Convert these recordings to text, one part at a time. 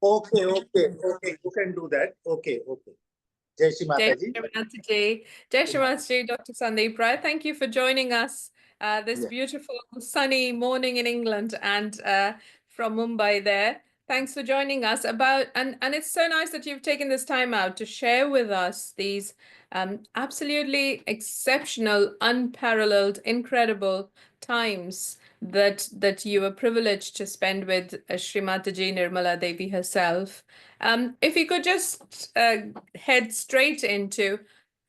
Okay, okay, okay. You can do that. Okay, okay. Jai Shri Jai Mataji. Shri Mataji. Jai Shri Mataji, Dr. Sandeep Rai. Thank you for joining us this Yeah. beautiful sunny morning in England and from Mumbai there. Thanks for joining us about and it's so nice that you've taken this time out to share with us these absolutely exceptional, unparalleled, incredible times that you were privileged to spend with Shri Mataji Nirmala Devi herself. If you could just head straight into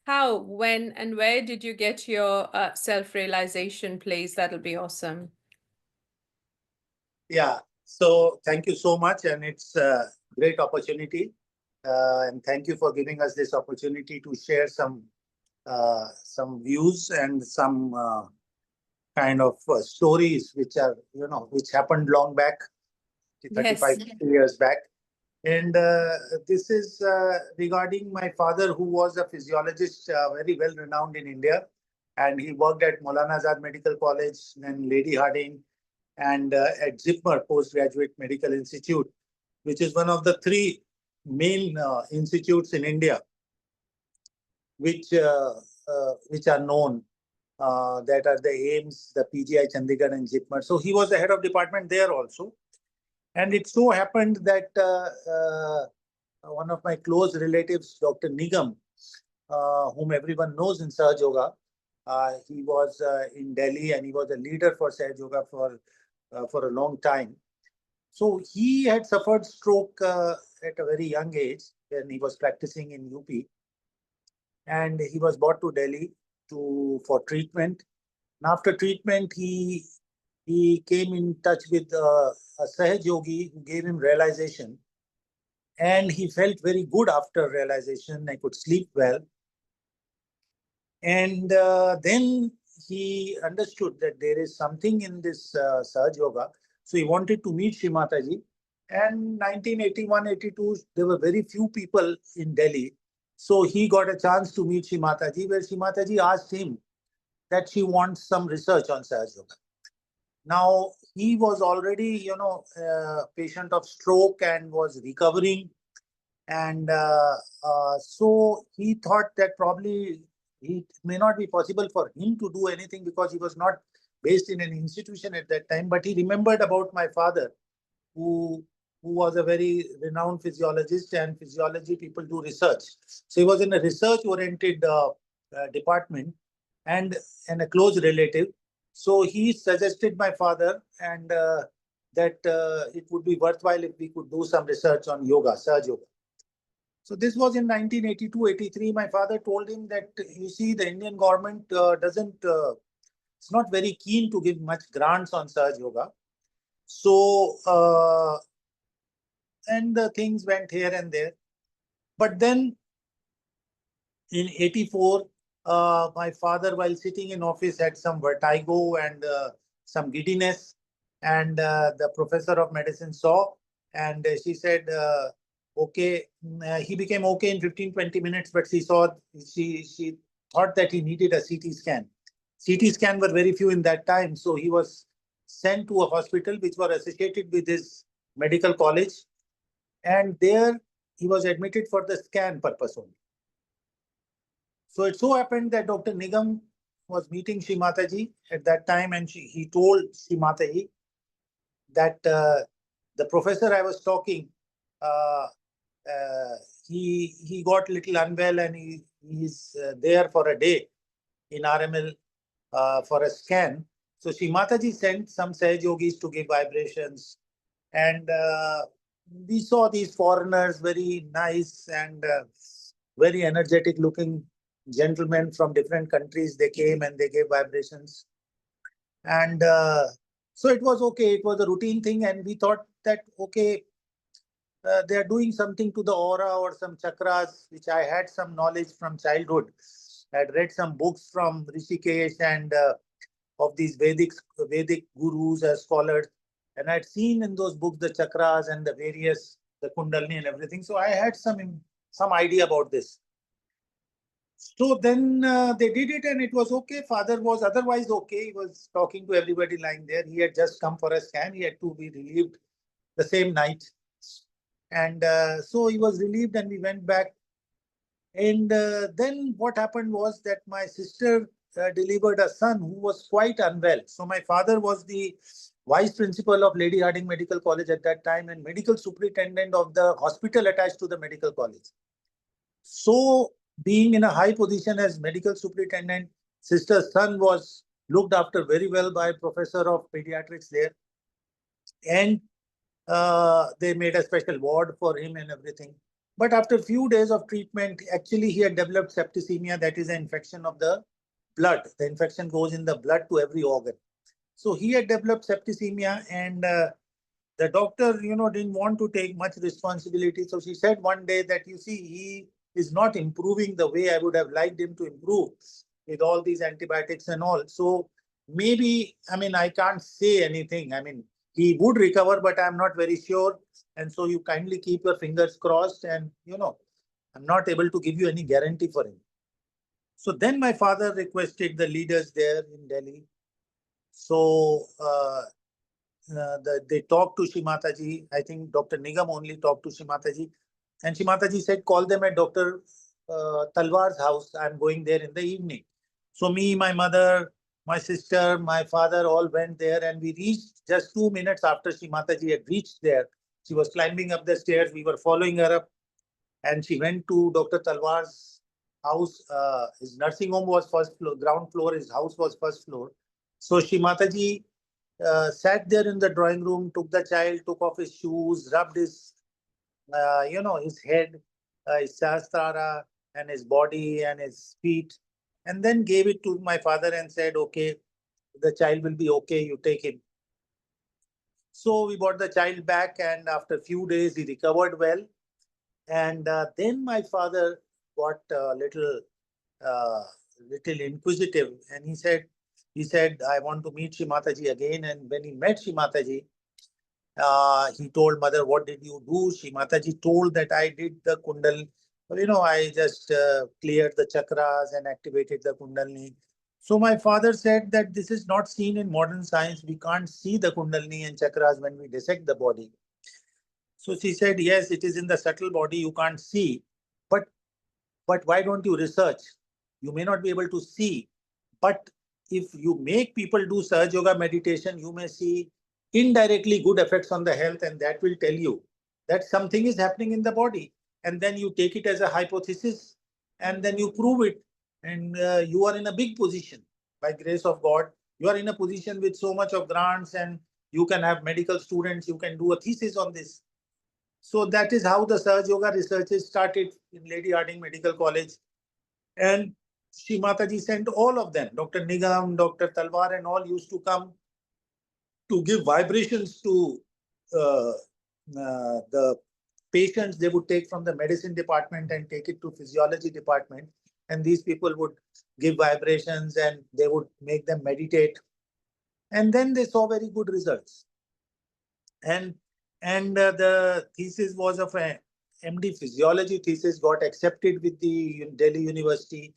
how, when, and where did you get your self-realization, please? That'll be awesome. Yeah. So thank you so much, and it's a great opportunity. And thank you for giving us this opportunity to share some views and some kind of stories which are, which happened long back, Yes. 35 years back. And this is regarding my father, who was a physiologist, very well renowned in India. And he worked at Maulana Azad Medical College, then Lady Harding, and at Zipmer Postgraduate Medical Institute, which is one of the three main institutes in India, which are known. That are the AIMS, the PGI Chandigarh, and Zipmer. So he was the head of department there also. And it so happened that one of my close relatives, Dr. Nigam, whom everyone knows in Sahaja Yoga, he was in Delhi and he was a leader for Sahaja Yoga for a long time. So he had suffered stroke at a very young age when he was practicing in UP, and he was brought to Delhi for treatment. And after treatment, he came in touch with a Sahaja Yogi who gave him realization, and he felt very good after realization. I could sleep well, and then he understood that there is something in this Sahaja Yoga. So he wanted to meet Shri Mataji. And 1981-82, there were very few people in Delhi. So he got a chance to meet Shri Mataji, where Shri Mataji asked him that she wants some research on Sahaja Yoga. Now, he was already, patient of stroke and was recovering. And so he thought that probably it may not be possible for him to do anything because he was not based in an institution at that time. But he remembered about my father, who was a very renowned physiologist, and physiology people do research. So he was in a research-oriented department and a close relative. So he suggested my father and that it would be worthwhile if we could do some research on yoga, Sahaja Yoga. So this was in 1982-83. My father told him that, you see, the Indian government it's not very keen to give much grants on Sahaja Yoga. So, and the things went here and there. But then in 84, my father, while sitting in office, had some vertigo and some giddiness. And the professor of medicine saw, and she said, okay, he became okay in 15-20 minutes, but she thought that he needed a CT scan. CT scan were very few in that time. So he was sent to a hospital which was associated with his medical college. And there he was admitted for the scan purpose only. So it so happened that Dr. Nigam was meeting Shri Mataji at that time, and he told Shri Mataji that the professor I was talking, uh, he got a little unwell, and he's there for a day in RML for a scan. So Shri Mataji sent some Sahaja Yogis to give vibrations, and we saw these foreigners, very nice and very energetic looking gentlemen from different countries. They came and they gave vibrations. And so it was okay. It was a routine thing. And we thought that, okay, they are doing something to the aura or some chakras, which I had some knowledge from childhood. I had read some books from Rishikesh and of these Vedic gurus as scholars. And I'd seen in those books the chakras and the Kundalini and everything. So I had some idea about this. So then they did it and it was okay. Father was otherwise okay. He was talking to everybody lying there. He had just come for a scan. He had to be relieved the same night. And so he was relieved and we went back. And then what happened was that my sister delivered a son who was quite unwell. So my father was the vice principal of Lady Hardinge Medical College at that time and medical superintendent of the hospital attached to the medical college. So being in a high position as medical superintendent, sister's son was looked after very well by a professor of pediatrics there. And they made a special ward for him and everything. But after a few days of treatment, actually he had developed septicemia, that is an infection of the blood. The infection goes in the blood to every organ. So he had developed septicemia, and the doctor, didn't want to take much responsibility. So she said one day that, you see, he is not improving the way I would have liked him to improve with all these antibiotics and all. So maybe, I can't say anything. He would recover, but I'm not very sure. And so you kindly keep your fingers crossed, and, I'm not able to give you any guarantee for him. So then my father requested the leaders there in Delhi. So they talked to Shri Mataji. I think Dr. Nigam only talked to Shri Mataji. And Shri Mataji said, call them at Dr. Talwar's house. I'm going there in the evening. So me, my mother, my sister, my father all went there, and we reached just 2 minutes after Shri Mataji had reached there. She was climbing up the stairs. We were following her up, and she went to Dr. Talwar's house. His nursing home was first floor, ground floor. His house was first floor. So Shri Mataji sat there in the drawing room, took the child, took off his shoes, rubbed his, his head, his sahasrara, and his body and his feet, and then gave it to my father and said, okay, the child will be okay, you take him. So we brought the child back, and after a few days, he recovered well. And then my father got a little inquisitive, and he said, I want to meet Shri Mataji again. And when he met Shri Mataji, he told mother, what did you do? Shri Mataji told that I did the kundal. I just cleared the chakras and activated the kundalini. So my father said that this is not seen in modern science. We can't see the kundalini and chakras when we dissect the body. So she said, yes, it is in the subtle body. You can't see. But why don't you research? You may not be able to see, but if you make people do Sahaja Yoga meditation, you may see indirectly good effects on the health, and that will tell you that something is happening in the body. And then you take it as a hypothesis, and then you prove it, and you are in a big position. By grace of God, you are in a position with so much of grants, and you can have medical students, you can do a thesis on this. So that is how the Sahaja Yoga researches started in Lady Hardinge Medical College. And Shri Mataji sent all of them, Dr. Nigam, Dr. Talwar, and all used to come to give vibrations to the patients. They would take from the medicine department and take it to physiology department. And these people would give vibrations, and they would make them meditate. And then they saw very good results. And the thesis was of a MD physiology thesis, got accepted with the Delhi University,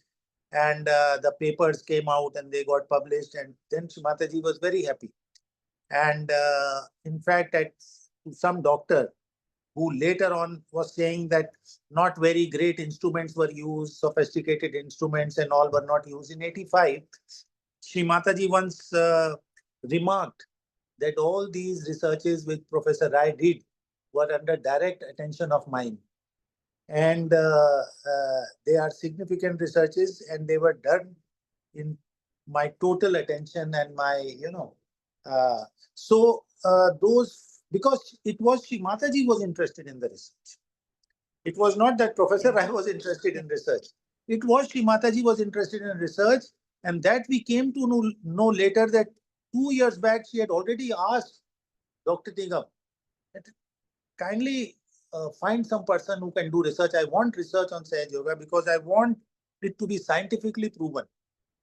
and the papers came out and they got published. And then Shri Mataji was very happy. And in fact, some doctor who later on was saying that not very great instruments were used, sophisticated instruments and all were not used. In 85, Shri Mataji once remarked that all these researches which Professor Rai did were under direct attention of mine. And they are significant researches, and they were done in my total attention and my, those, because it was Shri Mataji was interested in the research. It was not that Professor Rai was interested in research. It was Shri Mataji was interested in research, and that we came to know later that 2 years back, she had already asked Dr. Nigam, kindly find some person who can do research. I want research on Sahaja Yoga because I want it to be scientifically proven.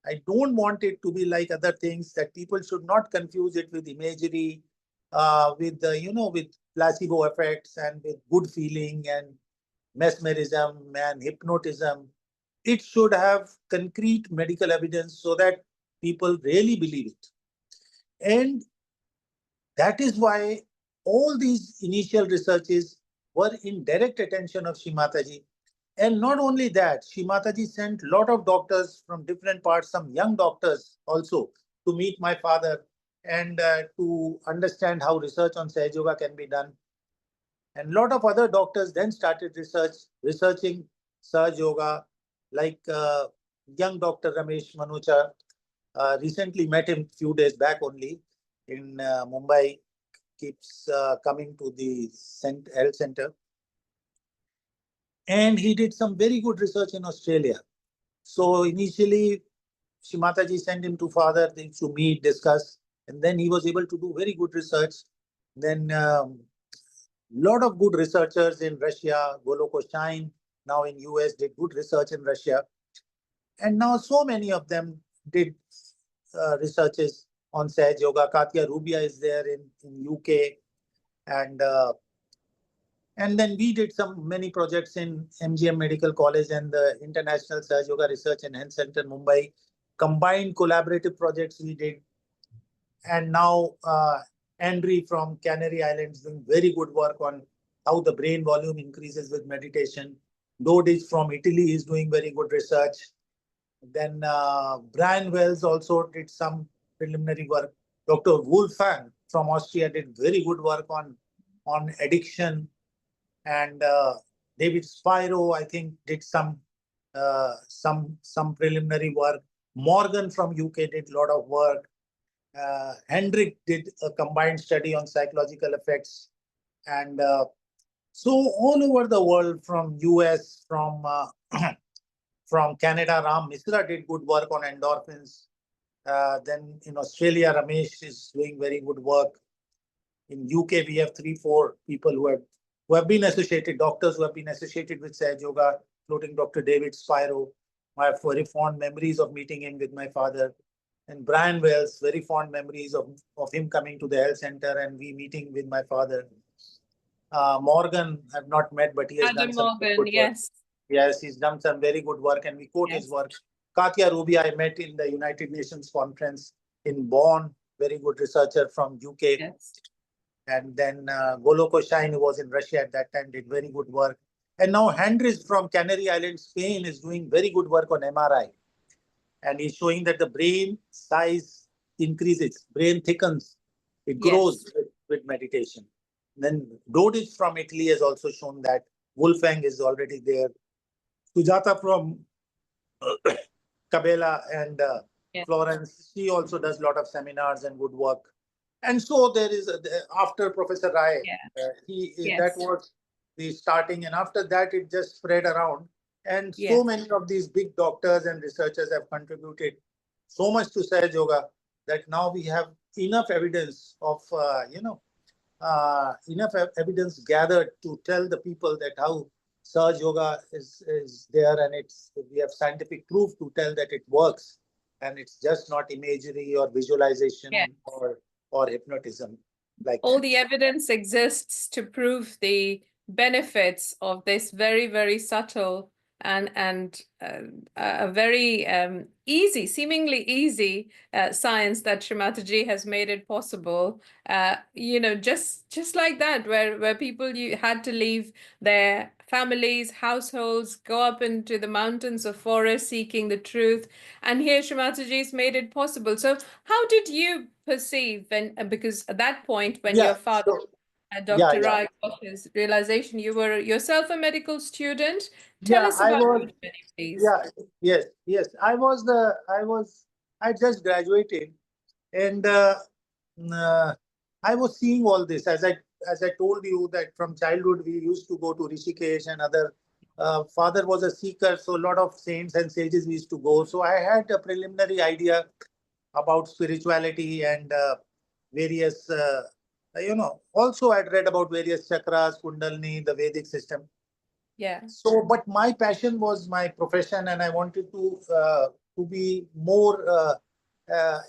I don't want it to be like other things, that people should not confuse it with imagery, with with placebo effects and with good feeling and mesmerism and hypnotism. It should have concrete medical evidence so that people really believe it. And that is why all these initial researches were in direct attention of Shri Mataji. And not only that, Shri Mataji sent a lot of doctors from different parts, some young doctors also, to meet my father and to understand how research on Sahaja Yoga can be done. And a lot of other doctors then started researching Sahaja Yoga, like young Dr. Ramesh Manucha. Recently met him few days back only in Mumbai, keeps coming to the health center. And he did some very good research in Australia. So initially, Shri Mataji sent him to father to meet, discuss, and then he was able to do very good research. Then lot of good researchers in Russia, Goloko Shine, now in US, did good research in Russia. And now so many of them did researches on Sahaja Yoga. Katya Rubia is there in UK. And then we did many projects in MGM Medical College and the International Sahaja Yoga Research and Health Center, Mumbai. Combined collaborative projects we did. And now Henry from Canary Islands doing very good work on how the brain volume increases with meditation. Dodich from Italy is doing very good research. Then Brian Wells also did some preliminary work. Dr. Wolfgang from Austria did very good work on addiction. And David Spiro, I think, did some preliminary work. Morgan from UK did a lot of work. Hendrik did a combined study on psychological effects. And so all over the world, from US, from Canada, Ram Misra did good work on endorphins. Then in Australia, Ramesh is doing very good work. In UK, we have 3-4 people who have been associated, doctors who have been associated with Sahaja Yoga, including Dr. David Spiro. I have very fond memories of meeting him with my father. And Brian Wells, very fond memories of him coming to the health center and we meeting with my father. Morgan, I've not met, but he has done some Morgan, good yes. work. Yes, he's done some very good work and we quote his work. Katya Rubia, I met in the United Nations conference in Bonn, very good researcher from UK. Yes. And then Goloko Shine, who was in Russia at that time, did very good work. And now Hendris from Canary Islands, Spain, is doing very good work on MRI. And he's showing that the brain size increases, brain thickens, it grows with meditation. Then Dodich from Italy has also shown that. Wolfgang is already there. Sujata from Cabela and Florence, she also does a lot of seminars and good work. And so there is, after Professor Rai, that was the starting. And after that, it just spread around. And so many of these big doctors and researchers have contributed so much to Sahaja Yoga that now we have enough evidence of, enough evidence gathered to tell the people that how Sahaja Yoga is there, and we have scientific proof to tell that it works, and it's just not imagery or visualization or hypnotism. Like all the evidence exists to prove the benefits of this very, very subtle and a very easy, seemingly easy science that Shri Mataji has made it possible. Just like that, where people had to leave their families, households, go up into the mountains or forests seeking the truth, and here Shri Mataji's made it possible. So, how did you perceive because at that point when your father? Dr. Rai got his realization, you were yourself a medical student. Tell us about your journey, please. Yes. I just graduated, and I was seeing all this as I told you that from childhood we used to go to Rishikesh and other. Father was a seeker, so a lot of saints and sages we used to go. So I had a preliminary idea about spirituality and various. Also I'd read about various chakras, Kundalini, the Vedic system. So, but my passion was my profession, and I wanted to be more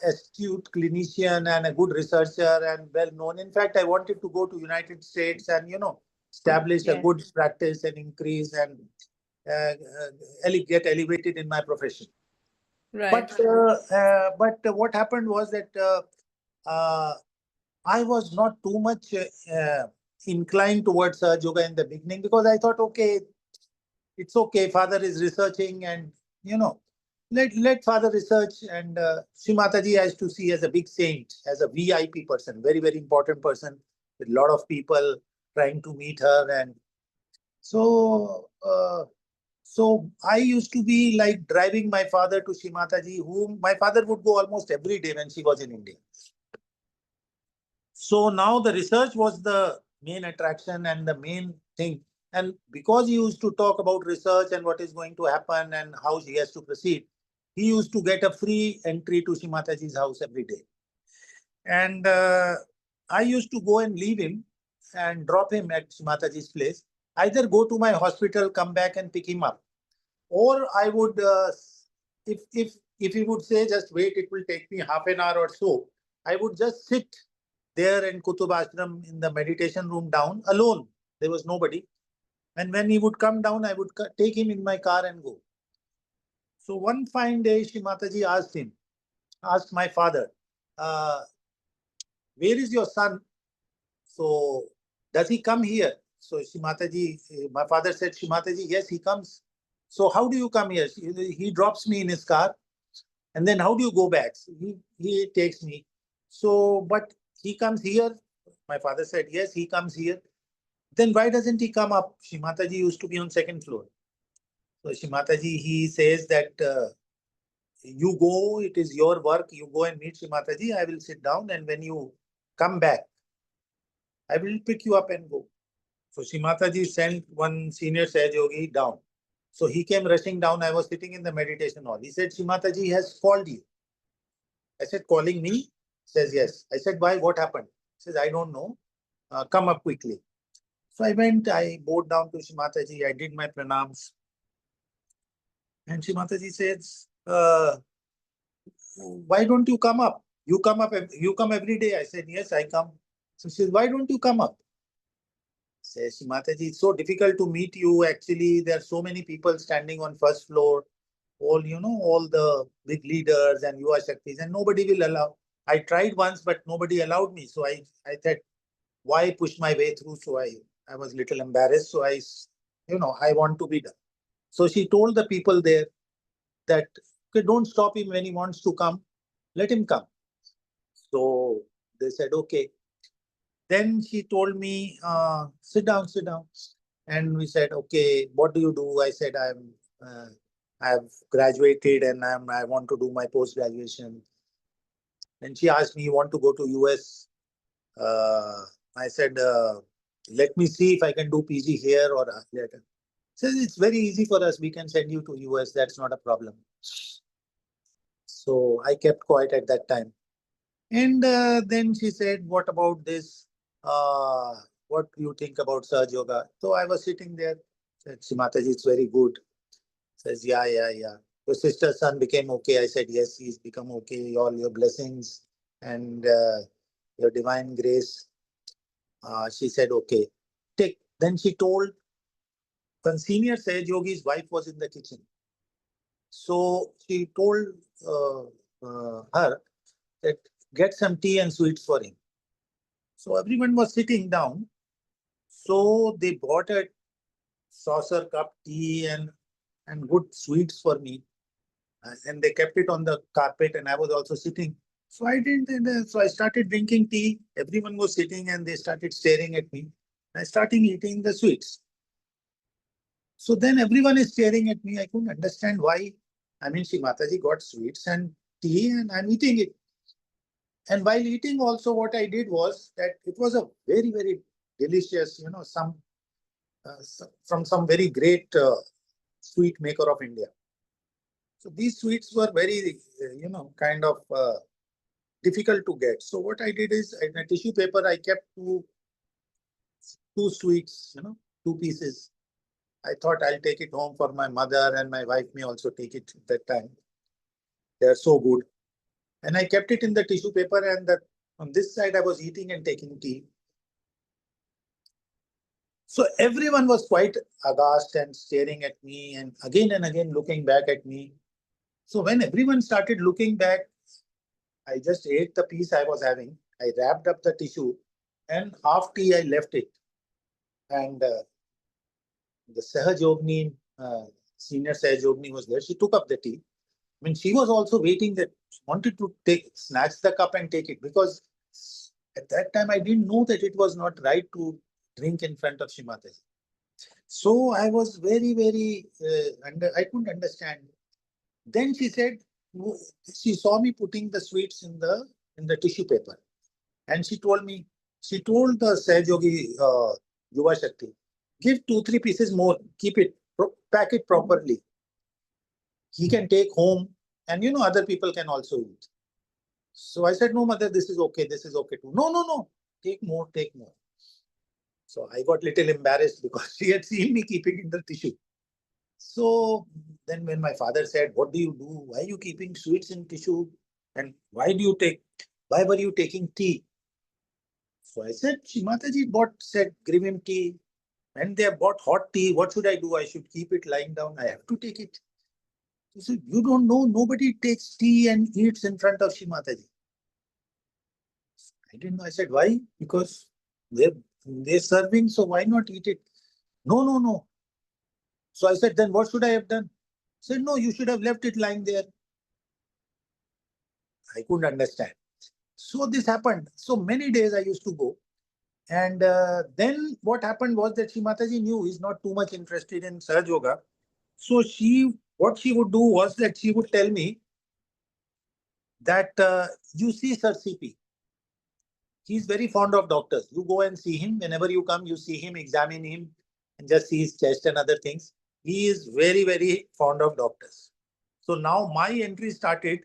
astute clinician and a good researcher and well known. In fact, I wanted to go to United States and establish a good practice and increase and get elevated in my profession. Right. But what happened was that I was not too much inclined towards Sahaja Yoga in the beginning because I thought, okay, it's okay. Father is researching, and let father research. And Shri Mataji has to see as a big saint, as a VIP person, very very important person with a lot of people trying to meet her. And so so I used to be like driving my father to Shri Mataji, whom my father would go almost every day when she was in India. So now the research was the main attraction and the main thing. And because he used to talk about research and what is going to happen and how he has to proceed, he used to get a free entry to Shri Mataji's house every day. And I used to go and leave him and drop him at Shri Mataji's place. Either go to my hospital, come back and pick him up. Or I would, if he would say, just wait, it will take me half an hour or so, I would just sit there in Qutub Ashram in the meditation room down alone. There was nobody. And when he would come down, I would take him in my car and go. So one fine day, Shri Mataji asked my father, uh, where is your son? So does he come here? So Shri Mataji, my father said, Shri Mataji, yes, he comes. So how do you come here? He drops me in his car. And then how do you go back? So he takes me. So, but he comes here. My father said, yes, he comes here. Then why doesn't he come up? Shri Mataji used to be on second floor. So Shri Mataji, he says that you go, it is your work. You go and meet Shri Mataji. I will sit down, and when you come back, I will pick you up and go. So Shri Mataji sent one senior Sahaja Yogi down. So he came rushing down. I was sitting in the meditation hall. He said, Shri Mataji has called you. I said, calling me? He says, yes. I said, why? What happened? He says, I don't know. Come up quickly. So I went, I bowed down to Shri Mataji. I did my pranams. And Shri Mataji says, why don't you come up? You come every day. I said, yes, I come. So she says, why don't you come up? Says, Shri Mataji, it's so difficult to meet you. Actually, there are so many people standing on first floor, all the big leaders and Yuva Shaktis, and nobody will allow. I tried once, but nobody allowed me. So I thought, why push my way through? So I was a little embarrassed. So I want to be done. So she told the people there that, okay, don't stop him when he wants to come. Let him come. So they said, okay. Then she told me, sit down, sit down. And we said, okay, what do you do? I said, I have graduated and I want to do my post-graduation. Then she asked me, you want to go to US? I said, let me see if I can do PG here or later. Says, it's very easy for us. We can send you to US. That's not a problem. So I kept quiet at that time. And then she said, what about this? What do you think about Sahaja Yoga? So I was sitting there. Said, Shri Mataji, it's very good. Says, yeah. Your sister's son became okay. I said, yes, he's become okay. All your blessings and your divine grace. She said, okay. Take. Then she told one senior Sahaja Yogi's wife was in the kitchen. So she told her that get some tea and sweets for him. So everyone was sitting down. So they bought a saucer cup tea and good sweets for me. And they kept it on the carpet, and I was also sitting. So I didn't. So I started drinking tea. Everyone was sitting and they started staring at me. I started eating the sweets. So then everyone is staring at me. I couldn't understand why. I mean, Shri Mataji got sweets and tea and I'm eating it. And while eating also, what I did was that it was a very, very delicious, from some very great sweet maker of India. So these sweets were very, kind of difficult to get. So what I did is in a tissue paper, I kept two sweets, two pieces. I thought I'll take it home for my mother, and my wife may also take it at that time. They're so good. And I kept it in the tissue paper, and on this side I was eating and taking tea. So everyone was quite aghast and staring at me and again looking back at me. So when everyone started looking back, I just ate the piece I was having. I wrapped up the tissue and half tea I left it. And the Sahaja Yogini, senior Sahaja Yogini was there. She took up the tea. I mean, she was also waiting that she wanted to snatch the cup and take it, because at that time I didn't know that it was not right to drink in front of Shri Mataji. So I was very, I couldn't understand. Then she said, she saw me putting the sweets in the tissue paper, and she told the Sahaja Yogi Yuva Shakti, give 2-3 pieces more, keep it, pack it properly. He can take home, and other people can also eat. So I said, no, mother, this is okay too. No, take more. So I got little embarrassed because she had seen me keeping in the tissue. So then when my father said, what do you do? Why are you keeping sweets in tissue? And why were you taking tea? So I said, Shri Mataji said, give him tea. And they have bought hot tea. What should I do? I should keep it lying down. I have to take it. He said, you don't know, nobody takes tea and eats in front of Shri Mataji. I didn't know. I said, why? Because they're serving, so why not eat it? No. So I said, then what should I have done? He said, no, you should have left it lying there. I couldn't understand. So this happened. So many days I used to go. And then what happened was that Shri Mataji knew he's not too much interested in Sahaja Yoga. So what she would do was that she would tell me that, you see Sir CP, he's very fond of doctors. You go and see him. Whenever you come, you see him, examine him, and just see his chest and other things. He is very fond of doctors. So now my entry started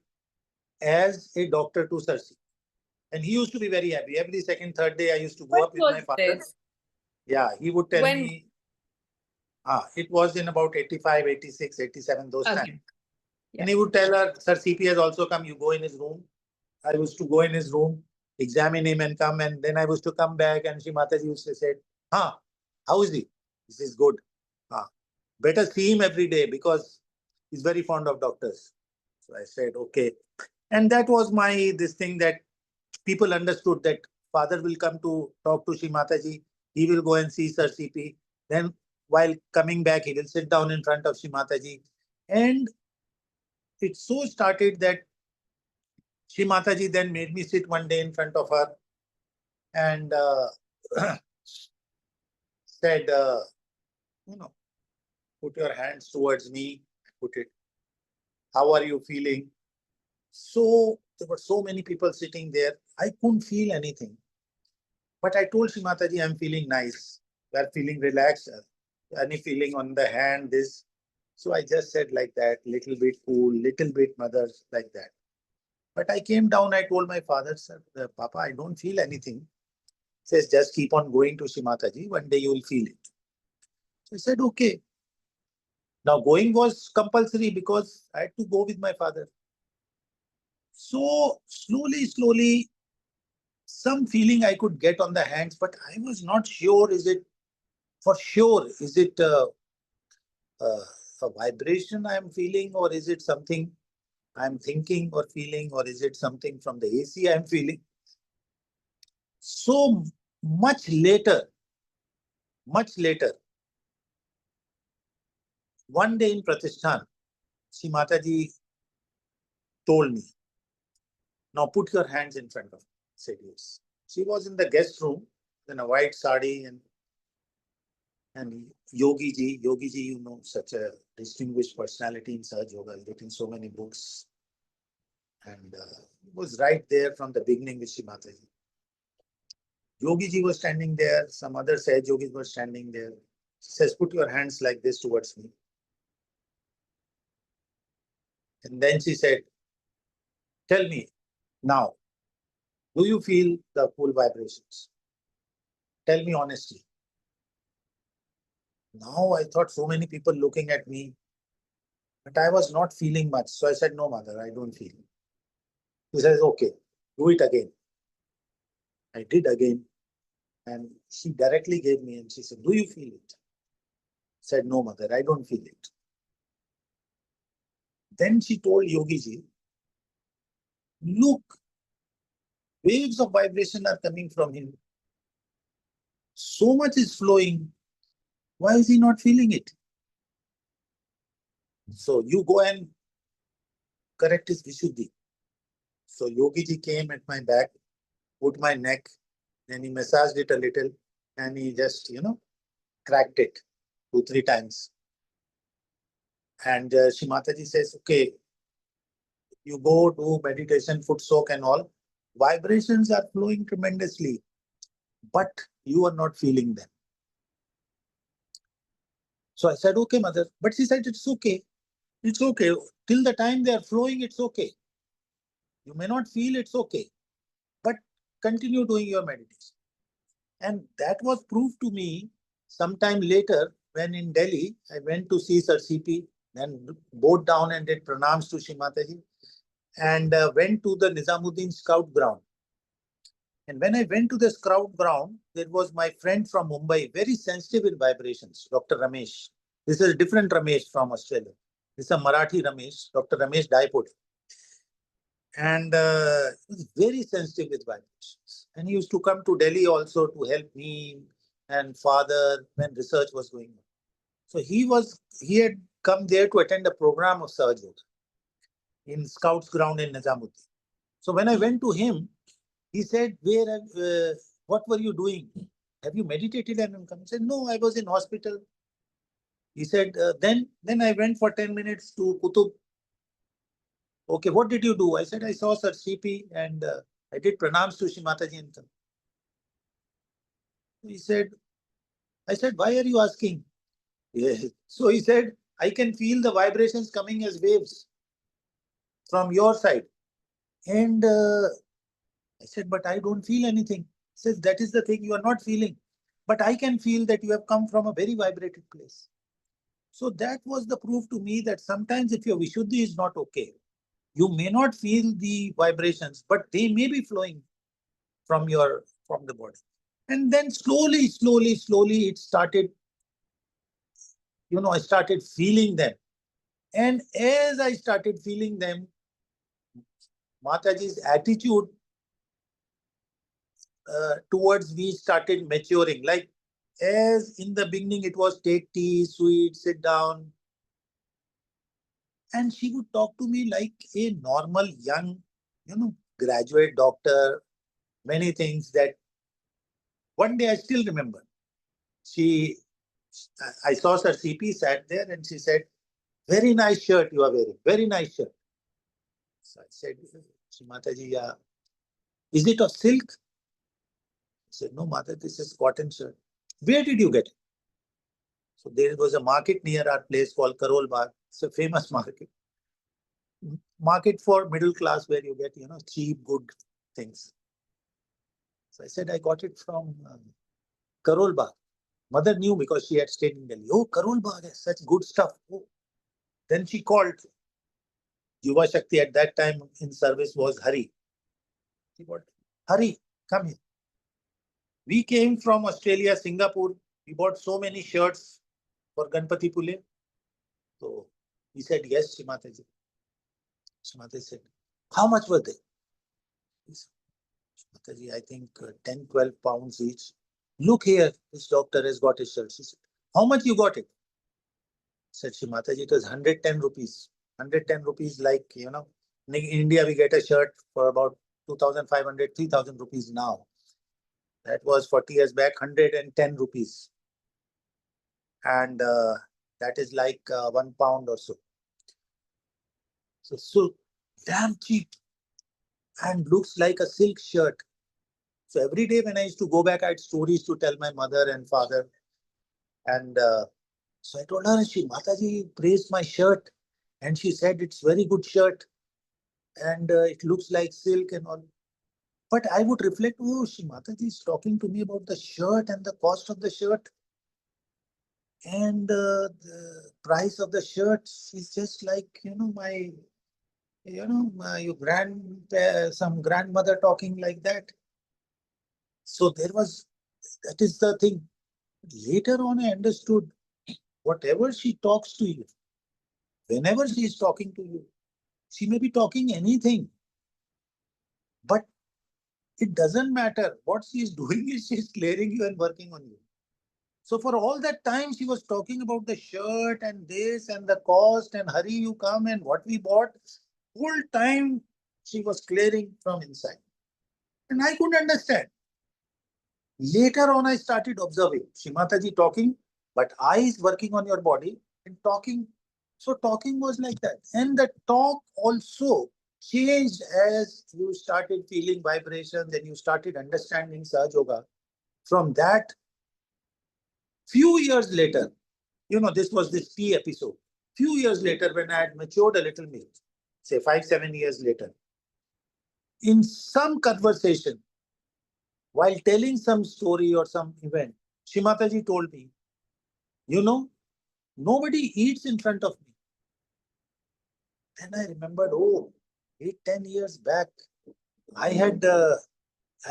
as a doctor to Sir CP. And he used to be very happy. Every second, third day, I used to go up with my father. This? Yeah, he would tell me, it was in about 85, 86, 87, those times. Yeah. And he would tell her, Sir CP has also come, you go in his room. I used to go in his room, examine him and come, and then I was to come back, and Shri Mataji used to say, how is he? This is good. Better see him every day because he's very fond of doctors. So I said, okay. And that was this thing that people understood, that father will come to talk to Shri Mataji. He will go and see Sir CP. Then while coming back, he will sit down in front of Shri Mataji. And it so started that Shri Mataji then made me sit one day in front of her and said, put your hands towards me, put it. How are you feeling? So there were so many people sitting there. I couldn't feel anything. But I told Shri Mataji, I'm feeling nice. We are feeling relaxed. Any feeling on the hand, this. So I just said like that, little bit cool, little bit mother, like that. But I came down, I told my father, sir, Papa, I don't feel anything. He says, just keep on going to Shri Mataji. One day you will feel it. So I said, okay. Now going was compulsory because I had to go with my father. So slowly, some feeling I could get on the hands, but I was not sure, is it a vibration I am feeling, or is it something I'm thinking or feeling, or is it something from the AC I'm feeling? So much later, one day in Pratishthan, Shri Mataji told me, now put your hands in front of me. I said yes. She was in the guest room in a white sari, and Yogi ji, such a distinguished personality in Sahaja Yoga, has written so many books, and was right there from the beginning with Shri Mataji. Yogi ji was standing there, some other Sahaja Yogis were standing there. She says, put your hands like this towards me. And then she said, tell me now, do you feel the cool vibrations? Tell me honestly. Now I thought so many people looking at me, but I was not feeling much. So I said, no, mother, I don't feel. She says, okay, do it again. I did again. And she directly gave me, and she said, do you feel it? I said, no, mother, I don't feel it. Then she told Yogi ji, look, waves of vibration are coming from him. so much is flowing. Why is he not feeling it? So you go and correct his Vishuddhi. So Yogi ji came at my back, put my neck, then he massaged it a little, and he just, cracked it 2-3 times. And Shri Mataji says, okay, you go do meditation, foot soak and all. Vibrations are flowing tremendously, but you are not feeling them. So I said, okay, mother. But she said, it's okay. It's okay. Till the time they are flowing, it's okay. You may not feel, it's okay. But continue doing your meditation. And that was proved to me sometime later when in Delhi, I went to see Sir CP, then bowed down and did pranams to Shri Mataji, and went to the Nizamuddin Scout ground. And when I went to the Scout ground, there was my friend from Mumbai, very sensitive in vibrations, Dr. Ramesh. This is a different Ramesh from Australia. This is a Marathi Ramesh, Dr. Ramesh Daipur. And he was very sensitive with vibrations. And he used to come to Delhi also to help me and father when research was going on. So he had come there to attend a program of Sahaja Yogis in Scouts ground in Nizamuddin. So when I went to him, he said, what were you doing? Have you meditated and come? I said, no, I was in hospital. He said, then I went for 10 minutes to Qutub. Okay, what did you do? I said, I saw Sir CP and I did pranams to Shri Mataji and come. He said, I said, why are you asking? Yeah. So he said, I can feel the vibrations coming as waves from your side. And I said, but I don't feel anything. He says, that is the thing you are not feeling. But I can feel that you have come from a very vibrated place. So that was the proof to me that sometimes if your Vishuddhi is not okay, you may not feel the vibrations, but they may be flowing from the body. And then slowly, it started, I started feeling them. And as I started feeling them, Mataji's attitude towards me started maturing. Like as in the beginning, it was take tea, sweet, sit down. And she would talk to me like a normal young, graduate doctor, many things that one day I still remember. I saw Sir CP sat there and she said, very nice shirt you are wearing, very nice shirt. So I said, Shri Mataji, is it of silk? He said, no, Mother, this is cotton shirt. Where did you get it? So there was a market near our place called Karol Bagh. It's a famous market. Market for middle class where you get, cheap, good things. So I said, I got it from Karol Bagh. Mother knew because she had stayed in Delhi. Oh, Karol Bagh has such good stuff. Oh. Then she called. Yuva Shakti at that time in service was Hari. She called, Hari, come here. We came from Australia, Singapore. We bought so many shirts for Ganpati Pule. So he said, yes, Shri Mataji. Shri Mataji said, how much were they? He said, Mataji, I think 10, 12 pounds each. Look here, this doctor has got his shirt. She said, how much you got it? Said Shri Mataji, it was 110 rupees. 110 rupees, like, in India, we get a shirt for about 2,500, 3,000 rupees now. That was 40 years back, 110 rupees. And that is like 1 pound or so. So damn cheap. And looks like a silk shirt. So every day when I used to go back, I had stories to tell my mother and father. And so I told her, Shri Mataji praised my shirt. And she said, it's very good shirt. And it looks like silk and all. But I would reflect, oh, Shri Mataji is talking to me about the shirt and the cost of the shirt. And the price of the shirt is just like, my some grandmother talking like that. So that is the thing. Later on, I understood whatever she talks to you, whenever she is talking to you, she may be talking anything. But It doesn't matter. What she is doing is she is clearing you and working on you. So for all that time, she was talking about the shirt and this and the cost and hurry you come and what we bought. Whole time she was clearing from inside. And I couldn't understand. Later on, I started observing Shri Mataji talking, but eyes working on your body and talking. So talking was like that. And the talk also changed as you started feeling vibrations and you started understanding Sahaja Yoga. From that, few years later, this was this tea episode. Few years later, when I had matured a little bit, say 5, 7 years later, in some conversation, while telling some story or some event, Shri Mataji told me, nobody eats in front of me. Then I remembered, 8, 10 years back, I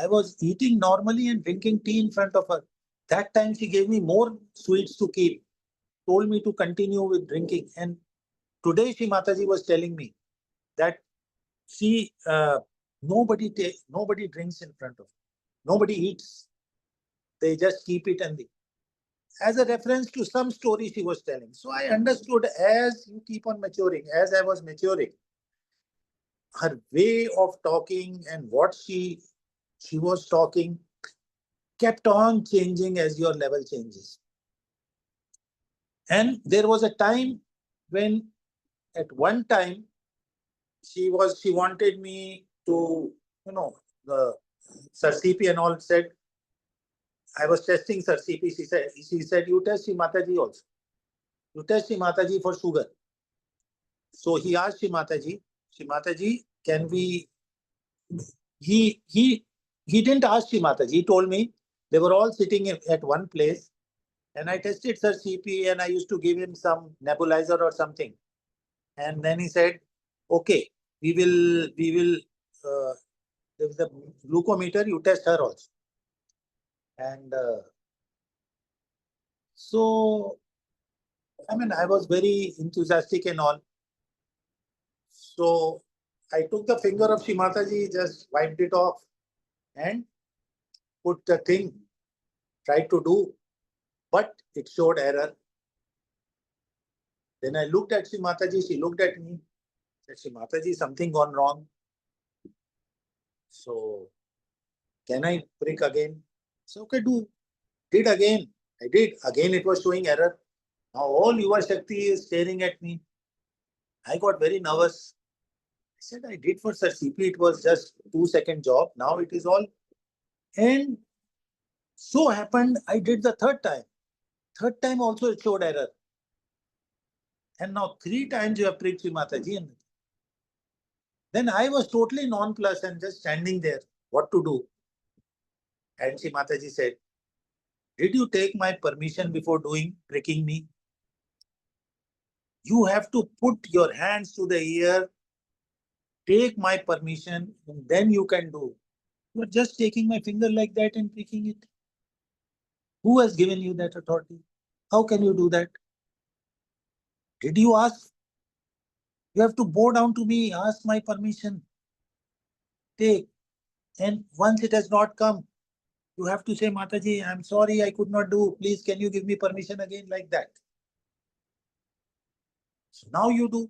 was eating normally and drinking tea in front of her. That time she gave me more sweets to keep, told me to continue with drinking. And today Shri Mataji was telling me that nobody drinks in front of her. Nobody eats. They just keep it and as a reference to some story she was telling. So I understood as you keep on maturing, as I was maturing, her way of talking and what she was talking kept on changing as your level changes. And there was a time when at one time she wanted me to, the Sir CP and all said, I was testing Sir CP. She said, you test Shri Mataji also. You test Shri Mataji for sugar. So he asked Shri Mataji, can we? He didn't ask Shri Mataji. He told me they were all sitting at one place, and I tested Sir CP, and I used to give him some nebulizer or something, and then he said, "Okay, we will. There's the glucometer. You test her also." And so, I mean, I was very enthusiastic and all. So I took the finger of Shri Mataji, just wiped it off and put the thing, tried to do, but it showed error. Then I looked at Shri Mataji, she looked at me, said, Shri Mataji, something gone wrong. So, can I prick again? So, okay, do. Did again. I did. Again, it was showing error. Now, all Yuva Shakti is staring at me. I got very nervous. I said, I did for Sir CP, it was just 2-second job. Now it is all. And so happened, I did the third time. Third time also it showed error. And now 3 times you have pricked Shri Mataji. And then I was totally nonplussed and just standing there. What to do? And Shri Mataji said, did you take my permission before pricking me? You have to put your hands to the ear, take my permission, and then you can do. You are just taking my finger like that and pricking it. Who has given you that authority? How can you do that? Did you ask? You have to bow down to me, ask my permission. Take. And once it has not come, you have to say, Mataji, I'm sorry, I could not do. Please, can you give me permission again like that? So now you do.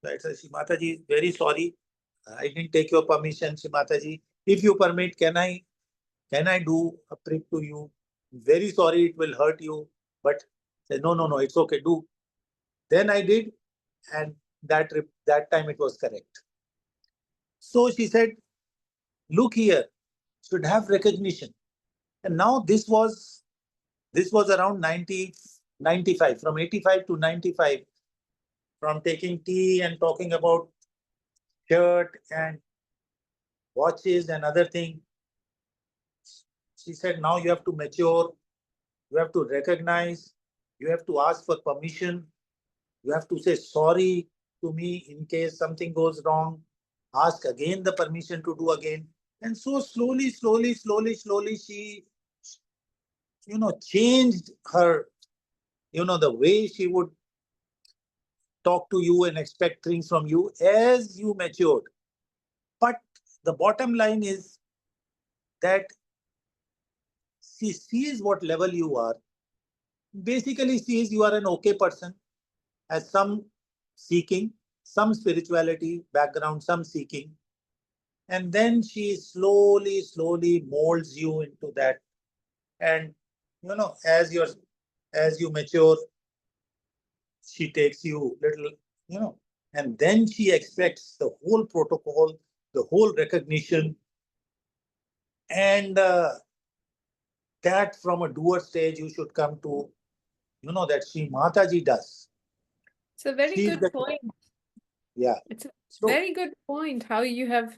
Right, so Mataji, very sorry. I didn't take your permission, Mataji. If you permit, can I do a prick to you? Very sorry, it will hurt you. But say, no, it's okay, do. Then I did, and that time it was correct. So she said, look here, should have recognition. And now this was around 95, from 85 to 95, from taking tea and talking about shirt and watches and other thing. She said, now you have to mature, you have to recognize, you have to ask for permission, you have to say sorry to me in case something goes wrong, ask again the permission to do again. And so slowly, she, changed her, the way she would talk to you and expect things from you as you matured. But the bottom line is, that she sees what level you are. Basically sees you are an okay person, has some seeking, some spirituality background, some seeking. And then she slowly, slowly molds you into that. And as you mature, she takes you little, and then she expects the whole protocol, the whole recognition, and that from a doer stage you should come to, that Shri Mataji does. It's a very She's good the, point. yeah. It's a So very good point how you have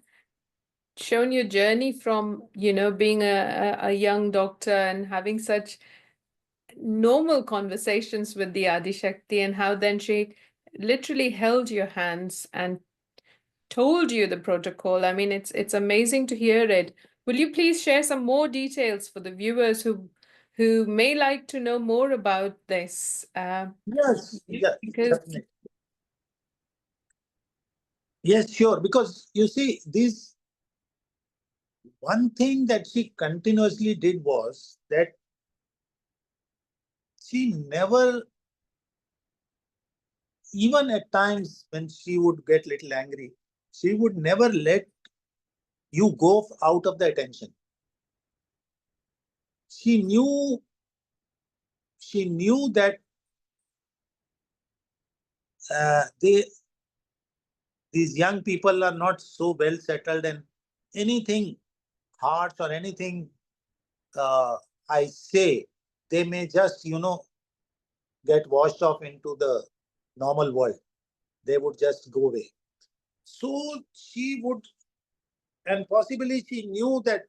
shown your journey from, being a young doctor and having such normal conversations with the Adi Shakti, and how then she literally held your hands and told you the protocol. I mean, it's amazing to hear it. Will you please share some more details for the viewers who may like to know more about this? yes, yeah, Because definitely. Yes, sure. Because you see, this one thing that she continuously did was that she never, even at times when she would get little angry, she would never let you go out of the attention. She knew, she knew that these young people are not so well settled, and anything harsh or anything uh, I say, they may just, get washed off into the normal world. They would just go away. So she would, and possibly she knew that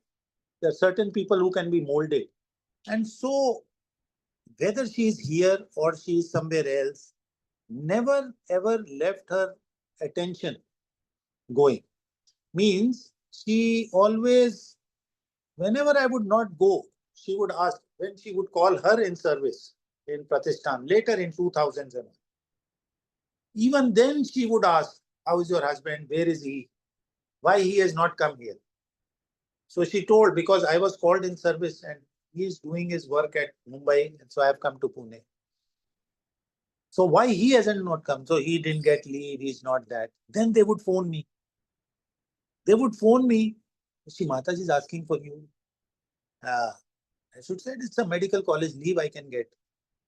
there are certain people who can be molded. And so, whether she is here or she is somewhere else, never ever left her attention going. Means she always, whenever I would not go, she would ask, when she would call her in service in Pratishthan later in 2007. Even then she would ask, how is your husband? Where is he? Why he has not come here? So she told, because I was called in service and he is doing his work at Mumbai, and so I have come to Pune. So why he hasn't not come? So he didn't get leave, he's not that. Then they would phone me. They would phone me, Shri Mataji is asking for you. I should say it's a medical college leave I can get.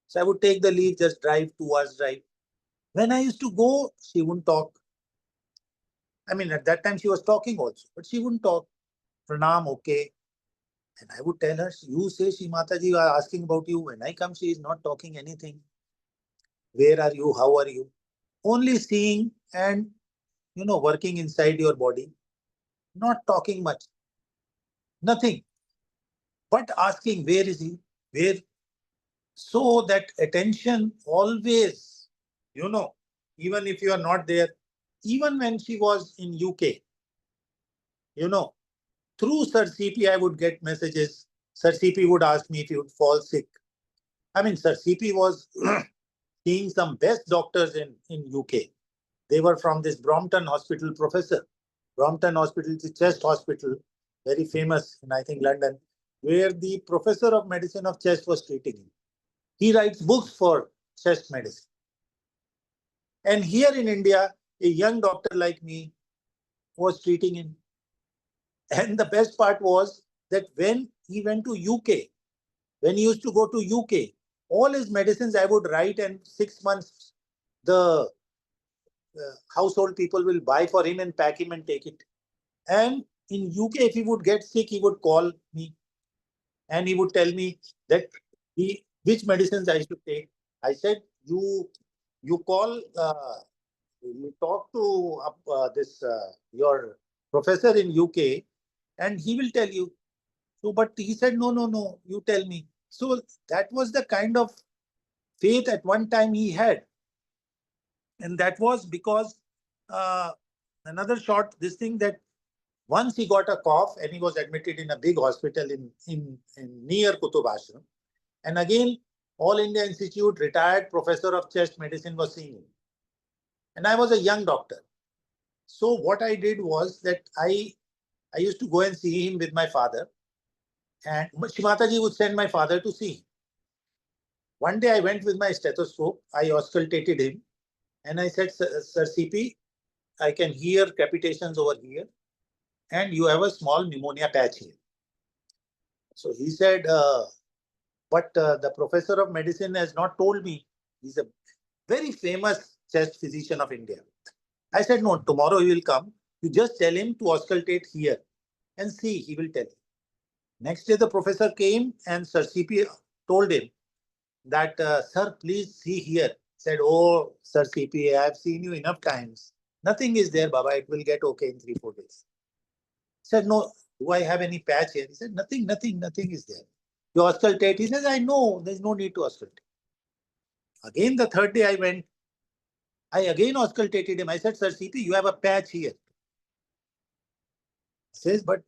So I would take the leave, just drive 2 hours drive. When I used to go, she wouldn't talk. I mean, at that time she was talking also, but she wouldn't talk. Pranam, okay. And I would tell her, you say Shri Mataji are asking about you. When I come, she is not talking anything. Where are you? How are you? Only seeing and, working inside your body, not talking much, nothing, but asking, where is he? Where? So that attention always, even if you are not there, even when she was in UK, you know, through Sir CP, I would get messages. Sir CP would ask me if he would fall sick. I mean, Sir CP was seeing some best doctors in UK. They were from this Brompton Hospital professor. Brompton Hospital is a chest hospital, very famous in, I think, London, where the professor of medicine of chest was treating him. He writes books for chest medicine. And here in India, a young doctor like me was treating him. And the best part was that when he went to UK, when he used to go to UK, all his medicines I would write, and 6 months the household people will buy for him and pack him and take it. And in UK, if he would get sick, he would call me and he would tell me that which medicines I should take. I said, you call, you talk to this your professor in UK, and he will tell you. So, but he said, no, no, no, you tell me. So that was the kind of faith at one time he had. And that was because another short, this thing that once he got a cough and he was admitted in a big hospital in near Qutub Ashram. And again, All India Institute, retired professor of chest medicine was seeing him. And I was a young doctor. So what I did was that I used to go and see him with my father. And Shri Mataji would send my father to see him. One day I went with my stethoscope, I auscultated him, and I said, Sir CP, I can hear crepitations over here, and you have a small pneumonia patch here. So he said, but the professor of medicine has not told me. He's a very famous chest physician of India. I said, no, tomorrow he will come. You just tell him to auscultate here and see, he will tell you. Next day, the professor came and Sir CP told him that, sir, please see here. Said, oh, Sir CP, I have seen you enough times. Nothing is there, Baba. It will get okay in 3-4 days. Said, no, do I have any patch here? He said, nothing is there. You auscultate. He says, I know, there's no need to auscultate. Again, the third day I went, I again auscultated him. I said, Sir CP, you have a patch here. He says, but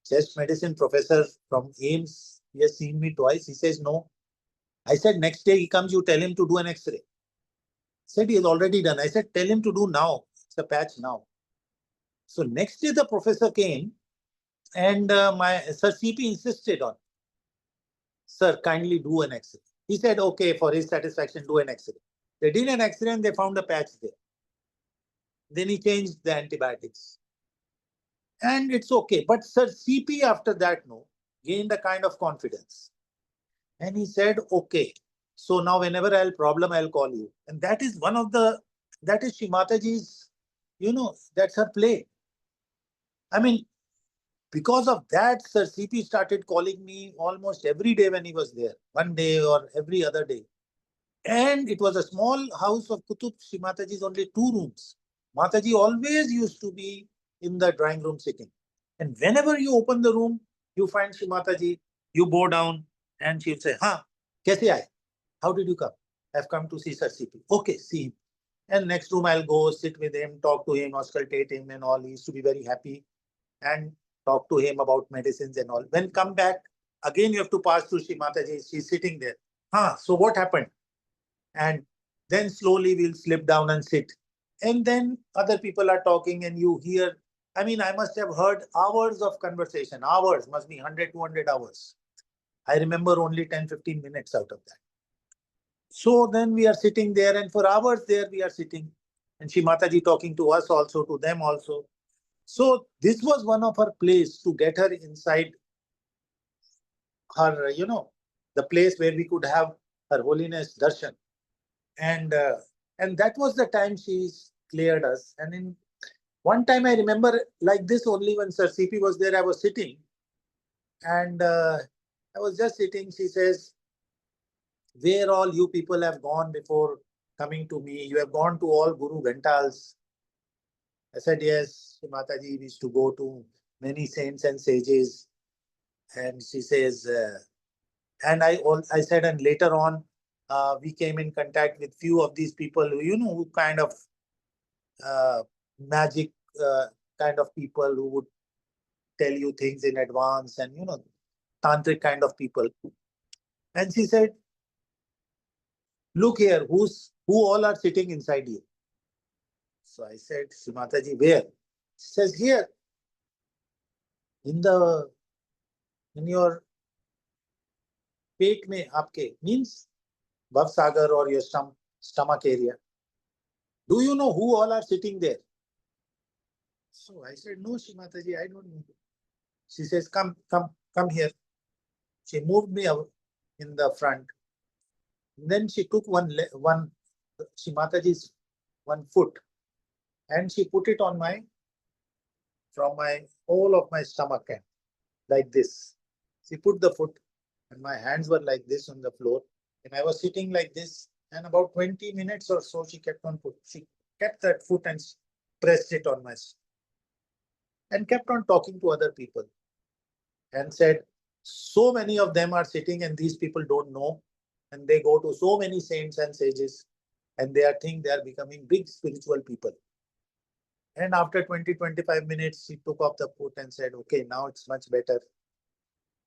chest medicine professor from AIMS, he has seen me twice. He says, no. I said, next day he comes, you tell him to do an X-ray. Said, he has already done. I said, tell him to do now. It's a patch now. So next day the professor came and my Sir CP insisted on, sir, kindly do an X-ray. He said, okay, for his satisfaction, do an X-ray. They did an X-ray and they found a patch there. Then he changed the antibiotics. And it's okay. But Sir CP after that, no, gained a kind of confidence. And he said, okay, so now whenever I'll problem, I'll call you. And that is one of the, that is Shri Mataji's, that's her play. I mean, because of that, Sir CP started calling me almost every day when he was there, one day or every other day. And it was a small house of Qutub. Shri Mataji's only 2 rooms. Mataji always used to be in the drawing room sitting. And whenever you open the room, you find Shri Mataji, you bow down and she'll say, kaise aaye? How did you come? I've come to see Sir CP. Okay, see him. And next room I'll go sit with him, talk to him, auscultate him and all. He used to be very happy and talk to him about medicines and all. When come back, again you have to pass through Shri Mataji. She's sitting there. So what happened? And then slowly we'll slip down and sit. And then other people are talking and you hear, I mean, I must have heard hours of conversation. Hours, must be 100, 200 hours. I remember only 10, 15 minutes out of that. So then we are sitting there and for hours there we are sitting. And Shri Mataji talking to us also, to them also. So this was one of her plays to get her inside her, the place where we could have her Holiness darshan. And that was the time she cleared us. And in one time I remember like this only when Sir CP was there, I was sitting and I was just sitting. She says, where all you people have gone before coming to me? You have gone to all Guru Ghantals. I said, yes, Shri Mataji, we used to go to many saints and sages. And she says, and I said, and later on, we came in contact with few of these people who, who kind of magic kind of people who would tell you things in advance and, tantric kind of people. And she said, look here, who all are sitting inside you? So I said, Shri Mataji, where? She says, here, in your pet mein aapke, means Bhavsagar or your stomach area. Do you know who all are sitting there? So I said, no, Shri Mataji, I don't know. She says, come here. She moved me out in the front. Then she took one Shri Mataji's one foot and she put it on from my whole of my stomach end, like this. She put the foot and my hands were like this on the floor. And I was sitting like this. And about 20 minutes or so, she kept that foot and pressed it on my and kept on talking to other people and said, so many of them are sitting and these people don't know. And they go to so many saints and sages and they think they are becoming big spiritual people. And after 20, 25 minutes, she took off the foot and said, okay, now it's much better.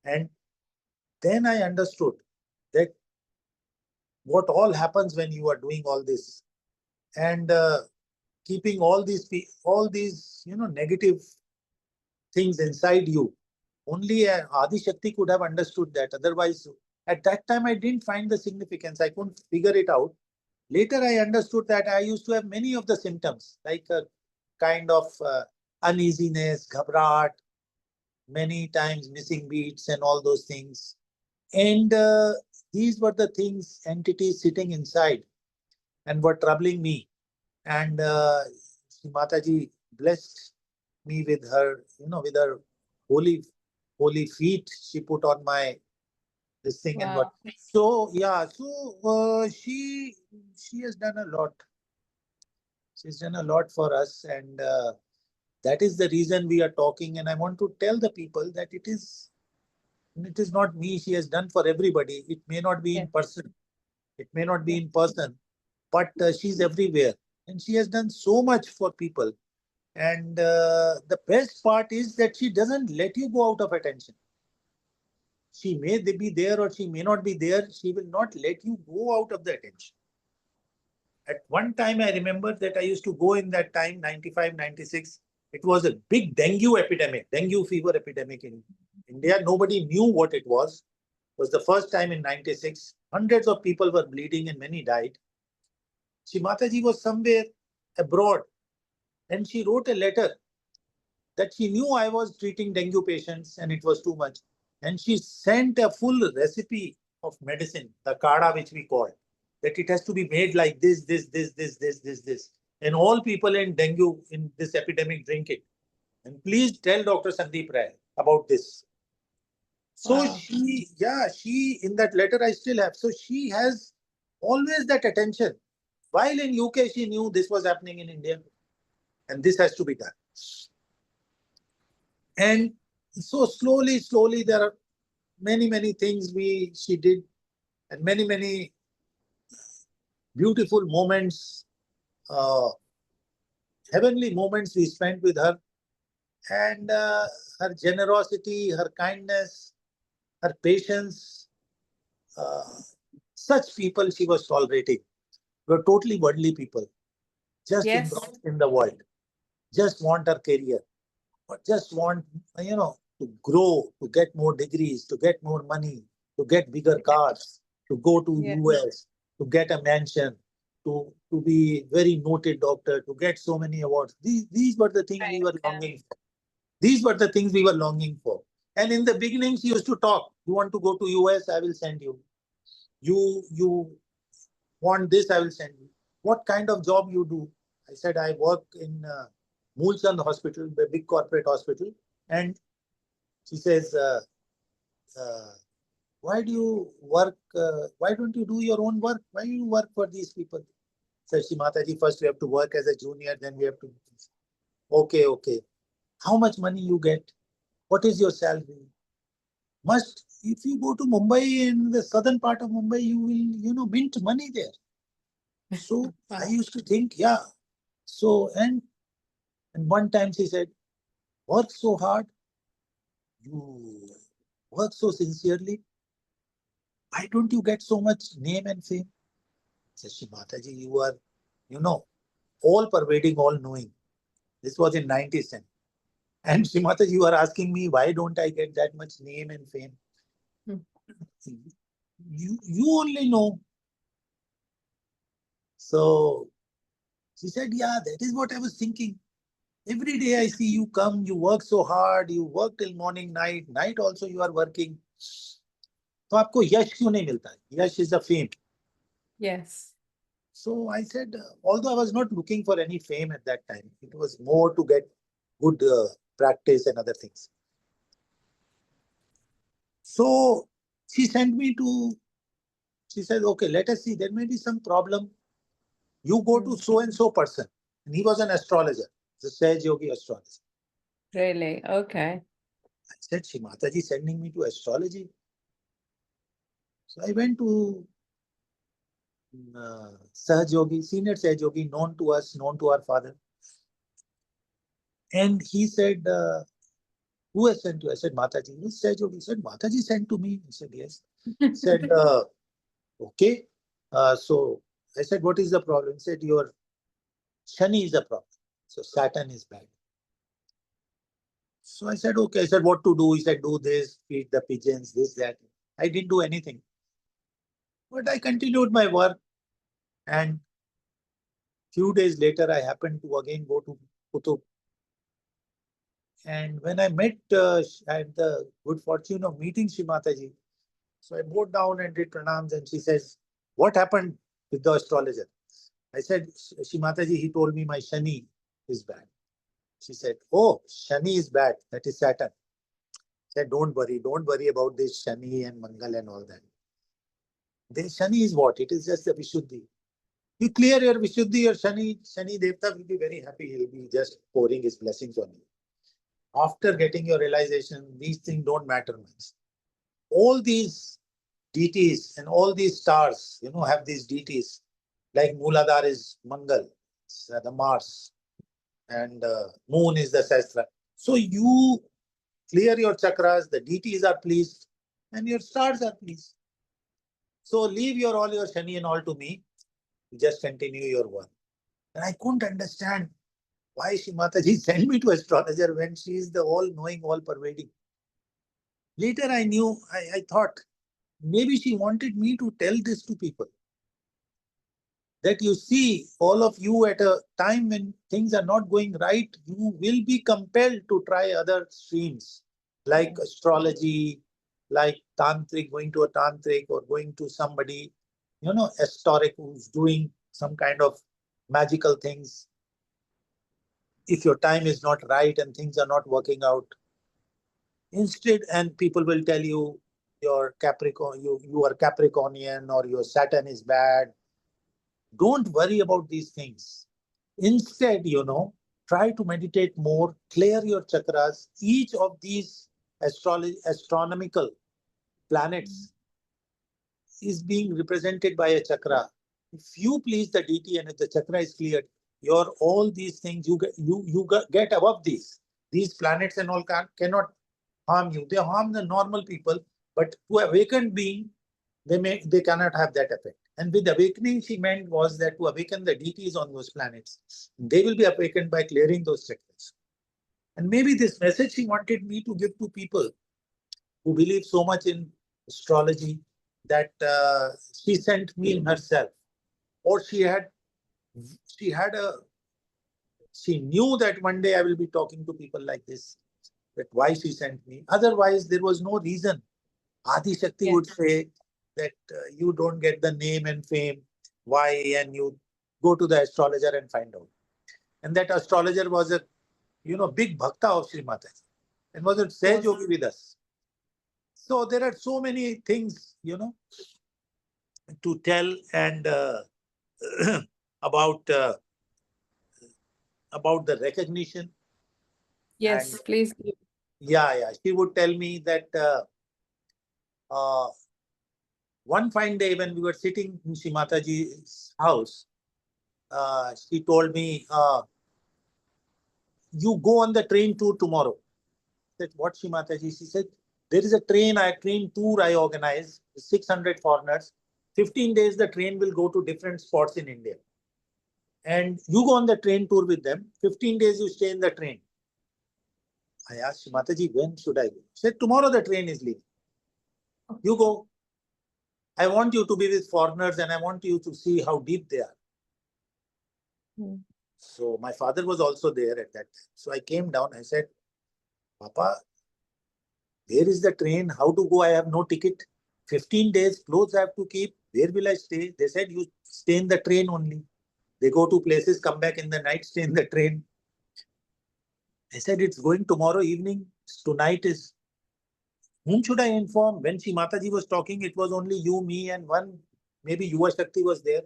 And then I understood that what all happens when you are doing all this and keeping all these negative things inside you Only Adi Shakti could have understood that. Otherwise, at that time, I didn't find the significance. I couldn't figure it out. Later, I understood that I used to have many of the symptoms, like a kind of uneasiness, ghabrat, many times missing beats and all those things. And these were the things, entities sitting inside and were troubling me. And Shri Mataji blessed me with her, with her holy, holy feet. She put on my this thing and what. Wow. So yeah, so she has done a lot. She's done a lot for us, and that is the reason we are talking. And I want to tell the people that it is not me. She has done for everybody. It may not be Yeah. in person. It may not be Yeah. in person, but she's everywhere, and she has done so much for people. And the best part is that she doesn't let you go out of attention. She may be there or she may not be there. She will not let you go out of the attention. At one time, I remember that I used to go in that time, 95, 96. It was a big dengue epidemic, dengue fever epidemic in India. Nobody knew what it was. It was the first time in 96. Hundreds of people were bleeding and many died. Shri Mataji was somewhere abroad and she wrote a letter that she knew I was treating dengue patients and it was too much. And she sent a full recipe of medicine, the kada which we call, that it has to be made like this. And all people in dengue in this epidemic drink it. And please tell Dr. Sandeep Rai about this. So Wow. she in that letter I still have. So she has always that attention. While in UK, she knew this was happening in India and this has to be done. And so slowly, there are many things she did, and many beautiful moments, uh, heavenly moments we spent with her, and her generosity, her kindness, her patience. Uh, Such people she was tolerating were totally worldly people, just Yes. engrossed in the world, just want her career, but just want, to grow, to get more degrees, to get more money, to get bigger Yeah. cars, to go to Yeah. US, to get a mansion, to be very noted doctor, to get so many awards. These were the things we Right. were Yeah. longing for. These were the things we were longing for. And in the beginning, she used to talk. You want to go to US, I will send you. You want this, I will send you. What kind of job you do? I said, I work in Moolchand Hospital, the big corporate hospital. And she says, uh, why do you work? Why don't you do your own work? Why do you work for these people? Says she, Mataji, first we have to work as a junior, then we have to. Okay. How much money you get? What is your salary? If you go to Mumbai, in the southern part of Mumbai, you will, mint money there. So I Wow. used to think, yeah. So, and one time she said, work so hard, you work so sincerely. Why don't you get so much name and fame? Says she, Mataji, you are, you know, all pervading, all knowing. This was in 90s. And Shri Mataji, you are asking me, why don't I get that much name and fame? Hmm. You only know. So she said, yeah, that is what I was thinking. Every day I see you come, you work so hard, you work till morning, night also you are working. तो आपको यश क्यों नहीं मिलता है? Yash is a fame. Yes. So I said, although I was not looking for any fame at that time, it was more to get good practice and other things. So she sent me to, she said, okay, let us see, there may be some problem. You go to so and so person. And he was an astrologer, the Sahaja Yogi astrologer. Really? Okay. I said, Shri Mataji sending me to astrology. So I went to Sahaja Yogi, senior Sahaja Yogi, known to us, known to our father. And he said, who has sent you? I said, Mataji. Who said you? He said, Mataji sent to me. I said, yes. He said, okay. So I said, what is the problem? He said, your Shani is the problem. So Saturn is bad. So I said, okay. I said, what to do? He said, do this, feed the pigeons, this, that. I didn't do anything. But I continued my work. And few days later, I happened to again go to Qutub. And when I met, I had the good fortune of meeting Shri Mataji. So I bowed down and did pranams, and she says, what happened with the astrologer? I said, Shri Mataji, he told me my Shani is bad. She said, oh, Shani is bad. That is Saturn. I said, don't worry about this Shani and Mangal and all that. The Shani is what? It is just the Vishuddhi. You clear your Vishuddhi, your Shani Devta will be very happy. He'll be just pouring his blessings on you. After getting your realization, these things don't matter much. All these deities and all these stars, have these deities. Like Mooladhara is Mangal, the Mars, and Moon is the Sahasra. So you clear your chakras, the deities are pleased, and your stars are pleased. So leave all your Shani and all to me. Just continue your work. And I couldn't understand why Shri Mataji sent me to astrologer when she is the all-knowing, all-pervading. Later I knew, I thought, maybe she wanted me to tell this to people. That you see, all of you at a time when things are not going right, you will be compelled to try other streams, like astrology, like tantric, going to a tantric or going to somebody, historic who's doing some kind of magical things. If your time is not right and things are not working out, instead, and people will tell you your Capricorn, you are Capricornian or your Saturn is bad. Don't worry about these things. Instead, try to meditate more, clear your chakras. Each of these astronomical planets is being represented by a chakra. If you please the deity and if the chakra is cleared, all these things you get above these. These planets and all cannot harm you. They harm the normal people, but to awakened being, they cannot have that effect. And with awakening, she meant was that to awaken the deities on those planets, they will be awakened by clearing those chakras. And maybe this message she wanted me to give to people who believe so much in astrology, that she sent me herself, or she knew that one day I will be talking to people like this. That why she sent me. Otherwise, there was no reason. Adi Shakti would say that you don't get the name and fame. Why? And you go to the astrologer and find out. And that astrologer was a, big bhakta of Shri Mataji and was a Sahaja Yogi with us. So there are so many things, to tell and about the recognition. Yes, and, please. Yeah. She would tell me that one fine day when we were sitting in Shri Mataji's house, she told me, you go on the train tour tomorrow. I said, what, Shri Mataji? She said, there is a train tour I organize, 600 foreigners. 15 days the train will go to different spots in India. And you go on the train tour with them. 15 days you stay in the train. I asked Shri Mataji, when should I go? She said, tomorrow the train is leaving. You go. I want you to be with foreigners and I want you to see how deep they are. So my father was also there at that time. So I came down. I said, Papa, where is the train? How to go? I have no ticket. 15 days, clothes I have to keep. Where will I stay? They said, you stay in the train only. They go to places, come back in the night, stay in the train. I said, it's going tomorrow evening. Tonight is. Whom should I inform? When Shri Mataji was talking, it was only you, me, and one. Maybe Yuva Shakti was there.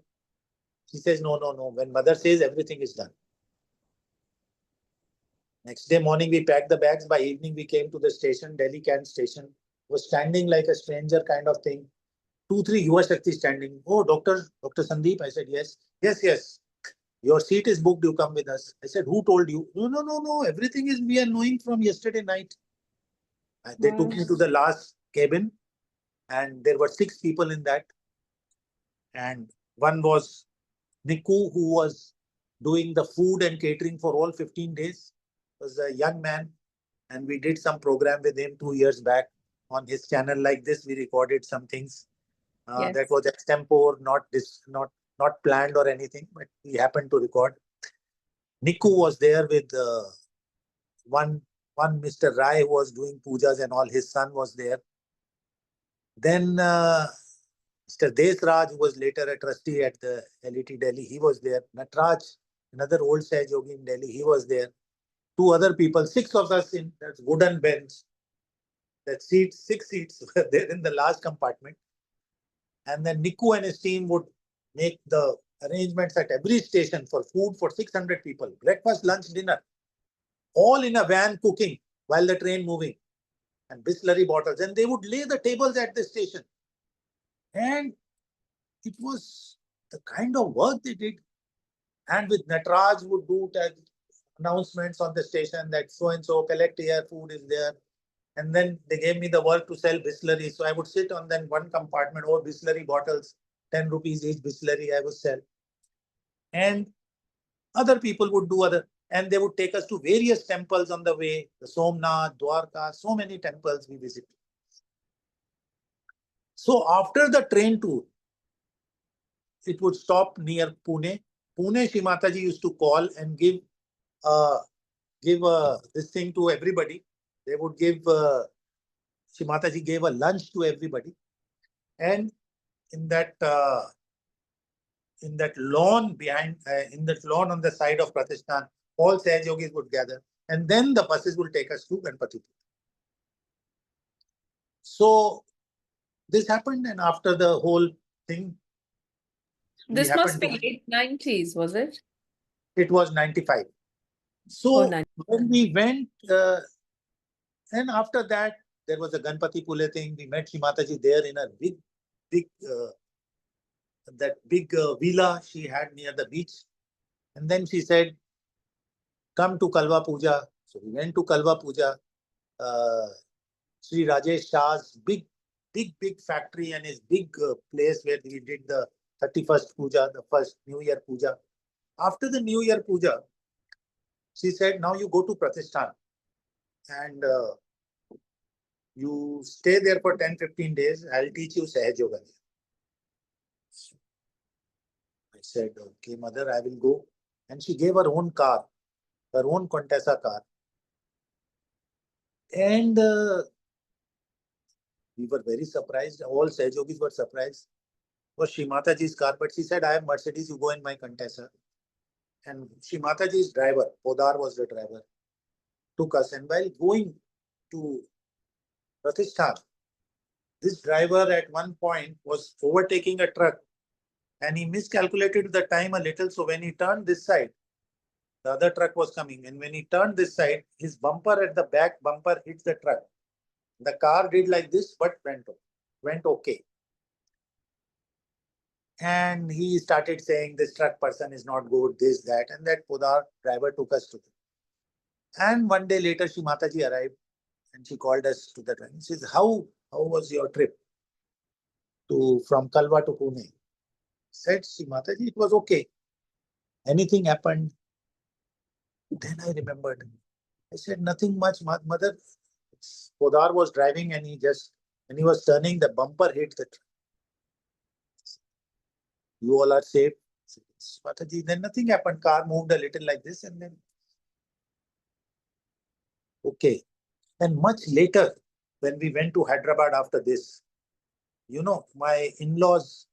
She says, no. When mother says, everything is done. Next day morning, we packed the bags. By evening, we came to the station, Delhi Kent station. Was standing like a stranger kind of thing. 2-3 Yuva Shakti standing. Oh, Dr. Sandeep. I said, yes. Yes. Your seat is booked. You come with us. I said, who told you? No. Everything is we are knowing from yesterday night. They took me to the last cabin and there were 6 people in that. And one was Niku, who was doing the food and catering for all 15 days. Was a young man. And we did some program with him 2 years back on his channel like this. We recorded some things Yes. that was extempore, not planned or anything, but we happened to record. Niku was there with one Mr. Rai who was doing pujas and all. His son was there. Then Mr. Desraj, who was later a trustee at the LET Delhi, he was there. Natraj, another old Sahaja Yogi in Delhi, he was there. 2 other people, 6 of us in that wooden bench. That seat, 6 seats were there in the last compartment. And then Niku and his team would make the arrangements at every station for food for 600 people. Breakfast, lunch, dinner. All in a van cooking while the train moving. And Bisleri bottles. And they would lay the tables at the station. And it was the kind of work they did. And with Natraj would do announcements on the station that so-and-so collect here, food is there. And then they gave me the work to sell Bisleri. So I would sit on then one compartment, or Bisleri bottles, 10 rupees each Bisleri I would sell. And other people would do other, and they would take us to various temples on the way, the Somnath, Dwarka, so many temples we visited. So after the train tour, it would stop near Pune. Pune, Shri Mataji used to call and give this thing to everybody. They would give, Shri Mataji gave a lunch to everybody. And in that lawn behind, in that lawn on the side of Pratishthan, all Sahaja Yogis would gather. And then the buses will take us to Ganpati. So this happened, and after the whole thing, this must be late 90s, was it? It was 95. So when we went, and after that, there was a Ganpati Pule thing. We met Shri Mataji there in a big villa she had near the beach. And then she said, come to Kalwa Puja. So we went to Kalwa Puja. Sri Rajesh Shah's big factory and his big place where we did the 31st Puja, the first New Year Puja. After the New Year Puja, she said, now you go to Pratishthan and you stay there for 10-15 days. I'll teach you Sahaja Yoga. I said, okay, mother, I will go. And she gave her own car, her own Contessa car. And we were very surprised. All Sahaja Yogis were surprised. It was Shri Mataji's car, but she said, I have Mercedes, you go in my Contessa. And Shri Mataji's driver, Podar was the driver, took us. And while going to Pratishthan, this driver at one point was overtaking a truck and he miscalculated the time a little. So when he turned this side, the other truck was coming. And when he turned this side, his bumper at the back bumper hit the truck. The car did like this, but went okay. And he started saying, this truck person is not good, this, that. And that Podar driver took us to them. And one day later, Shri Mataji arrived and she called us to the train. She says, how was your trip from Kalwa to Pune? Said Shri Mataji, it was okay. Anything happened? Then I remembered. I said, nothing much, mother. Podar was driving and when he was turning, the bumper hit the truck. You all are safe. Mataji, then nothing happened. Car moved a little like this and then. Okay. And much later, when we went to Hyderabad after this, my in-laws,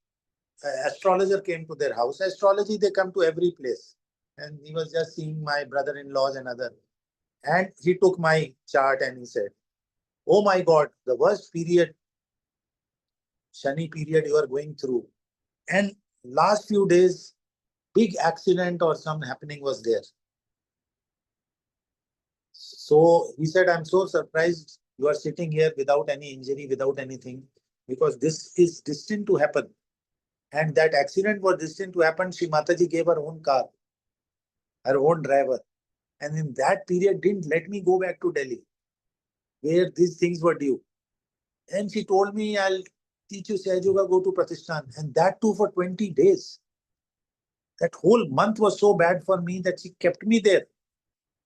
astrologer came to their house. Astrology, they come to every place. And he was just seeing my brother-in-laws and other. And he took my chart and he said, oh my God, the worst period, Shani period you are going through. And last few days, big accident or some happening was there. So he said, I'm so surprised you are sitting here without any injury, without anything, because this is destined to happen. And that accident was destined to happen. Shri Mataji gave her own car, her own driver. And in that period, didn't let me go back to Delhi, where these things were due. And she told me, I'll teach you Sahaja Yoga, go to Pratishthan. And that too for 20 days. That whole month was so bad for me that she kept me there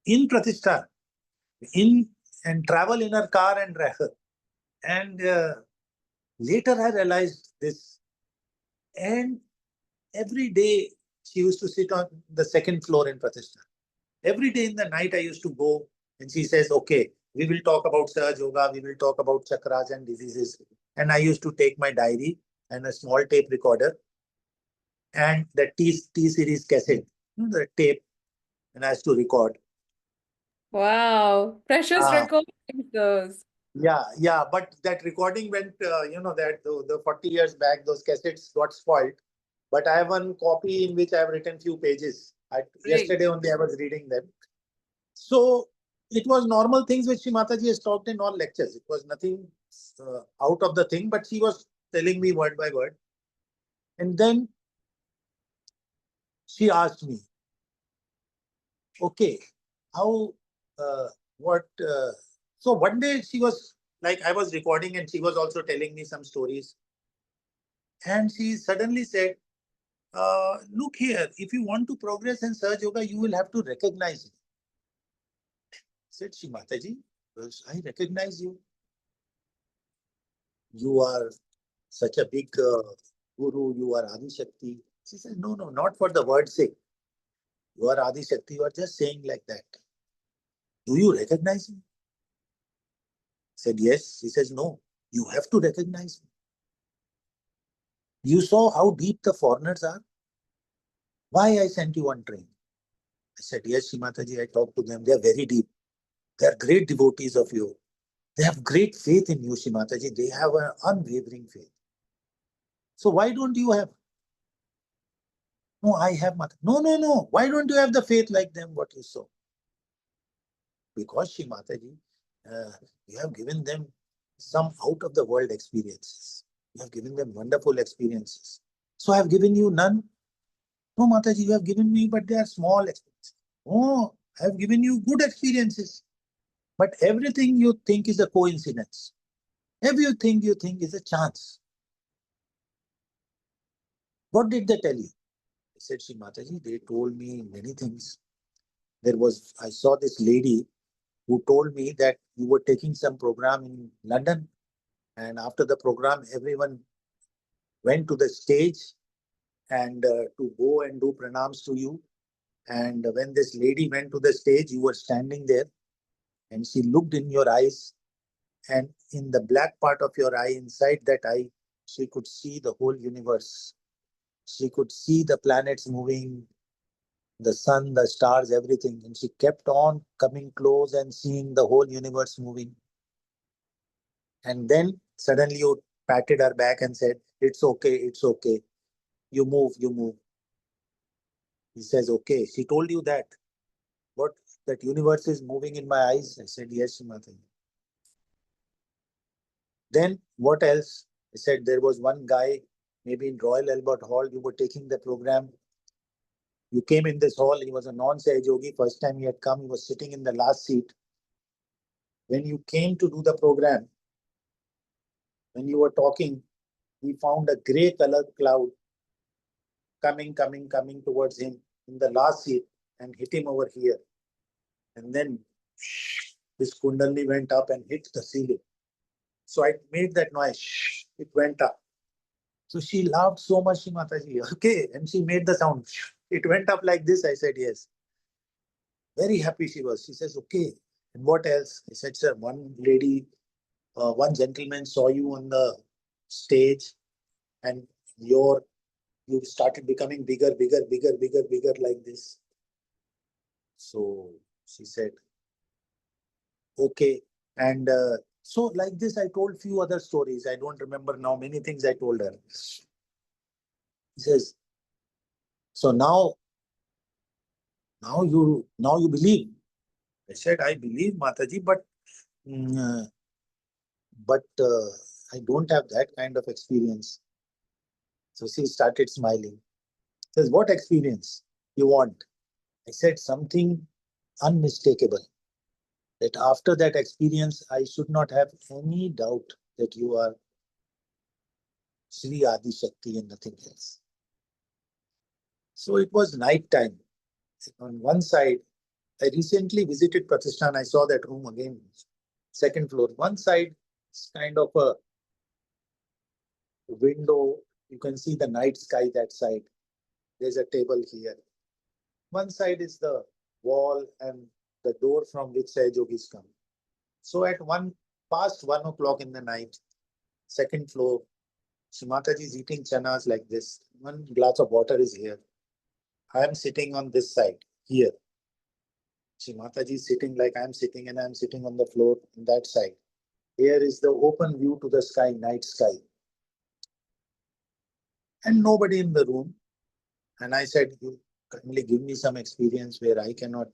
in Pratishthan. In and travel in her car and drive her. And later I realized this. And every day she used to sit on the second floor in Pratishthan. Every day in the night I used to go and she says, okay, we will talk about Sahaja Yoga, we will talk about chakras and diseases. And I used to take my diary and a small tape recorder and the T series cassette, the tape, and I used to record. Wow, precious Ah, recordings those. yeah, but that recording went, that the 40 years back, those cassettes got spoiled. But I have one copy in which I have written few pages. Great. Yesterday only I was reading them. So it was normal things which Shri Mataji has talked in all lectures. It was nothing out of the thing, but she was telling me word by word. And then she asked me, okay, how, what, so one day she was like, I was recording and she was also telling me some stories. And she suddenly said, look here, if you want to progress in Sahaja Yoga, you will have to recognize it. I said, Shri Mataji, I recognize you. You are such a big guru, you are Adi Shakti. She said, no, not for the word's sake. You are Adi Shakti, you are just saying like that. Do you recognize me? I said, yes. She says, no, you have to recognize me. You saw how deep the foreigners are? Why I sent you on train? I said, yes, Shri Mataji, I talked to them. They are very deep. They are great devotees of you. They have great faith in you, Shri Mataji. They have an unwavering faith. So why don't you have? No, I have Mataji. No. Why don't you have the faith like them, what you saw? Because Shri Mataji, you have given them some out of the world experiences. You have given them wonderful experiences. So I have given you none. No, Mataji, you have given me, but they are small experiences. Oh, I have given you good experiences. But everything you think is a coincidence. Everything you think is a chance. What did they tell you? I said, Shri Mataji, they told me many things. I saw this lady who told me that you were taking some program in London. And after the program, everyone went to the stage and to go and do pranams to you. And when this lady went to the stage, you were standing there and she looked in your eyes, and in the black part of your eye, inside that eye, she could see the whole universe. She could see the planets moving, the sun, the stars, everything. And she kept on coming close and seeing the whole universe moving. And then suddenly you patted her back and said, it's okay, it's okay. You move, you move. He says, okay. She told you that. What? That universe is moving in my eyes? I said, yes, Mataji. Then what else? I said, there was one guy, maybe in Royal Albert Hall, you were taking the program. You came in this hall, he was a non-Sahaja Yogi. First time he had come, he was sitting in the last seat. When you came to do the program, when you were talking, he found a grey colored cloud coming towards him in the last seat and hit him over here. And then this kundali went up and hit the ceiling. So I made that noise. It went up. So she laughed so much, Shri Mataji. Okay. And she made the sound. It went up like this. I said, yes. Very happy she was. She says, okay. And what else? I said, sir, one gentleman saw you on the stage and you started becoming bigger like this. So she said, okay. And so like this, I told few other stories. I don't remember now many things I told her. He says, so now you believe. I said, I believe, Mataji, mm, but I don't have that kind of experience. So she started smiling. Says, what experience you want? I said, something unmistakable. That after that experience, I should not have any doubt that you are Sri Adi Shakti and nothing else. So it was night time. On one side, I recently visited Pratishthan. I saw that room again. second floor. One side is kind of a window. You can see the night sky that side. There's a table here. One side is the wall and the door from which Sahaja Yogis come. So at past 1 o'clock in the night, second floor, Shri Mataji is eating chanas like this. One glass of water is here. I am sitting on this side, here. Shri Mataji is sitting like I am sitting, and I am sitting on the floor on that side. Here is the open view to the sky, night sky. And nobody in the room. And I said, you kindly give me some experience where I cannot,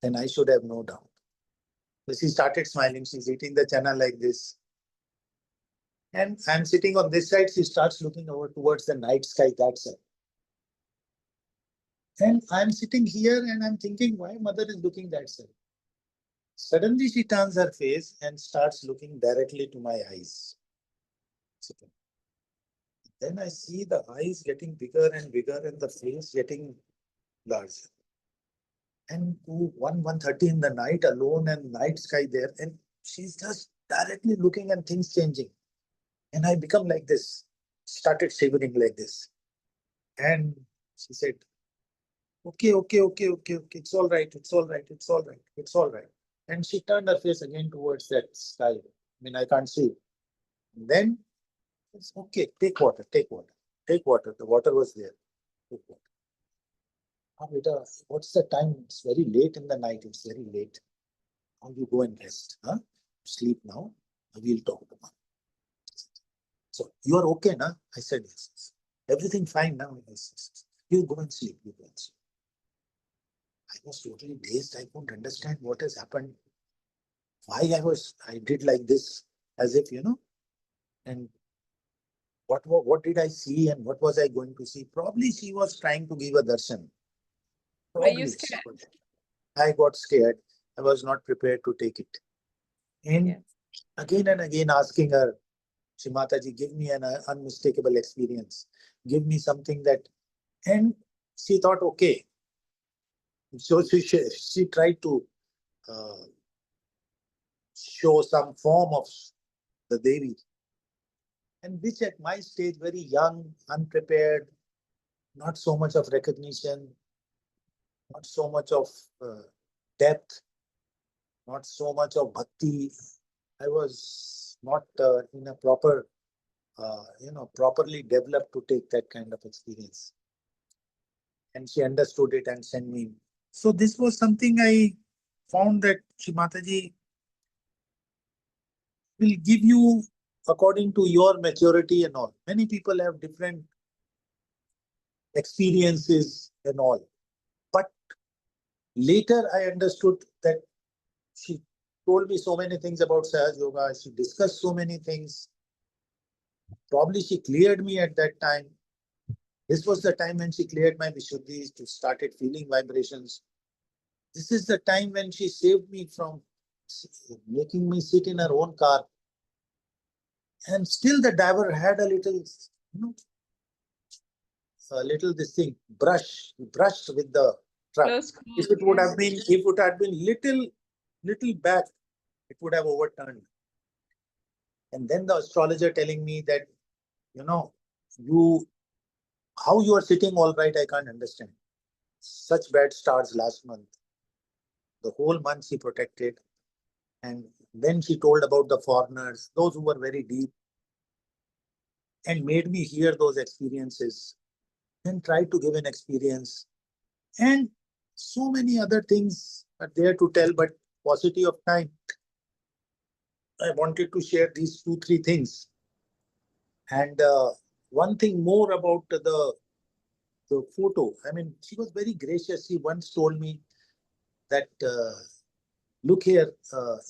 then I should have no doubt. So she started smiling. She's eating the chana like this. And I'm sitting on this side. She starts looking over towards the night sky, that side. And I'm sitting here and I'm thinking, why mother is looking that side? Suddenly she turns her face and starts looking directly to my eyes. Then I see the eyes getting bigger and bigger and the face getting larger. And 1:30 in the night, alone and night sky there, and she's just directly looking and things changing. And I become like this, started shivering like this. And she said, okay, it's all right, it's all right, it's all right, it's all right. And she turned her face again towards that sky. I mean, I can't see. And then it's okay, take water, take water, take water. The water was there. Take water. Beta, what's the time? It's very late in the night. It's very late. Now you go and rest. Huh? Sleep now. We'll talk tomorrow. So you are okay, na? I said yes. Everything fine now. Yes. You go and sleep. You go and sleep. I was totally dazed. I couldn't understand what has happened. Why I did like this, as if, and what did I see and what was I going to see? Probably she was trying to give a darshan. Were you scared? I got scared. I was not prepared to take it. And Yes. again and again asking her, Shri Mataji, give me an unmistakable experience. Give me something that... And she thought, okay. So she tried to show some form of the Devi. And which at my stage, very young, unprepared, not so much of recognition, not so much of depth, not so much of bhakti. I was not in a properly developed to take that kind of experience. And she understood it and sent me. So this was something I found that Shri Mataji will give you according to your maturity and all. Many people have different experiences and all. But later I understood that she told me so many things about Sahaja Yoga. She discussed so many things. Probably she cleared me at that time. This was the time when she cleared my Vishuddhis, to started feeling vibrations. This is the time when she saved me from making me sit in her own car. And still the driver had a little, this thing, brushed with the truck. If it would have been, little back, it would have overturned. And then the astrologer telling me that, how you are sitting all right, I can't understand. Such bad stars last month. The whole month she protected. And then she told about the foreigners, those who were very deep, and made me hear those experiences and tried to give an experience. And so many other things are there to tell, but paucity of time. I wanted to share these 2-3 things. And one thing more about the photo. I mean, she was very gracious. She once told me that, look here,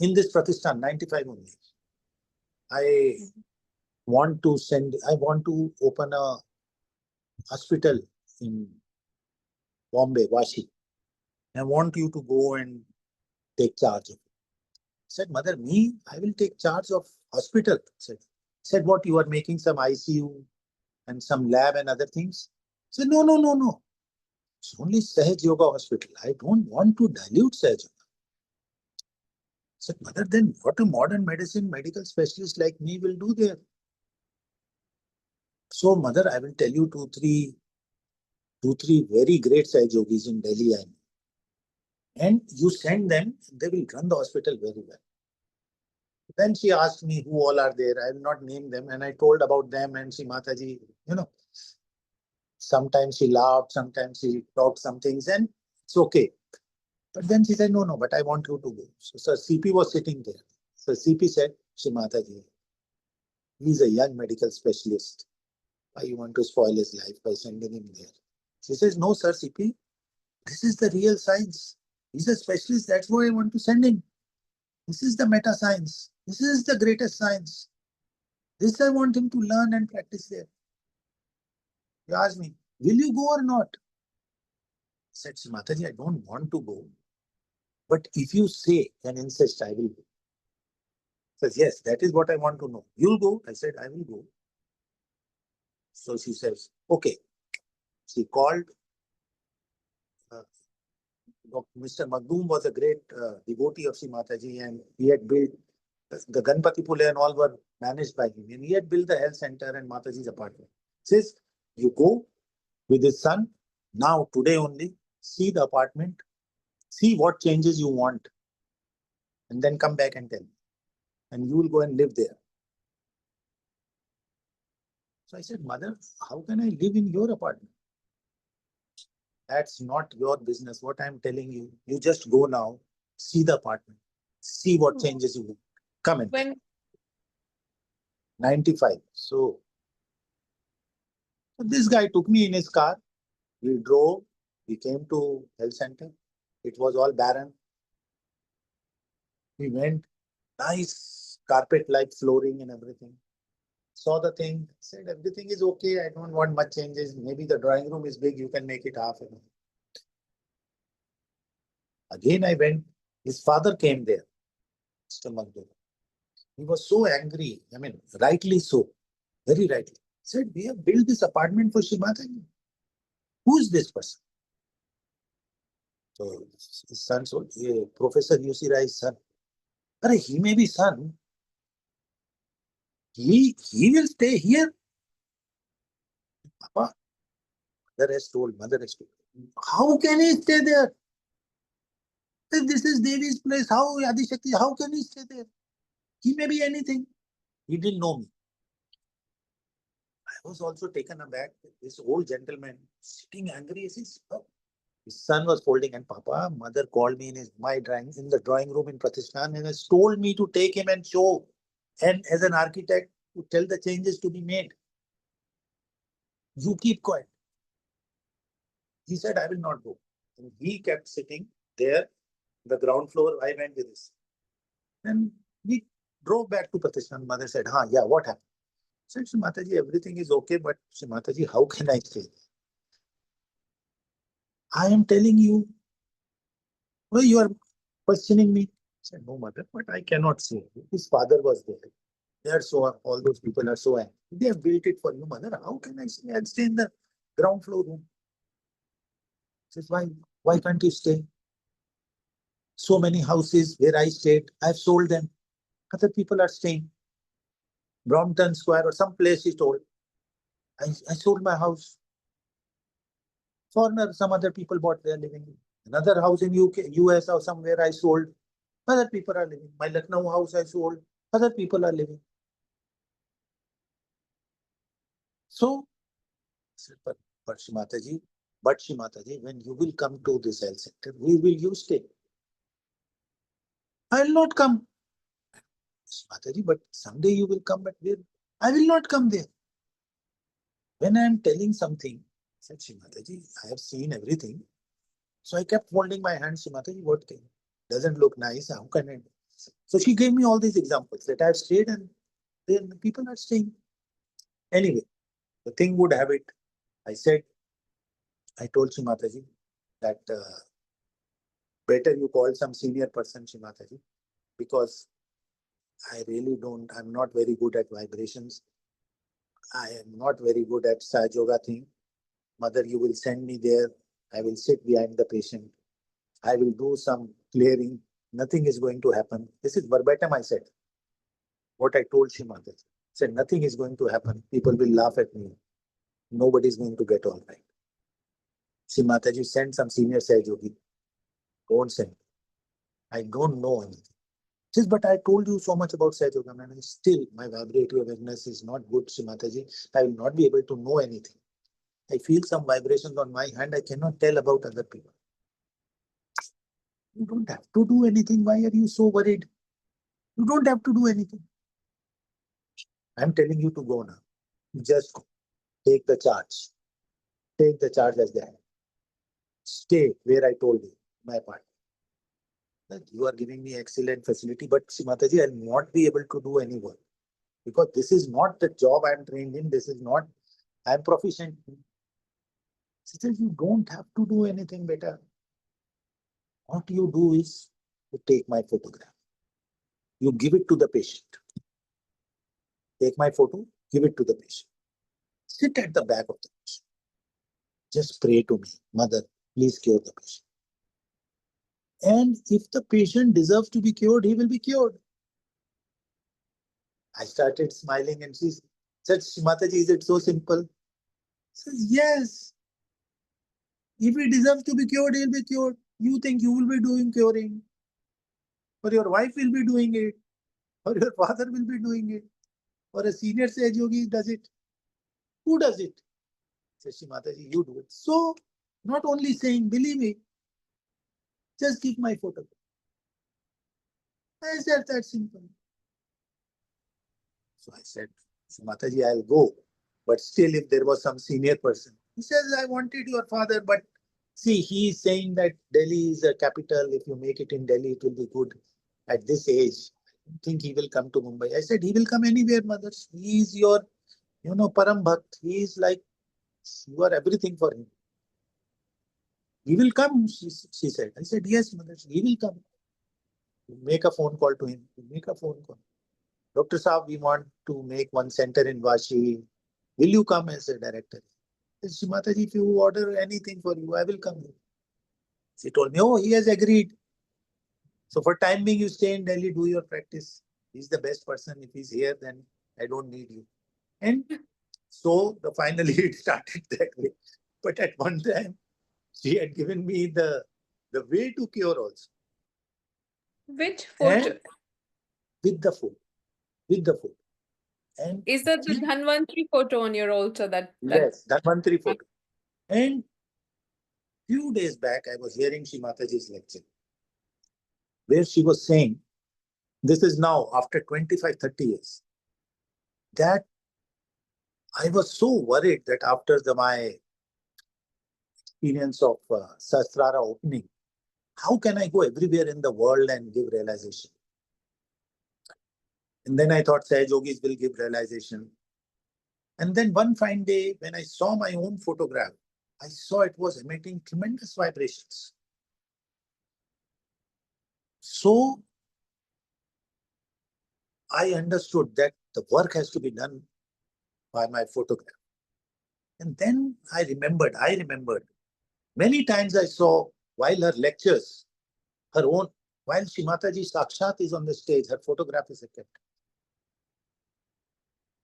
in this Pratishthan, 95 only, I want to open a hospital in Bombay, Vashi. I want you to go and take charge of it. Said, Mother, me? I will take charge of hospital. Said, what, you are making some ICU and some lab and other things? Said, no. It's only Sahaja Yoga hospital. I don't want to dilute Sahaja Yoga. said, Mother, then what a modern medicine medical specialist like me will do there? So, Mother, I will tell you two, three very great Sahaja Yogis in Delhi. And you send them, they will run the hospital very well. Then she asked me who all are there. I will not name them. And I told about them, and Shri Mataji, sometimes she laughed, sometimes she talked some things, and it's okay. But then she said, no, but I want you to go. So CP was sitting there. So CP said, Shri Mataji, he's a young medical specialist. Why you want to spoil his life by sending him there? She says, no, sir, CP, this is the real science. He's a specialist. That's why I want to send him. This is the meta science. This is the greatest science. This I want him to learn and practice there. He asked me, will you go or not? I said, Mataji, I don't want to go. But if you say an incest, I will go. Says, yes, that is what I want to know. You'll go? I said, I will go. So she says, okay. She called. Mr. Magdoom was a great devotee of Shri Mataji, and he had built the Ganpati Pule and all were managed by him. And he had built the health center and Mataji's apartment. Says, you go with his son, now, today only, see the apartment, see what changes you want, and then come back and tell me. And you will go and live there. So I said, Mother, how can I live in your apartment? That's not your business. What I'm telling you, you just go now, see the apartment, see what changes you want. Come and When 95. So this guy took me in his car. We drove. We came to health center. It was all barren. We went. Nice carpet-like flooring and everything. Saw the thing. Said everything is okay. I don't want much changes. Maybe the drawing room is big. You can make it half. Again I went. His father came there, Mr. Madhur. He was so angry. I mean, rightly so. Very rightly. Said, we have built this apartment for Shri Mataji. Who is this person? So his son told, Professor UC Rai's son. He may be son. He will stay here. Papa, mother has told. How can he stay there? This is Devi's place. How can he stay there? He may be anything. He didn't know me. I was also taken aback. This old gentleman sitting angry. His son was folding, and Papa, mother called me in the drawing room in Pratishthan and has told me to take him and show, and as an architect to tell the changes to be made. You keep quiet. He said, I will not go. And he kept sitting there, the ground floor. I went with this. And we drove back to Pratishthan. Mother said, yeah, what happened? I said, Shri Mataji, everything is okay, but Shri Mataji, how can I stay? I am telling you. Well, you are questioning me. I said, no, mother, but I cannot say. His father was there. They are all those people are so angry. They have built it for you, mother. How can I say I'll stay in the ground floor room? He says, why can't you stay? So many houses where I stayed, I've sold them. Other people are staying. Brompton Square or some place, he told. I sold my house. Foreigner, some other people bought their living. Another house in UK, US or somewhere I sold. Other people are living. My Lucknow house I sold. Other people are living. So, but Shri Mataji, when you will come to this health center, where will you stay? I will not come. Shri Mataji, but someday you will come, but where? I will not come there. When I am telling something, I said, Shri Mataji, I have seen everything. So I kept holding my hand, Shri Mataji, what thing? Doesn't look nice. How can I? So she gave me all these examples that I have stayed and then people are staying. Anyway, the thing would have it. I told Shri Mataji that better you call some senior person, Shri Mataji, because I really don't, I'm not very good at vibrations. I am not very good at Sahaja Yoga thing. Mother, you will send me there. I will sit behind the patient. I will do some clearing. nothing is going to happen. This is verbatim I said. What I told Shri Mataji. Said, nothing is going to happen. People will laugh at me. Nobody is going to get all right. Shri Mataji, send some senior Sahaja Yogi. Don't send. I don't know anything. Says, but I told you so much about Sahaja Yoga, man. Still, my vibratory awareness is not good, Shri Mataji. I will not be able to know anything. I feel some vibrations on my hand. I cannot tell about other people. You don't have to do anything. Why are you so worried? You don't have to do anything. I'm telling you to go now. Just go. Take the charge. Take the charge as that. Stay where I told you, my part. You are giving me excellent facility, but Shri Mataji, I'll not be able to do any work. Because this is not the job I'm trained in. This is not, I'm proficient. She says, you don't have to do anything better. What you do is to take my photograph. You give it to the patient. Take my photo, give it to the patient. Sit at the back of the patient. Just pray to me, Mother, please cure the patient. And if the patient deserves to be cured, he will be cured. I started smiling and she said, Mataji, is it so simple? I says, yes. If he deserves to be cured, he'll be cured. You think you will be doing curing, or your wife will be doing it, or your father will be doing it, or a senior Sahaja Yogi does it. Who does it? Says, Mataji, you do it. So, not only saying, believe me, just give my photograph. I said, that's simple. So I said, Mataji, I'll go. But still, if there was some senior person, he says, I wanted your father, but see, he is saying that Delhi is a capital. If you make it in Delhi, it will be good. At this age, I don't think he will come to Mumbai. I said, he will come anywhere, mother. He is your, Param Bhakt. He is like, you are everything for him. He will come, she said. I said, yes, mother, he will come. Make a phone call to him. Make a phone call. Dr. Saab, we want to make one center in Vashi. Will you come as a director? Shri Mataji, if you order anything for you, I will come. She told me, oh, he has agreed. So for time being, you stay in Delhi, do your practice. He's the best person. If he's here, then I don't need you. And so finally it started that way. But at one time, she had given me the way to cure also. Which And photo? with the food. With the food. And Is that the Dhanvantri photo on your altar? Yes, Dhanvantri photo. And few days back, I was hearing Shri Mataji's lecture, where she was saying, this is now after 25-30 years, that I was so worried that after my experience of Sahasrara opening, how can I go everywhere in the world and give realization? And then I thought Sahaja Yogis will give realization. And then one fine day, when I saw my own photograph, I saw it was emitting tremendous vibrations. So I understood that the work has to be done by my photograph. And then I remembered many times I saw while her lectures, her own, while Shri Mataji Sakshat is on the stage, her photograph is kept.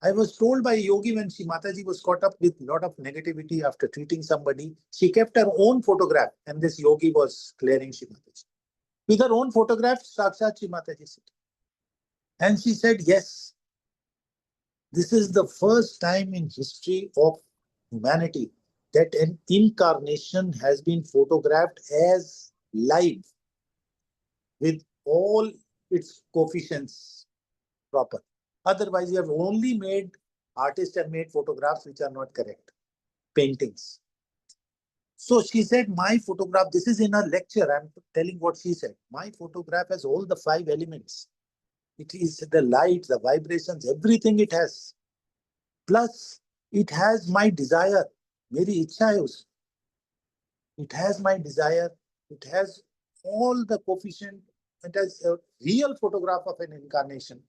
I was told by a yogi when Shri Mataji was caught up with a lot of negativity after treating somebody, she kept her own photograph and this yogi was clearing Shri Mataji. With her own photograph, Sakshat Shri Mataji sitting. And she said, yes, this is the first time in history of humanity that an incarnation has been photographed as live with all its coefficients proper. Otherwise, you have only made, artists have made photographs which are not correct, paintings. So she said, my photograph, this is in her lecture, I'm telling what she said. My photograph has all the 5 elements. It is the light, the vibrations, everything it has. Plus, it has my desire. Meri ichha hai us. It has my desire. It has all the coefficient. It has a real photograph of an incarnation.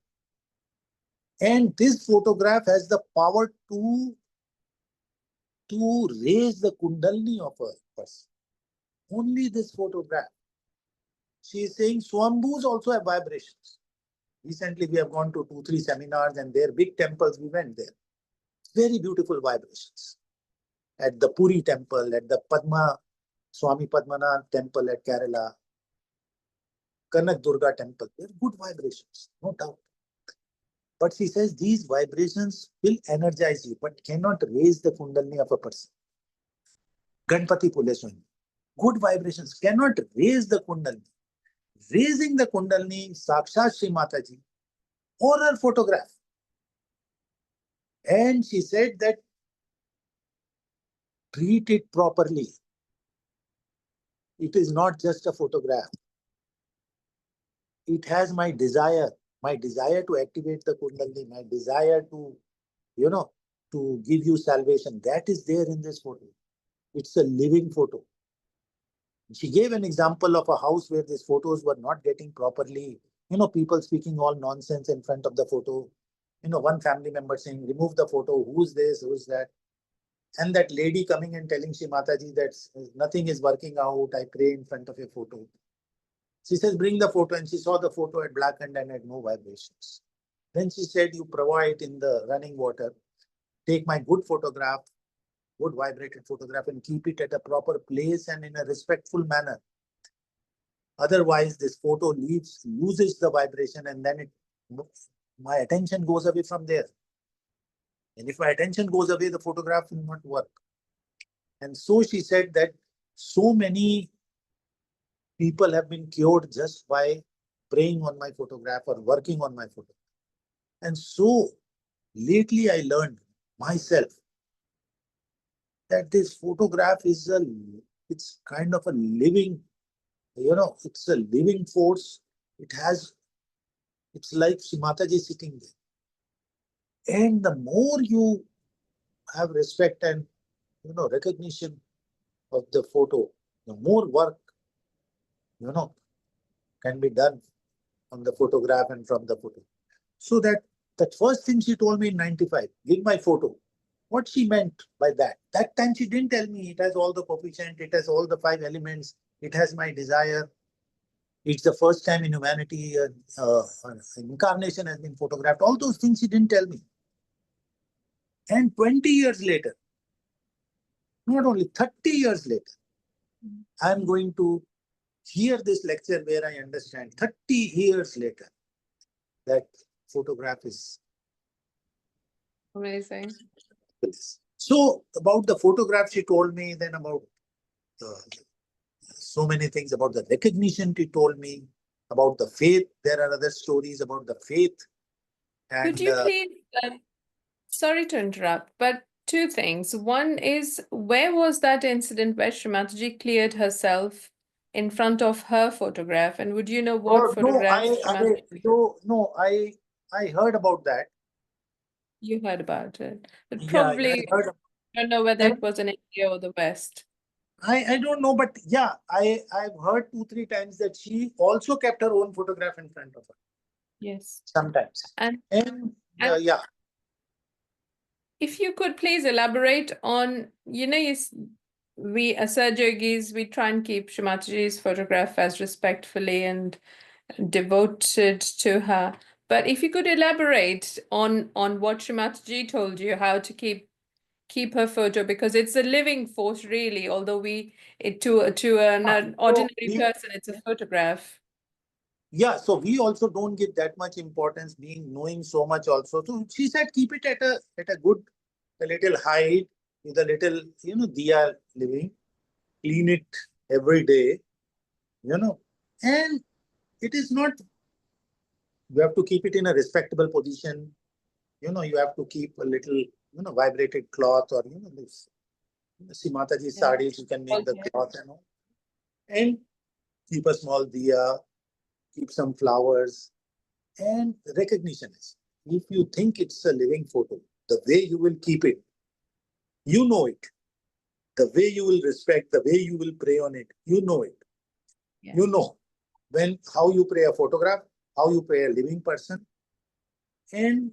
And this photograph has the power to raise the kundalini of a person. Only this photograph. she is saying Swambhus also have vibrations. Recently, we have gone to 2-3 seminars and their big temples, we went there. Very beautiful vibrations. At the Puri temple, at the Swami Padmanath temple at Kerala, Kanak Durga temple, there are good vibrations, no doubt. But she says these vibrations will energize you, but cannot raise the Kundalini of a person. Ganpati Puleswami. Good vibrations cannot raise the Kundalini. Raising the Kundalini, Sakshat Shri Mataji, or her photograph. And she said that treat it properly. It is not just a photograph. It has my desire to activate the Kundalini, my desire to, to give you salvation. That is there in this photo. It's a living photo. She gave an example of a house where these photos were not getting properly, people speaking all nonsense in front of the photo. One family member saying, remove the photo, who's this, who's that? And that lady coming and telling Shri Mataji that nothing is working out, I pray in front of a photo. She says, bring the photo, and she saw the photo had blackened and had no vibrations. Then she said, you provide in the running water, take my good photograph, good vibrated photograph, and keep it at a proper place and in a respectful manner. Otherwise, this photo loses the vibration, and then my attention goes away from there. And if my attention goes away, the photograph will not work. And so she said that so many people have been cured just by praying on my photograph or working on my photograph. And so lately I learned myself that this photograph is it's kind of a living, it's a living force. It's like Shri Mataji sitting there. And the more you have respect and, recognition of the photo, the more work, can be done on the photograph and from the photo. So that first thing she told me in 95, give my photo. What she meant by that time she didn't tell me it has all the coefficient, it has all the 5 elements, it has my desire. It's the first time in humanity incarnation has been photographed. All those things she didn't tell me. And 20 years later, not only 30 years later, I'm going to hear this lecture where I understand 30 years later that photograph is amazing. So about the photograph she told me, then about so many things about the recognition she told me, about the faith. There are other stories about the faith. And, could you please, sorry to interrupt, but 2 things. One is, where was that incident where Shri Mataji cleared herself in front of her photograph? And would you know what photograph I heard about that. You heard about it, but Yeah, probably I heard about don't know whether it was in India or the West. I don't know, but yeah, I've heard 2-3 times that she also kept her own photograph in front of her. Yes. Sometimes. And yeah. If you could please elaborate on, we as Sahaja Yogis, we try and keep Shri Mataji's photograph as respectfully and devoted to her. But if you could elaborate on what Shri Mataji told you, how to keep her photo, because it's a living force, really. Although to an ordinary person, it's a photograph. Yeah, so we also don't give that much importance, knowing so much also. So she said, keep it at a good, a little height, with a little, diya living, clean it every day, and it is not, you have to keep it in a respectable position. You have to keep a little, vibrated cloth, or, this, see Mataji sarees, you can make the cloth and all. And keep a small diya, keep some flowers, and recognition is, if you think it's a living photo, the way you will keep it, it. The way you will respect, the way you will pray on it, it. Yeah. How you pray a photograph, how you pray a living person, and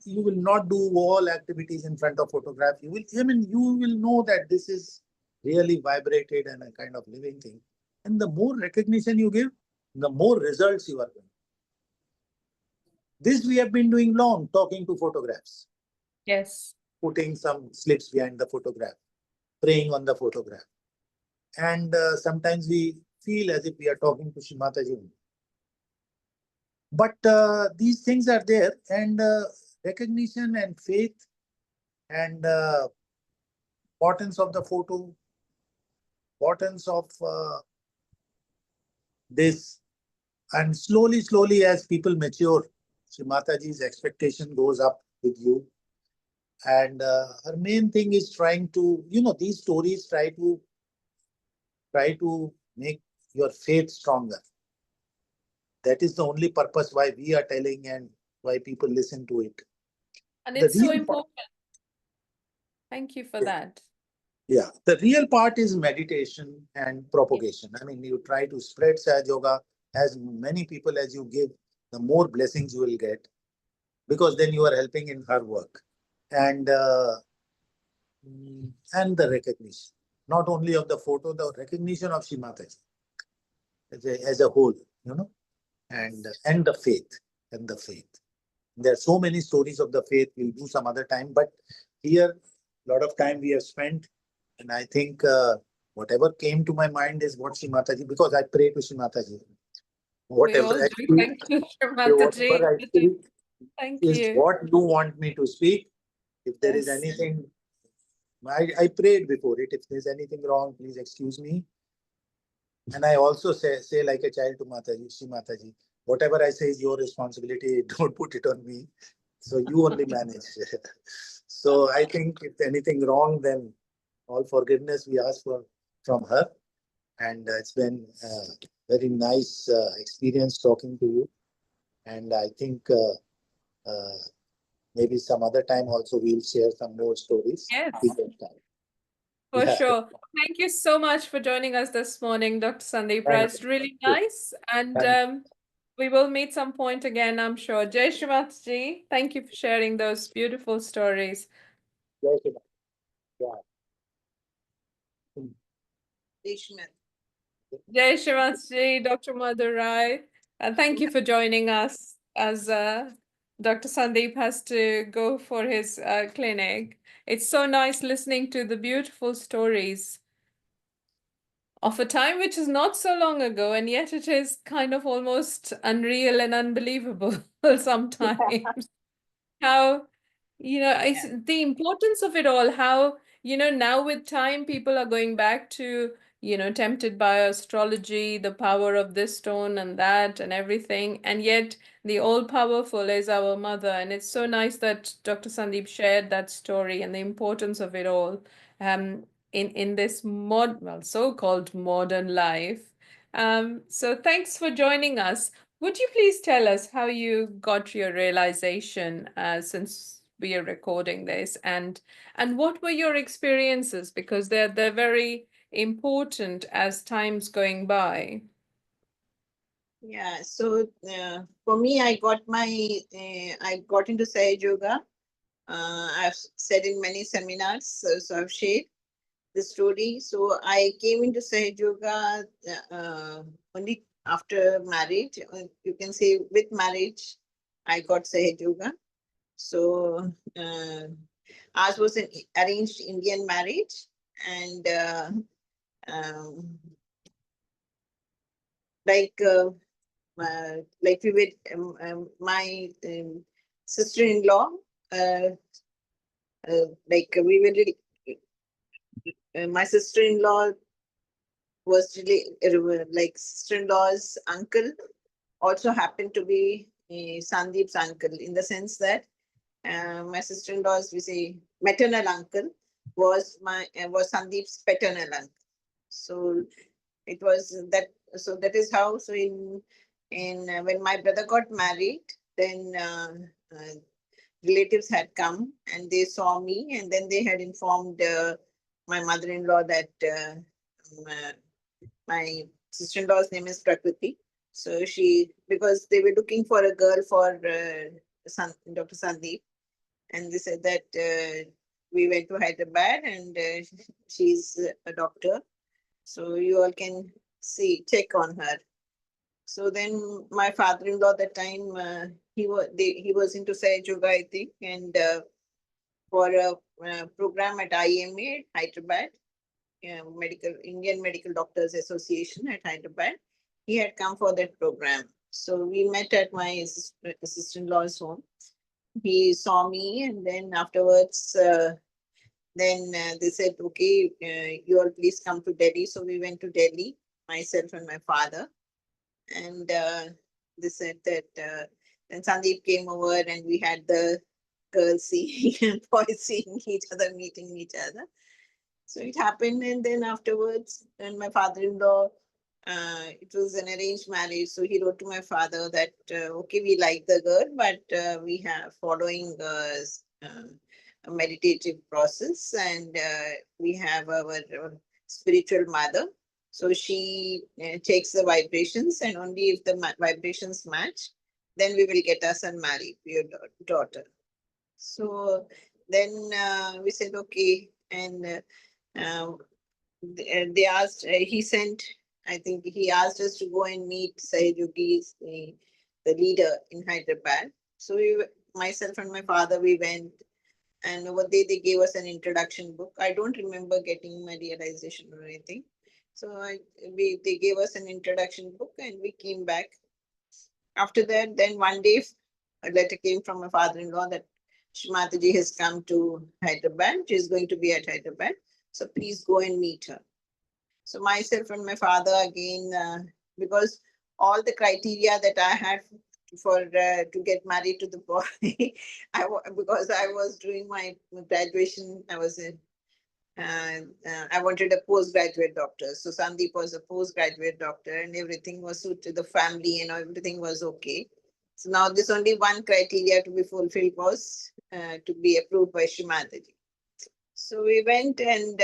you will not do all activities in front of photograph. You will know that this is really vibrated and a kind of living thing. And the more recognition you give, the more results you are getting. This we have been doing long, talking to photographs. Yes. Putting some slips behind the photograph, praying on the photograph. And sometimes we feel as if we are talking to Shri Mataji. But these things are there, and recognition and faith and importance of the photo, importance of this, and slowly as people mature, Shri Mataji's expectation goes up with you. And her main thing is trying to, these stories try to make your faith stronger. That is the only purpose why we are telling and why people listen to it. And The it's so real important. Thank you for that. Yeah, the real part is meditation and propagation. I mean, you try to spread Sahaja Yoga as many people as you give, the more blessings you will get, because then you are helping in her work. And the recognition, not only of the photo, the recognition of Shri Mataji as a whole, and the faith, and the faith. There are so many stories of the faith. We'll do some other time, but here a lot of time we have spent, and I think whatever came to my mind is what Shri Mataji, because I pray to Shri Mataji. We Whatever all I do. speak, Thank you, Shri whatever I Mataji. speak Thank is you. what you want me to speak. If there is Yes. anything, I prayed before it. If there's anything wrong, please excuse me. And I also say like a child to Mataji, Shri Mataji, whatever I say is your responsibility. Don't put it on me. So you only manage. So I think if anything wrong, then all forgiveness we ask for from her. And it's been a very nice experience talking to you. And I think maybe some other time also we'll share some more stories. Yes. For Yeah. sure. Thank you so much for joining us this morning, Dr. Sandeep Rai. Thank It's really you. nice. And Thank we will meet some point again, I'm sure. Jai Shri Mataji, thank you for sharing those beautiful stories. you. Yeah. Jai Shri Mataji, Dr. Madhur Rai. Thank you for joining us as Dr. Sandeep has to go for his clinic. It's so nice listening to the beautiful stories of a time which is not so long ago, and yet it is kind of almost unreal and unbelievable sometimes. How, it's the importance of it all, how, now with time, people are going back to, tempted by astrology, the power of this stone and that and everything. And yet the all powerful is our mother. And it's so nice that Dr. Sandeep shared that story and the importance of it all. In this so-called modern life. So thanks for joining us. Would you please tell us how you got your realization since we are recording this, and what were your experiences, because they're very important as time's going by. Yeah, so for me, I got into Sahaja Yoga. I've said in many seminars, so I've shared the story. So I came into Sahaja Yoga only after marriage. You can say with marriage, I got Sahaja Yoga. So ours was an arranged Indian marriage, and like we were, my sister-in-law, we were really, my sister-in-law was really like sister-in-law's uncle also happened to be Sandeep's uncle, in the sense that my sister-in-law's, we say, maternal uncle was Sandeep's paternal uncle. So it was that. So that is how. So in when my brother got married, then relatives had come and they saw me, and then they had informed my mother-in-law that my sister-in-law's name is Prakriti. So because they were looking for a girl for Dr. Sandeep, and they said that we went to Hyderabad and she's a doctor. So you all can check on her. So then my father-in-law that time, he was into Sahaja Yoga, I think, and for a program at IMA, Hyderabad, Indian Medical Doctors Association at Hyderabad. He had come for that program. So we met at my sister-in-law's home. He saw me, and then afterwards, they said, okay, you all please come to Delhi. So we went to Delhi, myself and my father. And they said that then Sandeep came over and we had the girls seeing and boys seeing each other, meeting each other. So it happened, and then afterwards, and my father-in-law, it was an arranged marriage. So he wrote to my father that, okay, we like the girl, but we have following a meditative process, and we have our spiritual mother. So she takes the vibrations, and only if the vibrations match, then we will get us unmarried, your daughter. So then we said, okay, and they asked, I think he asked us to go and meet Sahaja Yogis, the leader in Hyderabad. So myself and my father, we went, and over there they gave us an introduction book. I don't remember getting my realization or anything. So they gave us an introduction book, and we came back. After that, then one day a letter came from my father-in-law that Shri Mataji has come to Hyderabad. She is going to be at Hyderabad. So please go and meet her. So myself and my father again, because all the criteria that I had for to get married to the boy, because I was doing my graduation, I wanted a postgraduate doctor. So Sandeep was a postgraduate doctor, and everything was suited to the family, and everything was okay. So now this only one criteria to be fulfilled was to be approved by Shri Mataji. So we went, and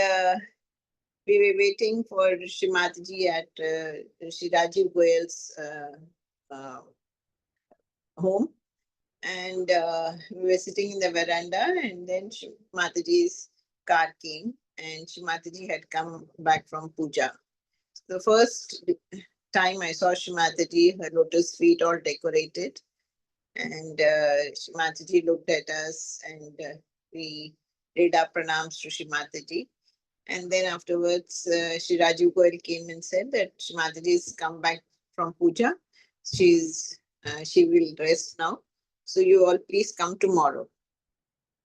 we were waiting for Shri Mataji at Shri Rajiv Goyal's home. And we were sitting in the veranda, and then Shri Mataji's car came, and Shri Mataji had come back from puja. The first time I saw Shri Mataji, her lotus feet all decorated, and Shri Mataji looked at us, and we did our pranams to Shri Mataji. And then afterwards, Shri Rajiv Goyal came and said that Shri Mataji has come back from puja. She will rest now. So you all please come tomorrow.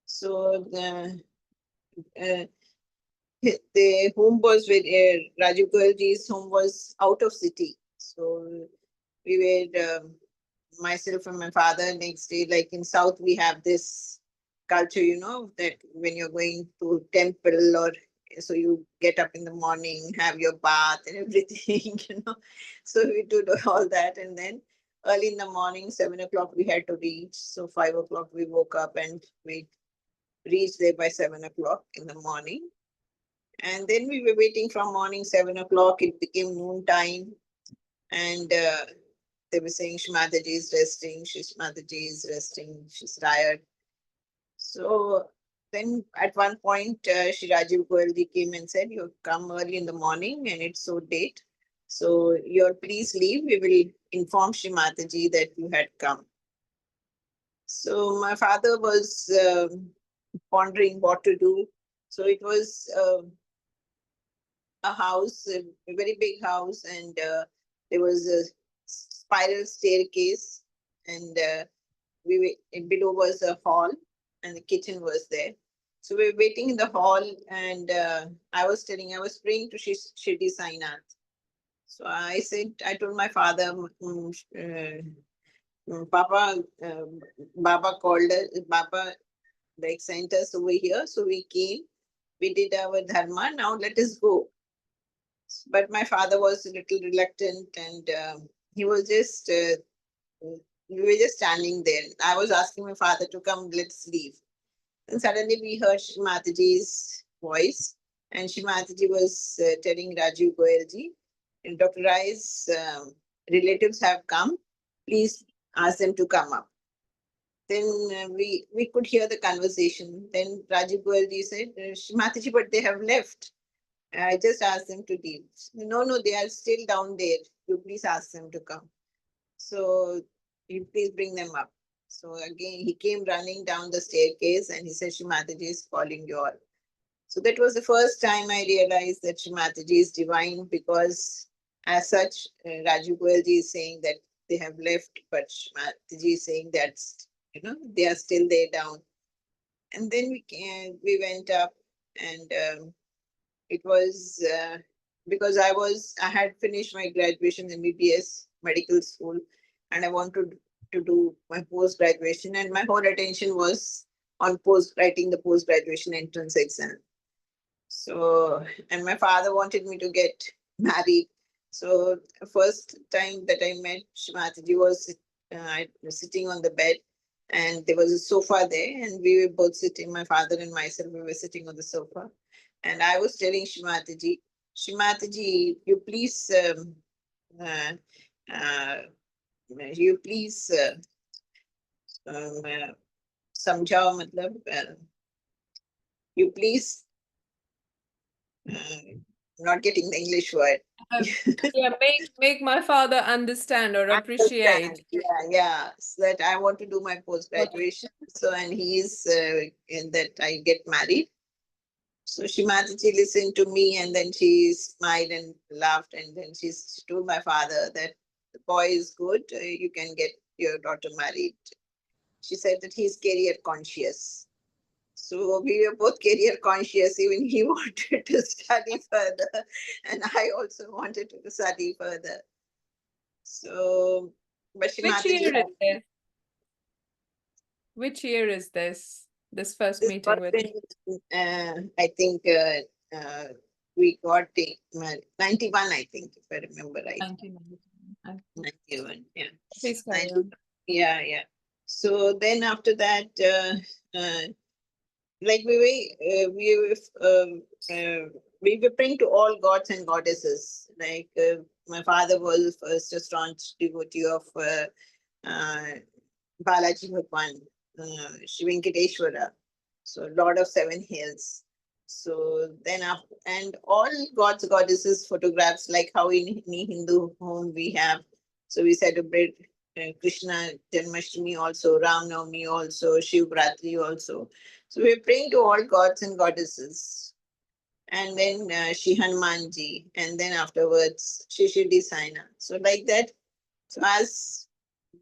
So the home was with Rajiv Goyalji's home was out of city. So we were myself and my father next day. Like in South, we have this culture, that when you're going to temple, or so you get up in the morning, have your bath and everything, So we did all that, and then early in the morning, 7 o'clock, we had to reach. So 5 o'clock, we woke up and we reached there by 7 o'clock in the morning. And then we were waiting from morning 7 o'clock. It became noon time. And they were saying, Shri Mataji is resting. Shri Mataji is resting. She's tired. So then at one point, Shri Rajiv Goyalji came and said, you come early in the morning and it's so late. So you're please leave. We will inform Shri Mataji that you had come. So my father was pondering what to do. So it was a house, a very big house, and there was a spiral staircase, and below was a hall, and the kitchen was there. So we were waiting in the hall, and I was praying to Shirdi Sainath. So I told my father, Papa, Baba called us, Baba like sent us over here. So we came, we did our dharma, now let us go. But my father was a little reluctant, and he was just, we were just standing there. I was asking my father to come, let's leave. And suddenly we heard Shri Mataji's voice, and Shri Mataji was telling Rajiv Goyalji, Dr. Rai's relatives have come, please ask them to come up. Then we could hear the conversation. Then Rajiv Goyalji said, Shri Mataji, but they have left. I just asked them to leave. No, no, they are still down there. You please ask them to come. So you please bring them up. So again, he came running down the staircase and he said, Shri Mataji is calling you all. So that was the first time I realized that Shri Mataji is divine, because as such, Raju Goyalji is saying that they have left, but Shri Mataji is saying that, they are still there down. And then we went up, and it was because I had finished my graduation in BBS medical school, and I wanted to do my post graduation, and my whole attention was on writing the post graduation entrance exam. So, and my father wanted me to get married. So, the first time that I met Shimataji was I was sitting on the bed, and there was a sofa there, and we were both sitting, my father and myself, we were sitting on the sofa. And I was telling Shimataji, Shimataji, uh, uh, you please समझाओ मतलब you please not getting the English word. Yeah, make my father understand or appreciate. Understand. Yeah. So that I want to do my post graduation. So, and he is in that I get married. So Shimataji listened to me, and then she smiled and laughed, and then she told my father that the boy is good. You can get your daughter married. She said that he's career conscious. So we were both career conscious. Even he wanted to study further, and I also wanted to study further. So, but Which year Shimataji, is this? Which year is this? This first this meeting with I think we got it 91, I think, if I remember right. 1991. 91, yeah. Please carry on. Yeah. So then after that, like we were praying to all gods and goddesses. Like my father was first a staunch devotee of Balaji Bhagwan, Shri Venkateshwara, so Lord of Seven Hills. So then after, and all gods, goddesses photographs, like how in any Hindu home we have. So we celebrate Krishna Janmashtami also, Ram Navami also, Shiv Bratri also. So we're praying to all gods and goddesses. And then Shri Hanumanji, and then afterwards Shri Shirdi Saina. So like that. So as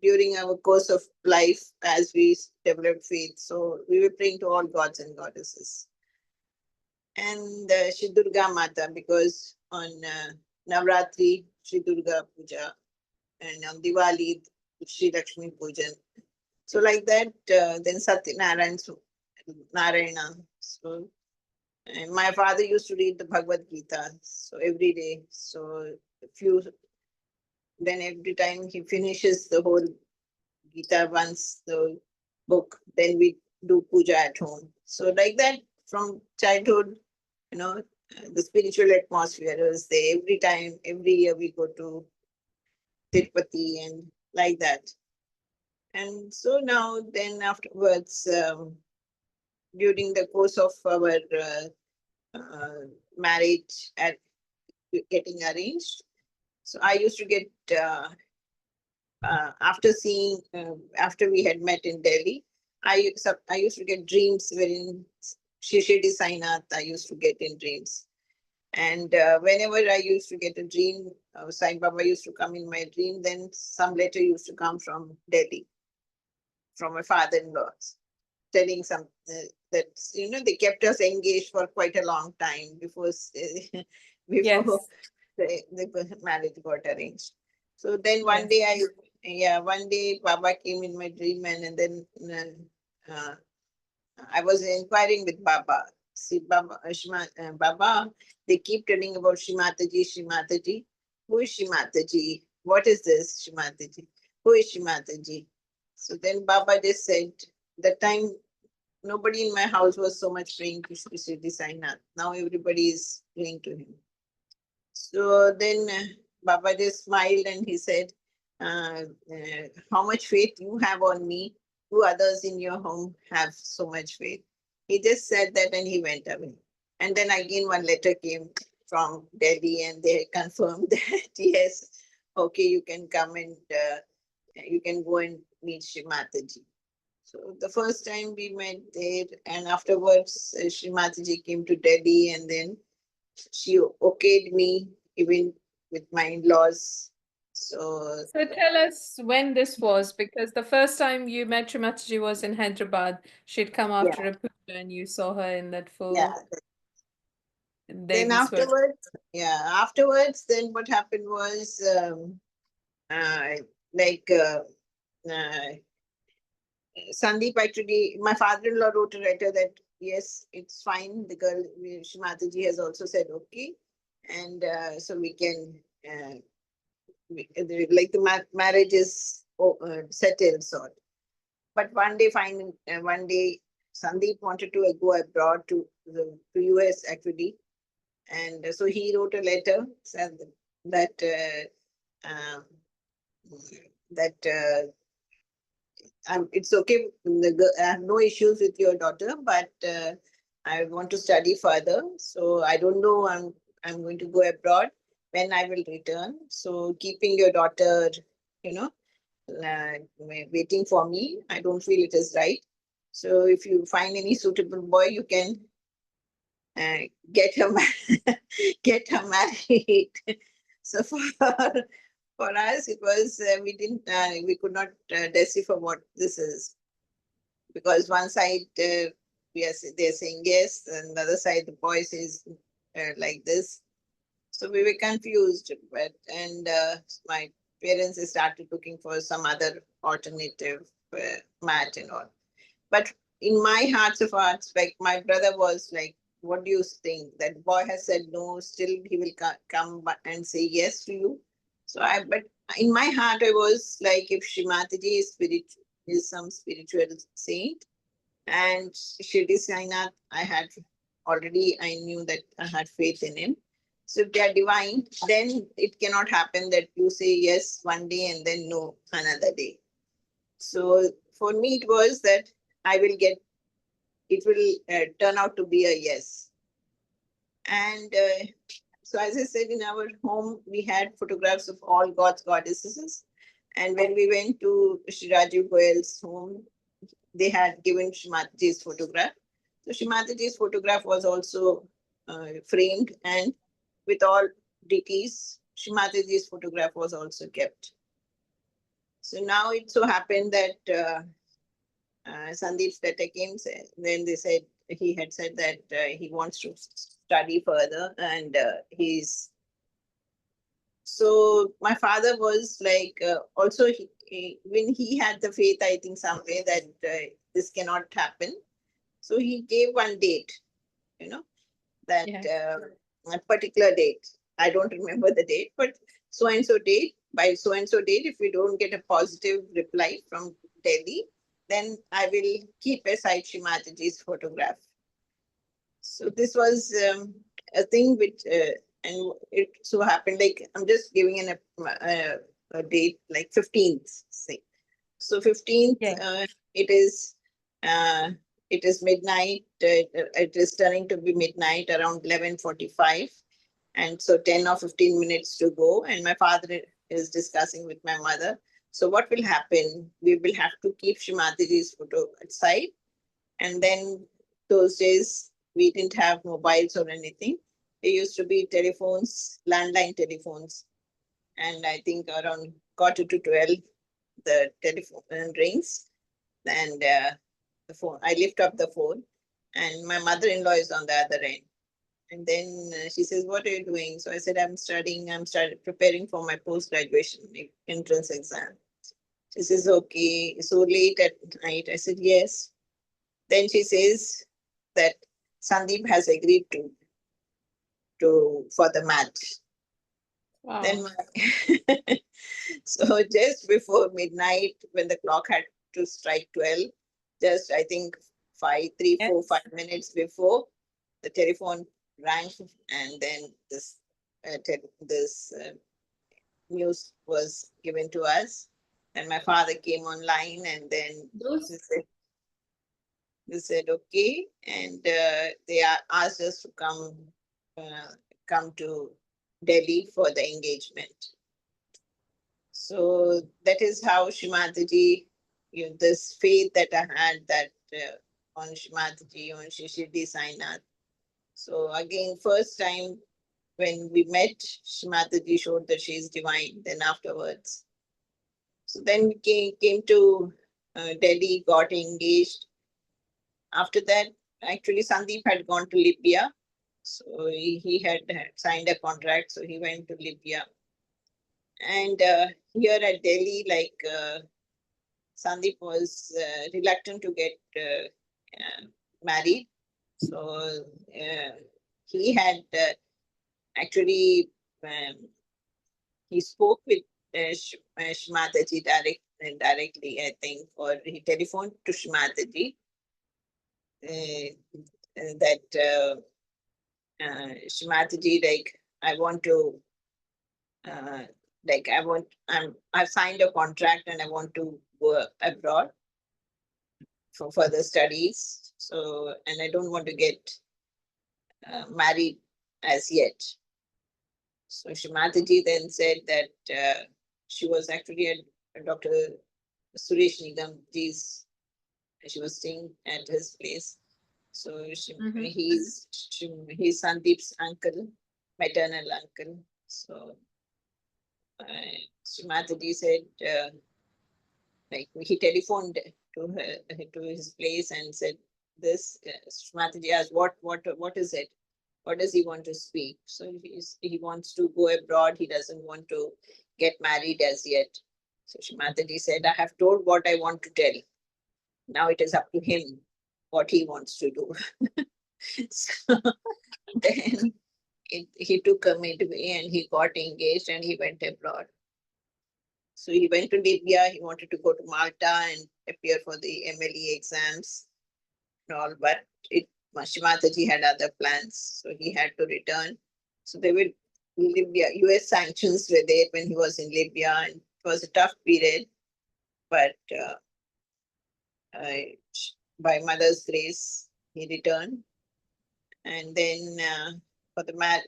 during our course of life, as we developed faith, so we were praying to all gods and goddesses. And Shri Durga Mata, because on Navratri, Shri Durga Puja, and on Diwali, Shri Lakshmi Pujan. So like that, then Satyanarayan, Narayana. So and my father used to read the Bhagavad Gita, so every day. So then every time he finishes the whole Gita once, the book, then we do puja at home. So like that, from childhood, the spiritual atmosphere was there. Every time, every year we go to Tirupati and like that. And so now, then afterwards, during the course of our marriage at getting arranged, so I used to get after we had met in Delhi, I used to get dreams wherein Shishidi Sainath I used to get in dreams. And whenever I used to get a dream, Sai Baba used to come in my dream, then some letter used to come from Delhi, from my father-in-law, telling that, they kept us engaged for quite a long time before, Yes. the marriage got arranged. So then one day Baba came in my dream, and then I was inquiring with Baba. See, Baba, they keep telling about Shri Mataji, Shri Mataji. Who is Shri Mataji? What is this, Shri Mataji? Who is Shri Mataji? So then Baba just said, that time nobody in my house was so much praying to Shri Siddhi Sainath. Now everybody is praying to him. So then Baba just smiled and he said, how much faith you have on me? Do others in your home have so much faith? He just said that and he went away. And then again one letter came from Delhi, and they confirmed that yes, okay, you can come and you can go and meet Shri Mataji. So the first time we met there, and afterwards Shri Mataji came to Delhi, and then she okayed me even with my in-laws. So So tell us when this was, because the first time you met Shri Mataji was in Hyderabad. She'd come yeah, after a puja and you saw her in that yeah. full Then Devi sweat. afterwards, then what happened was uh, like Sandeep actually, my father-in-law wrote a letter that yes, it's fine. The girl, Shri Mataji has also said okay, and so we can like the marriage is settled sort. But one day, one day, Sandeep wanted to go abroad to US actually, and so he wrote a letter said that um, that it's okay. I have no issues with your daughter, but I want to study further. So I don't know. I'm going to go abroad when I will return. So keeping your daughter, you know, waiting for me, I don't feel it is right. So if you find any suitable boy, you can uh, get her get her married. So for us, it was we could not decipher what this is, because one side they're saying yes, and the other side the boy says like this. So we were confused, but my parents started looking for some other alternative match and all. But in my hearts of hearts, like my brother was like, "What do you think? That boy has said no. Still, he will come and say yes to you." But in my heart, I was like, if Shri Mataji is some spiritual saint, and Shirdi Sainath, I knew that I had faith in him. So if they are divine, then it cannot happen that you say yes one day and then no another day. So for me, it was that I will get, it will turn out to be a yes. And so, as I said, in our home, we had photographs of all gods, goddesses. And when we went to Shri Rajiv Goyal's home, they had given Shri Mataji's photograph. So Shri Mataji's photograph was also framed, and with all deities, Shri Mataji's photograph was also kept. So now it so happened that Sandeep's letter came, then they said he had said that he wants to study further, and he's so my father was like also when he had the faith, I think some way that this cannot happen. So he gave one date, you know, that Yeah. a particular date. I don't remember the date, but so and so date, by so and so date, if we don't get a positive reply from Delhi, then I will keep aside Shri Mataji's photograph. So this was a thing which, and it so happened like I'm just giving a date like 15th, say. So 15th, Yeah. uh, it is midnight. It is turning to be midnight around 11:45, and so 10 or 15 minutes to go. And my father is discussing with my mother. So what will happen? We will have to keep Shri Mataji's photo aside, and then those days we didn't have mobiles or anything. There used to be telephones, landline telephones, and I think around quarter to 12 the telephone rings, and the phone. I lift up the phone, and my mother-in-law is on the other end. And then she says, "What are you doing?" So I said, "I'm studying. I'm preparing for my post-graduation entrance exam." She says, "Okay, so late at night." I said, "Yes." Then she says that Sandeep has agreed to for the match. Then Wow. so just before midnight, when the clock had to strike 12, just I think 5 3 4 5 minutes before, the telephone rang, and then this news was given to us, and my father came online, and then Those they said, okay, and they asked us to come come to Delhi for the engagement. So that is how Shri Mataji, this faith that I had that on Shri Mataji, on Shri Shirdi Sai Nath. So again, first time when we met, Shri Mataji showed that she is divine. Then afterwards, so then we came to Delhi, got engaged. After that, actually Sandeep had gone to Libya. So he had signed a contract, so he went to Libya. And here at Delhi, like Sandeep was reluctant to get married. So he had actually, he spoke with Shri Mataji directly, I think, or he telephoned to Shri Mataji that Shri Mataji, like, I want to, I've signed a contract and I want to go abroad for further studies. So, and I don't want to get married as yet. So Shri Mataji then said that she was actually at Dr. Suresh Nigamji's, she was staying at his place. So he's Sandeep's uncle, maternal uncle. So Shri Mataji said, like, he telephoned to her, to his place and said this. Shri Mataji asked, what is it? What does he want to speak? So he wants to go abroad. He doesn't want to get married as yet. So Shri Mataji said, I have told what I want to tell. Now it is up to him what he wants to do. So then he took a midway and he got engaged and he went abroad. So he went to Libya. He wanted to go to Malta and appear for the MLE exams and all, but Shri Mataji had other plans, so he had to return. So they were Libya. US sanctions were there when he was in Libya, and it was a tough period. But by Mother's grace, he returned, and then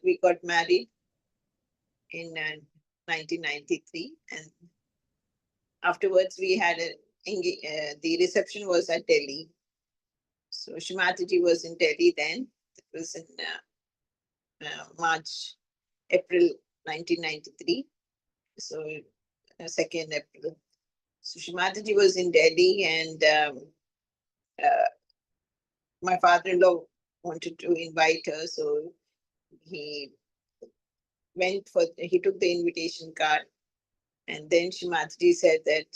we got married in 1993, and afterwards we had the reception was at Delhi. So Shri Mataji was in Delhi then. It was in April 1993. So 2nd April. So Shri Mataji was in Delhi, and my father-in-law wanted to invite her. So he took the invitation card. And then Shri Mataji said that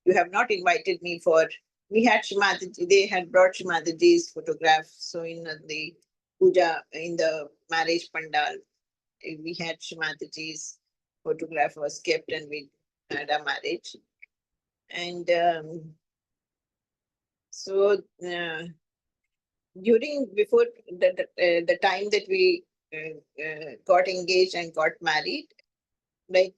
you have not invited me for, we had Shri Mataji, they had brought Shri Mataji's photograph. So in the puja, in the marriage pandal, we had Shri Mataji's photograph was kept and we had a marriage. And so before the time that we got engaged and got married, like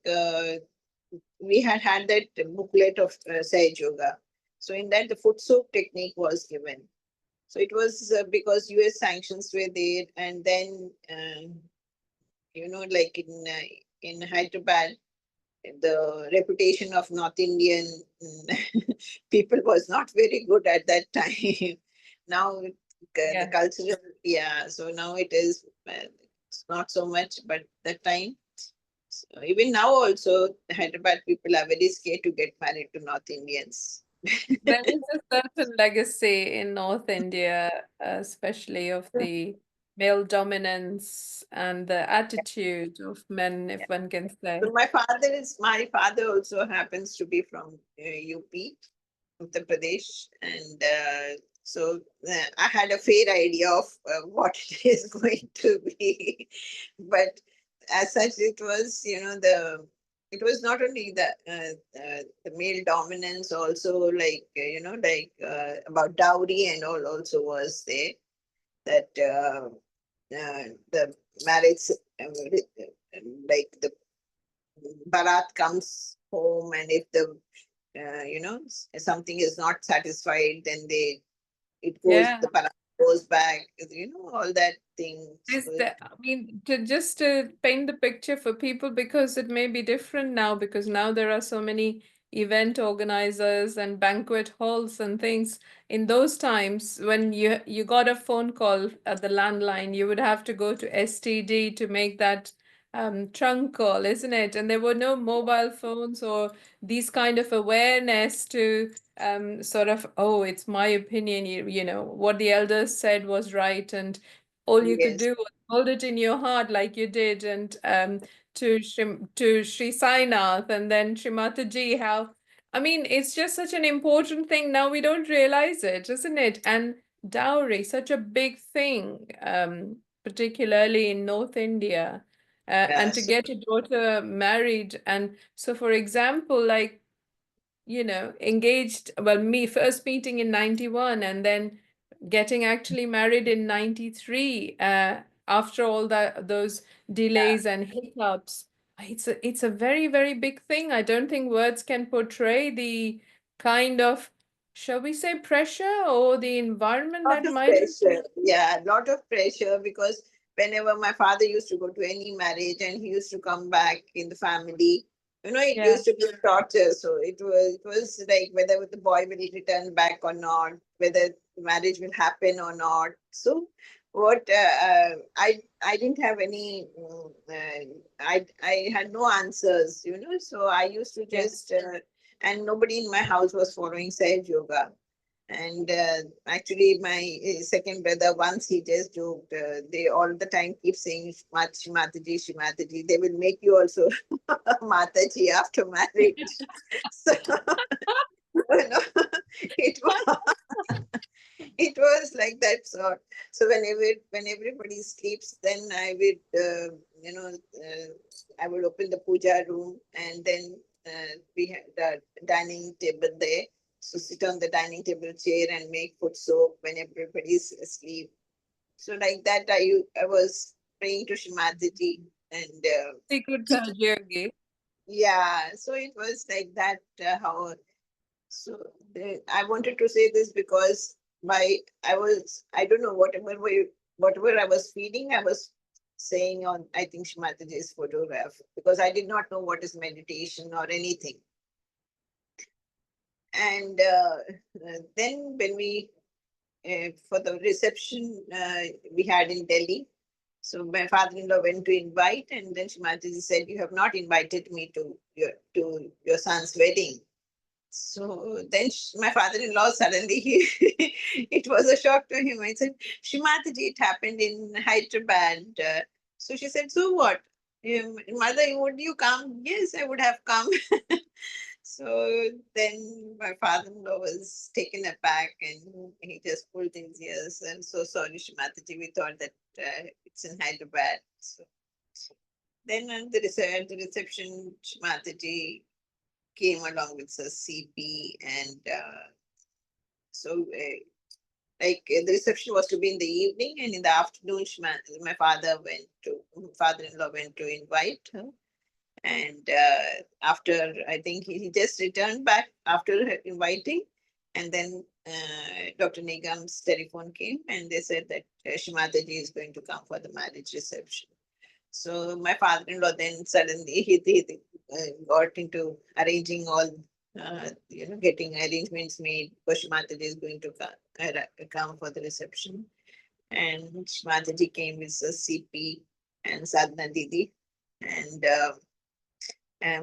we had that booklet of Sahaja Yoga. So in that, the foot soak technique was given. So it was because US sanctions were there, and then like in Hyderabad, the reputation of North Indian people was not very good at that time. Now the cultural, so now it is it's not so much, but that time. So even now also, Hyderabad people are very scared to get married to North Indians. There is a certain legacy in North India, especially of the male dominance and the attitude of men, if one can say. So my father also happens to be from UP, Uttar Pradesh, and so I had a fair idea of what it is going to be. But as such, it was, it was not only the male dominance, also like, about dowry and all also was there. That the marriage, like the Bharat comes home, and if the something is not satisfied, then it goes, the Bharat goes back, all that thing. Is that, I mean, to paint the picture for people, because it may be different now, because now there are so many event organizers and banquet halls and things. In those times, when you got a phone call at the landline, you would have to go to STD to make that trunk call, isn't it? And there were no mobile phones or these kind of awareness to sort of, oh, it's my opinion, you know, what the elders said was right, and all you could Yes, do was hold it in your heart like you did, and to Sri Sainath and then Shri Mataji, how, I mean, it's just such an important thing. Now we don't realize it, isn't it? And dowry, such a big thing, particularly in North India. yeah. And to So get your daughter married. And so, for example, like, you know, engaged, well, me first meeting in 91 and then getting actually married in 93, after all those yeah, delays and hiccups. It's a very, very big thing. I don't think words can portray the kind of, shall we say, pressure or the environment lot that of might have been. pressure. Yeah, lot of pressure, because whenever my father used to go to any marriage and he used to come back in the family, it Yeah. used to be torture. So it was like whether the boy will return back or not, whether the marriage will happen or not. So what I didn't have any I had no answers, so I used to Yeah. just and nobody in my house was following Sahaj Yoga. And actually, my second brother, once he just joked, they all the time keep saying Mataji, Mataji. They will make you also Mataji after marriage. So, it was, it was like that sort. So when everybody sleeps, then I would, I would open the puja room, and then we had the dining table there. So sit on the dining table chair and make foot soap when everybody's asleep. So like that, I was praying to Shimataji, and Secret Sahaja Yogi. yeah, so it was like that. How so I wanted to say this because I don't know, whatever I was feeling, I was saying on, I think, Shimataji's photograph, because I did not know what is meditation or anything. And then when we for the reception we had in Delhi, so my father-in-law went to invite, and then Shimataji said, "You have not invited me to your son's wedding." So then my father-in-law suddenly, it was a shock to him. I said, "Shimataji, it happened in Hyderabad." So she said, "So what? Mother, would you come?" Yes, I would have come. So then my father-in-law was taken aback, and he just pulled his ears. "I'm so sorry, Shimataji. We thought that it's in Hyderabad." So then at the reception, Shimataji came along with a CP, and the reception was to be in the evening, and in the afternoon, my father-in-law went to invite her. And after, I think he just returned back after inviting, and then Dr. Nigam's telephone came, and they said that Shimataji is going to come for the marriage reception. So my father-in-law then suddenly he got into arranging all, getting arrangements made. Mataji is going to come for the reception, and Mataji came with a CP and Sadhna Didi, and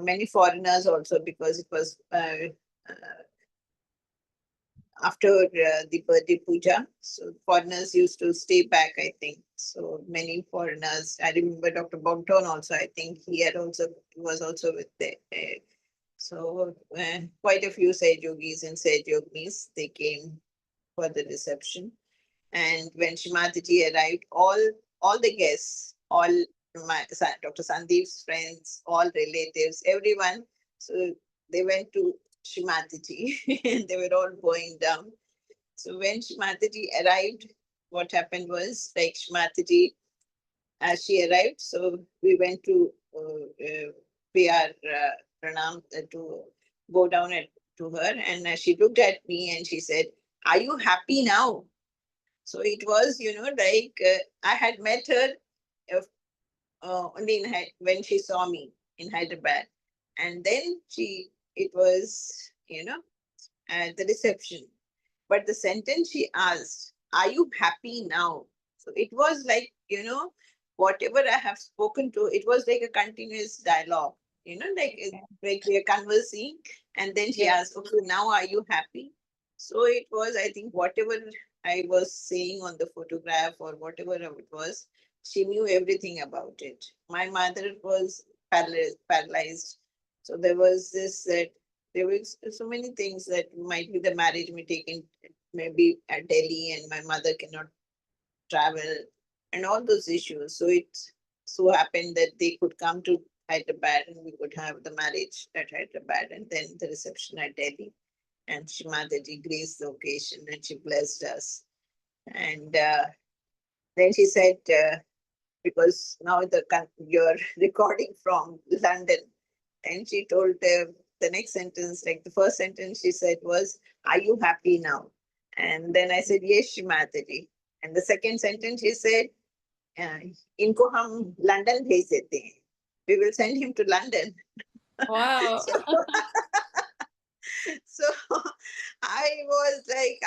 many foreigners also, because it was after the birthday puja. So foreigners used to stay back, I think. So many foreigners. I remember Dr. Bogdan also. I think he was also with the. So quite a few Sahaj Yogis and Sahaj Yoginis, they came for the reception. And when Shimataji arrived, all the guests, all Dr. Sandeep's friends, all relatives, everyone. So they went to Shimataji, and they were all going down. So when Shimataji arrived, what happened was, like, Shimataji, as she arrived, so we went to pay our pranam, to go down to her, and she looked at me and she said, "Are you happy now?" So it was, like I had met her only when she saw me in Hyderabad. And then it was, at the reception. But the sentence she asked, "Are you happy now?" So it was like, whatever I have spoken to, it was like a continuous dialogue, like we are conversing. And then she Yes. asked, "Okay, now are you happy?" So it was, I think, whatever I was saying on the photograph or whatever it was, she knew everything about it. My mother was paralyzed. So there was this that there was so many things that might be the marriage may take in maybe at Delhi and my mother cannot travel and all those issues. So it so happened that they could come to Hyderabad and we could have the marriage at Hyderabad and then the reception at Delhi. And Shri Mataji graced the occasion and she blessed us. And then she said, because now you're recording from London, and she told the next sentence, like the first sentence she said was, "Are you happy now?" And then I said, "Yes, Shri Mataji." And the second sentence she said, "Inko hum London bhej dete hain. We will send him to London." Wow. So, so I was like,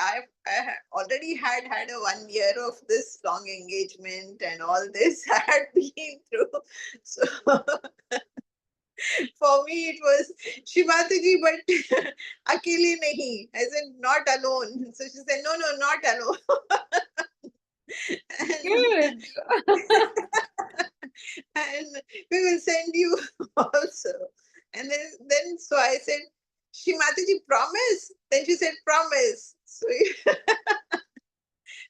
already had a 1 year of this long engagement and all this I had been through. So for me, it was Shivataji, but akili nahi. I said, not alone. So she said, no, no, not alone. and, Good. and we will send you also. And then so I said, Shimataji, promise. Then she said, promise. So,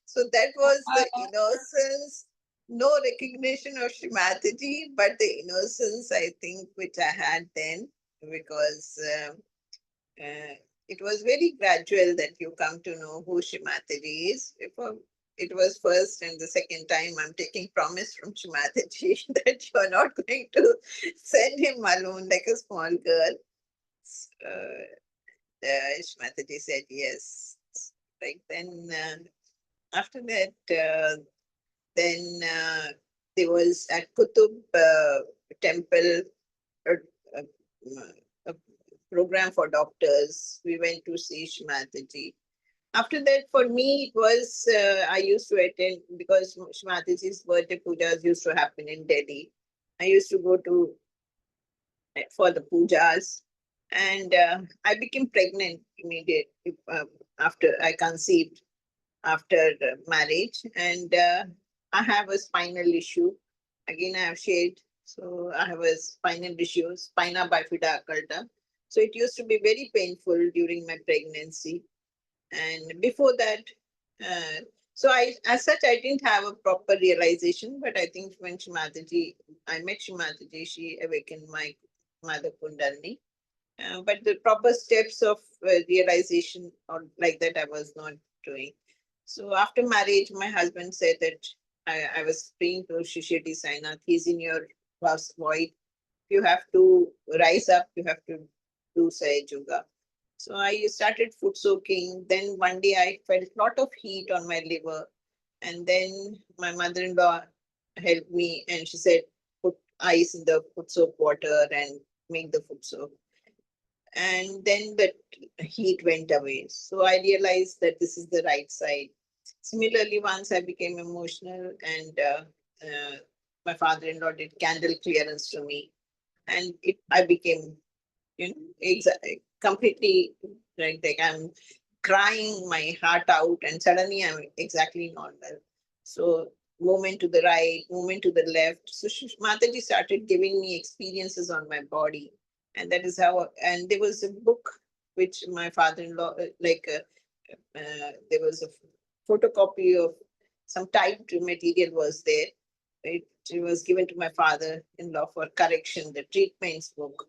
so that was the Wow. innocence, no recognition of Shimataji, but the innocence, I think, which I had then, because it was very gradual that you come to know who Shimataji is. It was first and the second time I'm taking promise from Shimataji that you're not going to send him alone like a small girl. Shimataji said yes. Like then, after that, then there was at Qutub temple a, a, a program for doctors. We went to see Shimataji. After that, for me, it was, I used to attend because Shimataji's birthday pujas used to happen in Delhi. I used to go to for the pujas. And I became pregnant immediately after I conceived after marriage. And I have a spinal issue. Again, I have shared. So I have a spinal issue, spina bifida occulta. So it used to be very painful during my pregnancy. And before that, so as such, I didn't have a proper realization. But I think when I met Shimataji, she awakened my mother Kundalini. But the proper steps of realization or like that, I was not doing. So after marriage, my husband said that I was praying to Shisheti Sainath. He's in your house void. You have to rise up. You have to do Sahaja Yoga. So I started foot soaking. Then one day I felt a lot of heat on my liver. And then my mother-in-law helped me and she said, put ice in the foot soak water and make the foot soak. And then the heat went away. So I realized that this is the right side. Similarly, once I became emotional and my father-in-law did candle clearance to me and I became, completely like I'm crying my heart out and suddenly I'm exactly normal. So movement to the right, movement to the left. So Mataji started giving me experiences on my body. And that is how, and there was a book which my father-in-law, there was a photocopy of some typed material was there. It was given to my father-in-law for correction, the treatments book.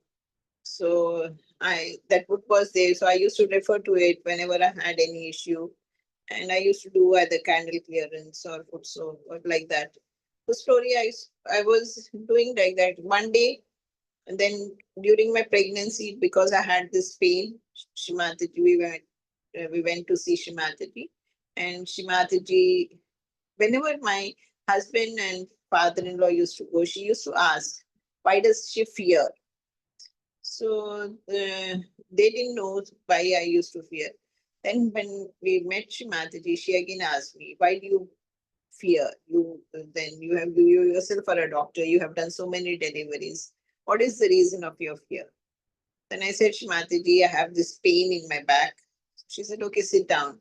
So that book was there. So I used to refer to it whenever I had any issue. And I used to do either candle clearance or foot soak or like that. So slowly I was doing like that. One day, and then during my pregnancy, because I had this pain, Shimataji, we went to see Shimataji. And Shri Mataji, whenever my husband and father-in-law used to go, she used to ask, why does she fear? So they didn't know why I used to fear. Then when we met Shri Mataji, she again asked me, why do you fear? You yourself are a doctor, you have done so many deliveries. What is the reason of your fear? Then I said, Shri Mataji, I have this pain in my back. She said, okay, sit down.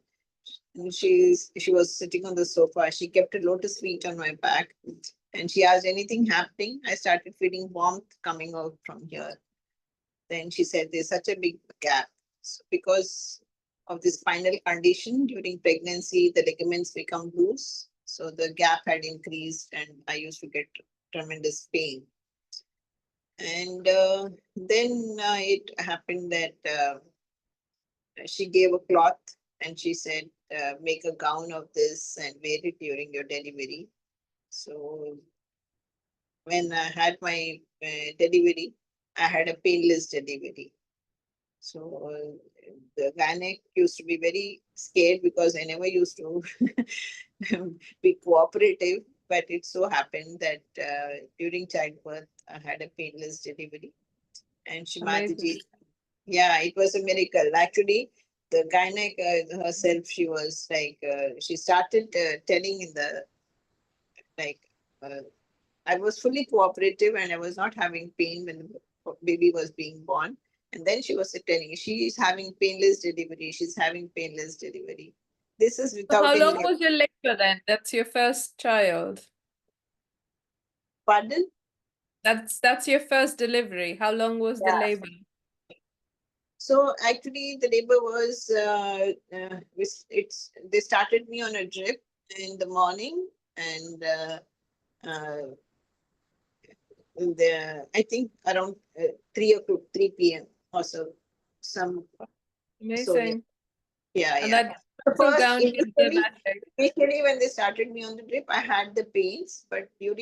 And she was sitting on the sofa. She kept a lotus feet on my back. And she asked, anything happening? I started feeling warmth coming out from here. Then she said, there's such a big gap. So because of this spinal condition during pregnancy, the ligaments become loose. So the gap had increased and I used to get tremendous pain. And then it happened that she gave a cloth and she said, make a gown of this and wear it during your delivery. So when I had my delivery, I had a painless delivery. So the gynec used to be very scared because I never used to be cooperative. But it so happened that during childbirth, I had a painless delivery. And Amazing. Shimataji, yeah, it was a miracle. Actually, the gynec herself, she was like, she started telling in the, like, I was fully cooperative and I was not having pain when the baby was being born. And then she was telling, she is having painless delivery. She's having painless delivery. This is So without how long any was your labor then? That's your first child. pardon. That's your first delivery. How long was the Yeah. labor? So actually, the labor was they started me on a drip in the morning, and I think around 3 o'clock, 3 p.m. or so. Some so Amazing. yeah, And yeah. that The little first gown did the initially, magic. initially when they started me on the drip, I had the pains, but Yeah.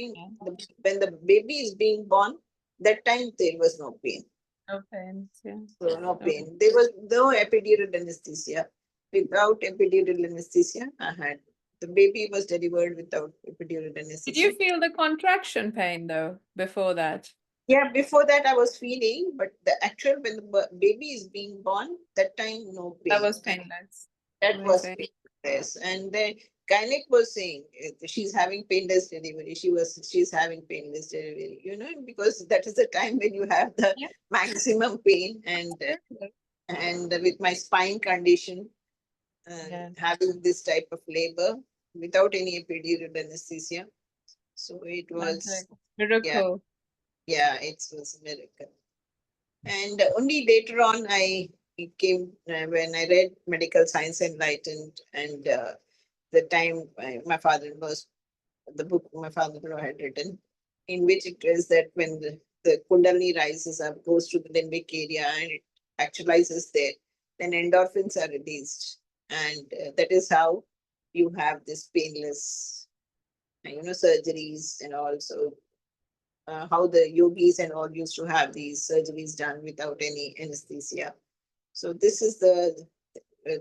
when the baby is being born, that time there was no pain. No pains, yeah. So no Okay. pain. There was no epidural anesthesia. Without epidural anesthesia, I had the baby was delivered without epidural Did anesthesia. you feel the contraction pain though before that? Yeah, before that I was feeling, but the actual when the baby is being born, that time no That pain. was painless. That was Amazing. painless. And then gynec was saying she's having painless delivery. She's having painless delivery, because that is the time when you have the Yeah. maximum pain. And with my spine condition, Yeah. having this type of labor without any epidural anesthesia. So it was, Magic. Miracle. yeah, it was a miracle. And only later on, it came when I read Medical Science Enlightened, and the time my father was the book my father had written, in which it is that when the Kundalini rises up, goes to the limbic area, and it actualizes there, then endorphins are released, and that is how you have this painless, surgeries, and also how the yogis and all used to have these surgeries done without any anesthesia. So this is the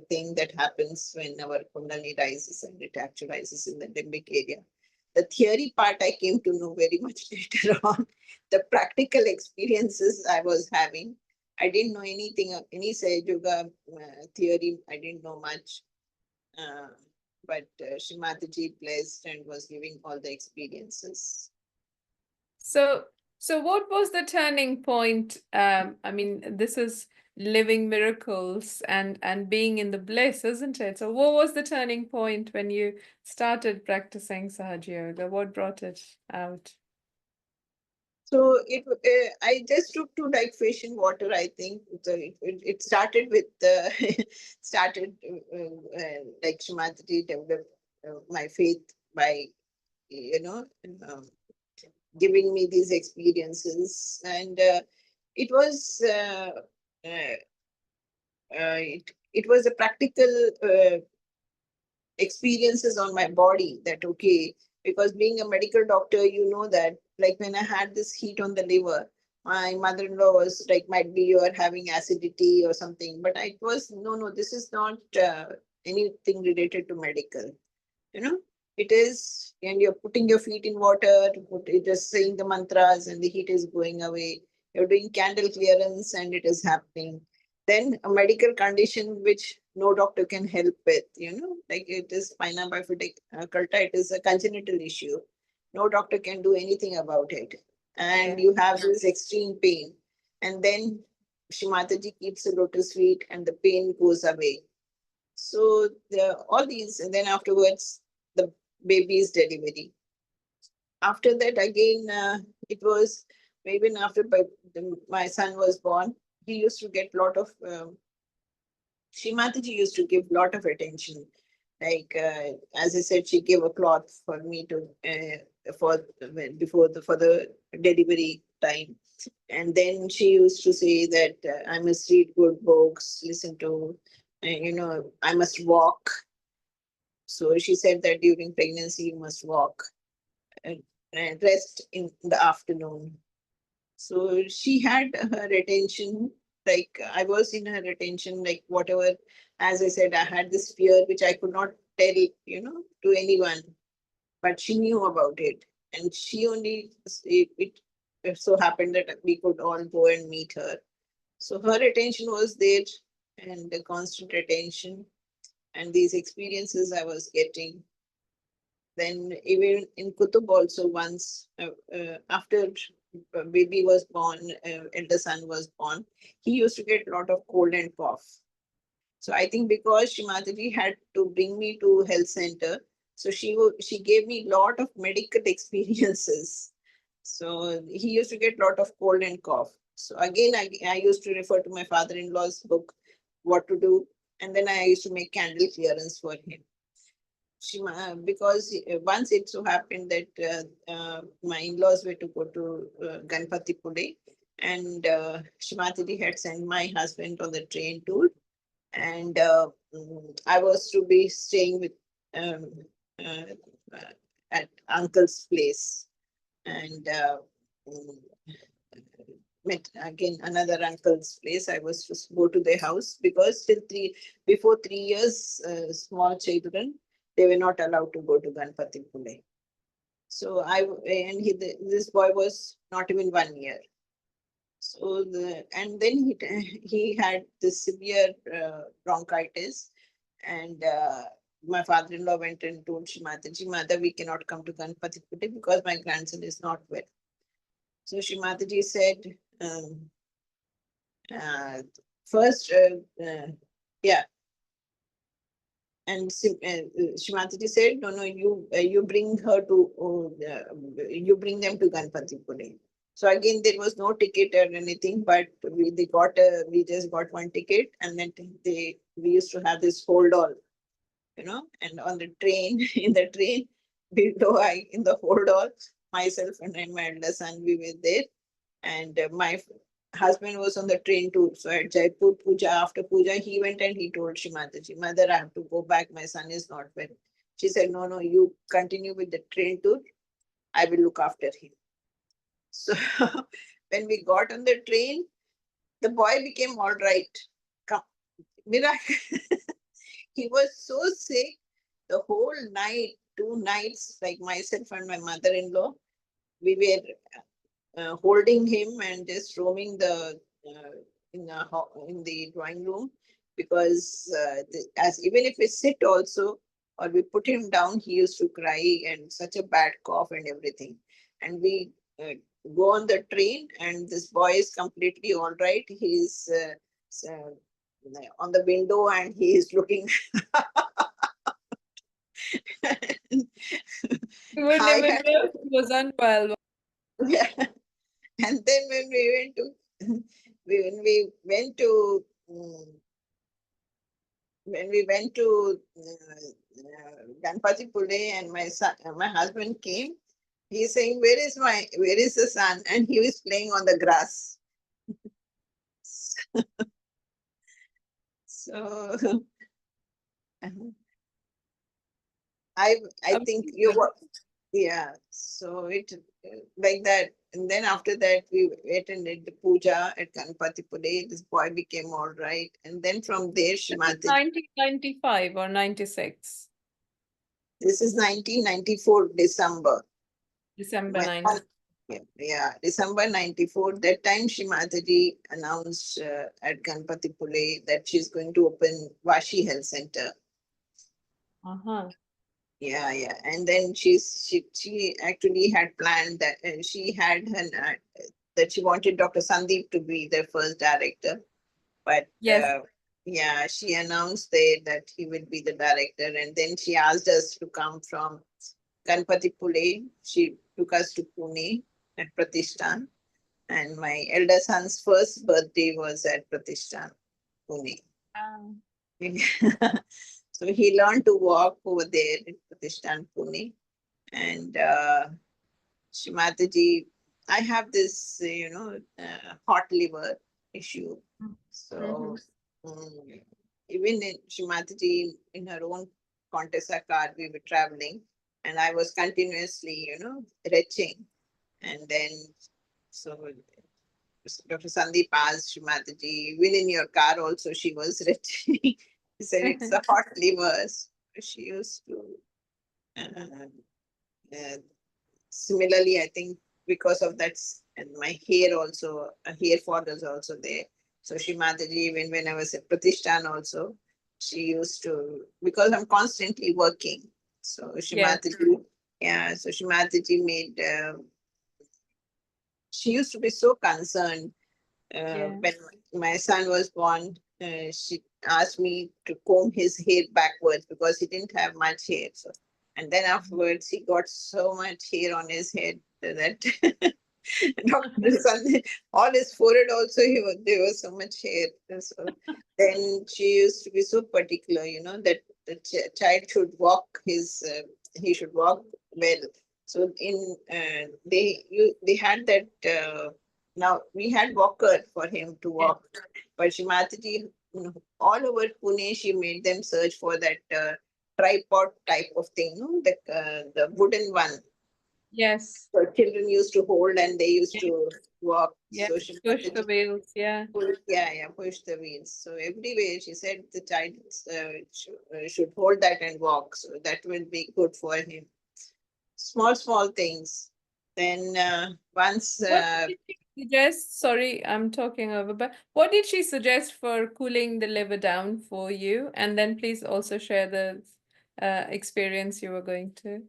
thing that happens when our Kundalini rises and it actualizes in the limbic area. The theory part I came to know very much later on. The practical experiences I was having, I didn't know anything of any Sahaja Yoga theory. I didn't know much. But Shri Mataji blessed and was giving all the experiences. So what was the turning point? I mean, this is living miracles and being in the bliss, isn't it? So what was the turning point when you started practicing Sahaja Yoga? What brought it out? So I just took to like fish in water. I think so it started with like Shri Mataji developed my faith by you know um, giving me these experiences, and it was it was a practical experiences on my body that okay, because being a medical doctor, that like when I had this heat on the liver, my mother-in-law was like, might be you are having acidity or something, but I was no, this is not anything related to medical. You know, it is, and you're putting your feet in water, just saying the mantras and the heat is going away. You're doing candle clearance and it is happening. Then a medical condition which no doctor can help with, like it is spina bifida culta, it is a congenital issue. No doctor can do anything about it. And you have this extreme pain. And then Shri Mataji keeps the lotus feet and the pain goes away. So all these, and then afterwards, the baby's delivery. After that, again, it was even after my son was born, he used to get a lot of, Shri Mataji used to give a lot of attention. Like, as I said, she gave a cloth for me to, for the delivery time. And then she used to say that I must read good books, listen to, I must walk. So she said that during pregnancy, you must walk and, rest in the afternoon. So she had her attention, like I was in her attention, like whatever, as I said, I had this fear which I could not tell, to anyone, but she knew about it. And she only, it so happened that we could all go and meet her. So her attention was there and the constant attention and these experiences I was getting. Then even in Qutub also once, after baby was born, elder son was born, he used to get a lot of cold and cough. So I think because Shri Mataji had to bring me to health center, so she gave me a lot of medical experiences. So he used to get a lot of cold and cough. So again, I used to refer to my father-in-law's book, what to do, and then I used to make candle clearance for him. Because once it so happened that my in-laws were to go to Ganpati Pune, and Shri Mataji had sent my husband on the train tour, and I was to be staying with um, at uncle's place, and mm, met again another uncle's place. I was to go to their house because before 3 years, small children, they were not allowed to go to Ganpati Pune. So this boy was not even 1 year. So and then he had this severe bronchitis, and my father-in-law went and told Shri Mataji, Mother, we cannot come to Ganpati Pune because my grandson is not well. So Shri Mataji said, first, yeah. And Shri Mataji said, no, you bring her to, you bring them to Ganpati Pune. So again, there was no ticket or anything, but we just got one ticket, and then we used to have this hold all, and on the train, in the train, in the hold all, myself and my elder son, we were there, and my husband was on the train too. So at Jaipur puja, after puja, he went and he told Shri Mataji, Mother, I have to go back. My son is not well. She said, no, you continue with the train tour. I will look after him. So when we got on the train, the boy became all right. Come, miracle. He was so sick the whole night, 2 nights, like myself and my mother-in-law, we were holding him and just roaming in the drawing room, because as even if we sit also or we put him down, he used to cry and such a bad cough and everything. And we go on the train, and this boy is completely all right. He's on the window and he is looking. You would I never had, know he was unwell. yeah. And then when we went to Ganpati Pune, and my husband came, he's saying, where is the son? And he was playing on the grass. So I think you were, yeah. So it like that. and then after that, we attended the puja at Ganpatipule. This boy became all right. And then from there, This is Shrimati, 1995 or 96? this is 1994, December. December My 90. yeah, December 94. That time, Shri Mataji announced at Ganpatipule that she's going to open Vashi Health Center. Uh-huh. Yeah. And then she actually had planned that she had that she wanted Dr. Sandeep to be the first director. But Yes. yeah, she announced there that he will be the director. And then she asked us to come from Ganpatipule. She took us to Pune at Pratishthan. And my elder son's first birthday was at Pratishthan, Pune. Um, So he learned to walk over there in Pratishthan, Pune. And Shrimataji, I have this, hot liver issue. So even in Shrimataji, in her own Contessa car, we were traveling, and I was continuously, retching. And then, so Dr. Sandeep asked Shrimataji, even in your car also, she was retching. He said, it's the hot livers. She used to. Uh, Similarly, I think because of that, and my hair also, hair fall is also there. So Shri Mataji, even when I was at Pratishthan also, she used to, because I'm constantly working. So Shri Yes. Mataji, yeah, so Shri Mataji made, she used to be so concerned when my son was born. She asked me to comb his hair backwards because he didn't have much hair. So, and then afterwards, he got so much hair on his head that Dr. Sunday, all his forehead also, there was so much hair. So then she used to be so particular, that the child should walk he should walk well. So they had that. Now we had walker for him to walk, but Shrimataji, all over Pune, she made them search for that tripod type of thing, the wooden one. Yes. So children used to hold and they used to walk. Yes. So Push the wheels. Yeah. push the wheels. So everywhere she said the child should hold that and walk. So that will be good for him. Small things. Then once What did she suggest? Sorry, I'm talking over, but what did she suggest for cooling the liver down for you? And then please also share the experience you were going to.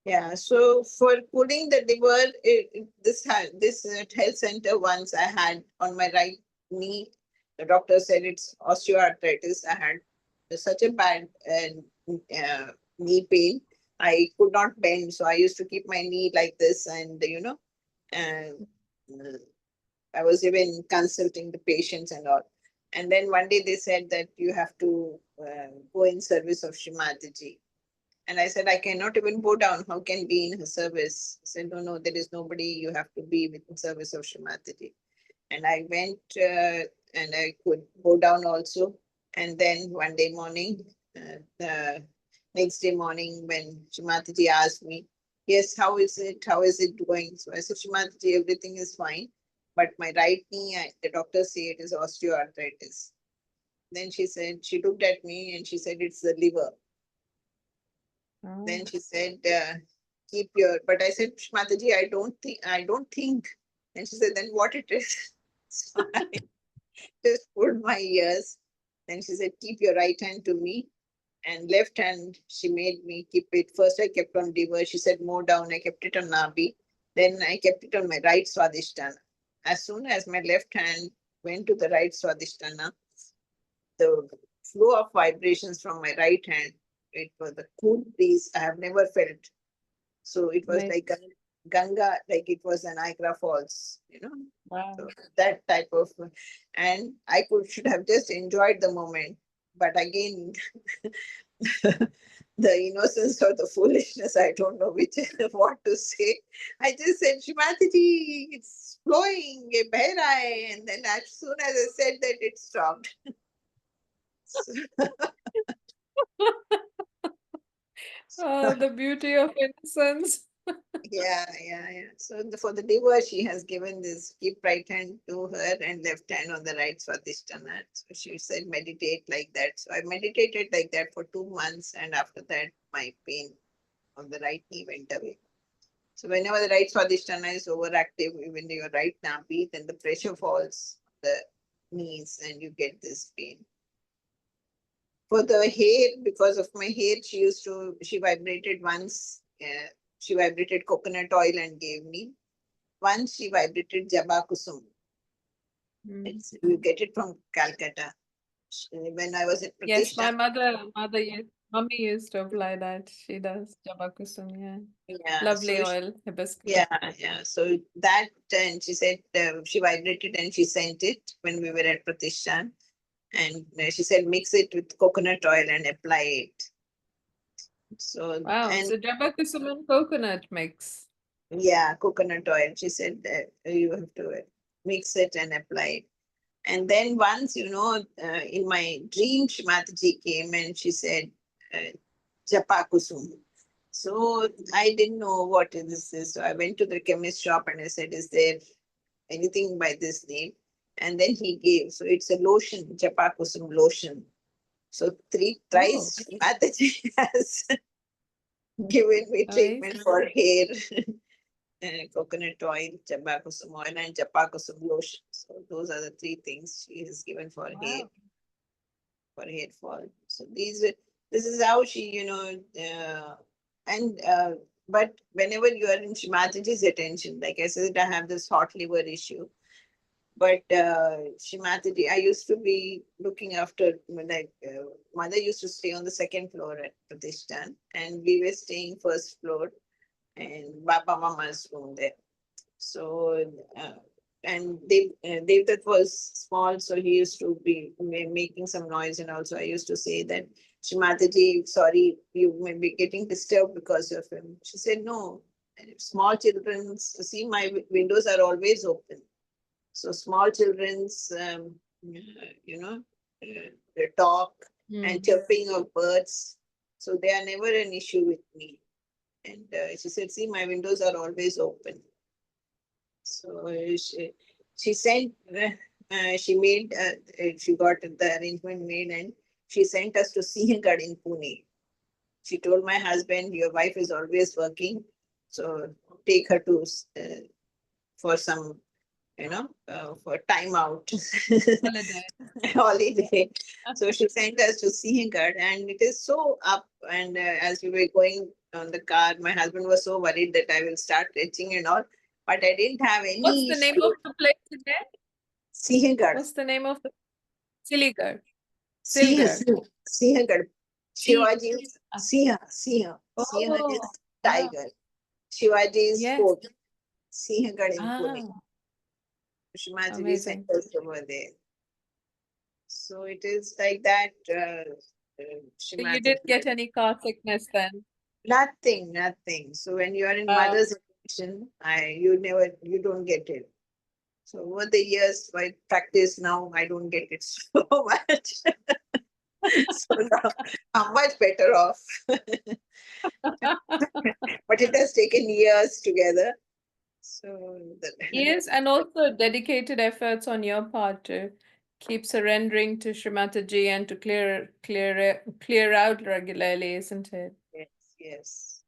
yeah, so for cooling the liver, this health center once I had on my right knee. The doctor said it's osteoarthritis. I had such a bad knee pain. I could not bend, so I used to keep my knee like this, and and I was even consulting the patients and all. And then one day they said that you have to go in service of Shri Mataji. And I said, I cannot even go down. How can be in her service? I said, no, there is nobody. You have to be in service of Shri Mataji. And I went and I could go down also. And then one day morning, the next day morning, when Shri Mataji asked me, yes, how is it? How is it going? So I said, Shri Mataji, everything is fine. But my right knee, the doctor said it is osteoarthritis. Then she said, she looked at me and she said, it's the liver. Oh. Then she said, keep your, but I said, Mataji, I don't think. And she said, then what it is? So I just pulled my ears. Then she said, keep your right hand to me. And left hand, she made me keep it. First, I kept on liver. She said, more down. I kept it on Nabi. Then I kept it on my right Swadhisthana. As soon as my left hand went to the right Swadhisthana, the flow of vibrations from my right hand, it was a cool breeze I have never felt. So it was like Ganga, like it was an Niagara Falls, Wow. So that type of, and I should have just enjoyed the moment. But again, the innocence or the foolishness, I don't know which what to say. I just said, Shrimataji, it's flowing, Bhairai. And then as soon as I said that, it stopped. Oh, the beauty of innocence. Yeah, yeah, yeah. So for the divorce, she has given this keep right hand to her and left hand on the right Swadhisthana. So she said meditate like that. So I meditated like that for 2 months, and after that, my pain on the right knee went away. So whenever the right Swadhisthana is overactive, even your right nabi, then the pressure falls on the knees and you get this pain. For the hair, because of my hair, she vibrated once. She vibrated coconut oil and gave me. Once she vibrated Jaba Kusum. Mm. You get it from Calcutta. When I was at Yes, my Pratishthan, mommy used to apply that. She does Jabakusum, yeah. yeah, Lovely oil, hibiscus. yeah. So that, and she said she vibrated and she sent it when we were at Pratishthan. And she said, mix it with coconut oil and apply it. So, Wow, and so Jabakusum and coconut mix. yeah, coconut oil. She said you have to mix it and apply it. And then once, in my dream, Mataji came and she said, Japa Kusum. So I didn't know what this is. So I went to the chemist shop and I said, is there anything by this name? And then he gave. So it's a lotion, Japa Kusum lotion. So Oh, thrice Mataji has given me treatment amazing. for hair. Coconut oil, Jabakusum oil, and Japakusum lotion. So those are the three things she has given Wow. for hair fall. So this is how she, and but whenever you are in Shimataji's attention, like I said, I have this hot liver issue. But Shimataji, I used to be looking after, mother used to stay on the second floor at Pratishthan, and we were staying first floor, and Baba Mama's room there. So, and Devdutt was small, so he used to be making some noise. And also, I used to say that, Shrimataji, sorry, you may be getting disturbed because of him. She said, no, small children, see, my windows are always open. So, small children's, they talk and Mm. chirping of birds. So, they are never an issue with me. And she said, see, my windows are always open. So she sent, she got the arrangement made and she sent us to Sinhgad in Pune. She told my husband, your wife is always working, so take her to for some, for time out. Holiday. Holiday. So she sent us to Sinhgad and it is so up. And as we were going on the car, my husband was so worried that I will start retching and all. But I didn't have What's any the name of issue. the place again? Sinhgad. What's the name of the Siligad? Sinha, Silgad. Sinhgad. Si. Shivaji is Sinha. Sinha is Oh, wow. tiger. Shivaji is Yes. fort. Sinhgad in Pune. Ah, Shimataji sent amazing. us over there. So it is like that, So you Shimataji. didn't get any car sickness then? Nothing. So when you are in Wow. mother's attention, you don't get it. So over the years, by practice now, I don't get it so much. So now I'm much better off. But it has taken years together. So Yes, and also dedicated efforts on your part to keep surrendering to Shrimataji and to clear out regularly, isn't it? yes.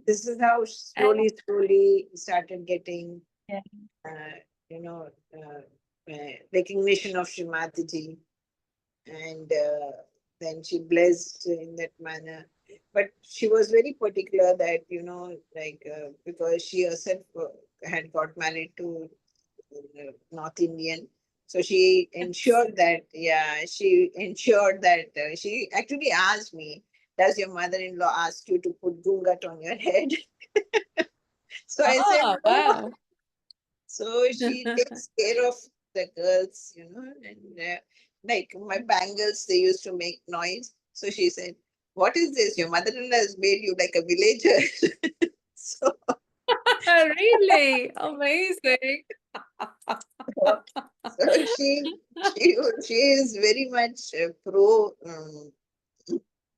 This is how And slowly started getting, yeah. uh, you know, recognition of Shrimataji. And then she blessed in that manner. But she was very particular that, because she herself had got married to North Indian. So she ensured that, she actually asked me, does your mother-in-law ask you to put gungat on your head? So I said, Oh, no. wow. So she takes care of the girls, and like my bangles, they used to make noise. So she said, what is this? Your mother-in-law has made you like a villager. So, Really amazing. so she is very much pro,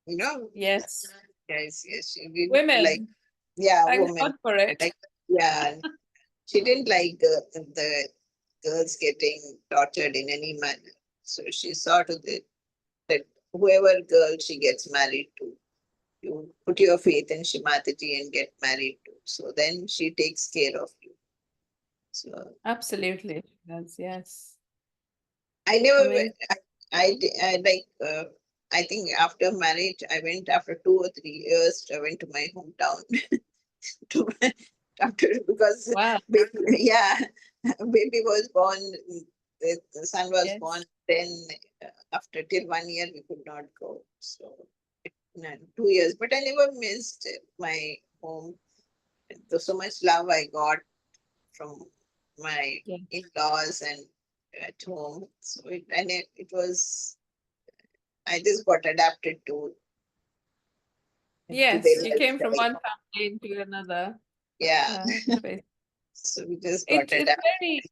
you know, Yes, yes, she didn't like, women. Yeah, Thank woman. God for it. Like, yeah, she didn't like the girls getting tortured in any manner. So she saw to it that whoever girl she gets married to, you put your faith in Shri Mataji and get married to. So then she takes care of you. So Absolutely. Yes, yes. I never Amazing. went. I like. I think after marriage, I went after 2 or 3 years. I went to my hometown to after because Wow. baby, yeah, baby was born. The son was Yes. born. Then after till 1 year, we could not go. So no, 2 years, but I never missed my home. So much love I got from my Yeah. in-laws and at home. So it was, I just got adapted to Yes, their you came from lifestyle. one family into another. Yeah. Space. So we just got It's adapted. very,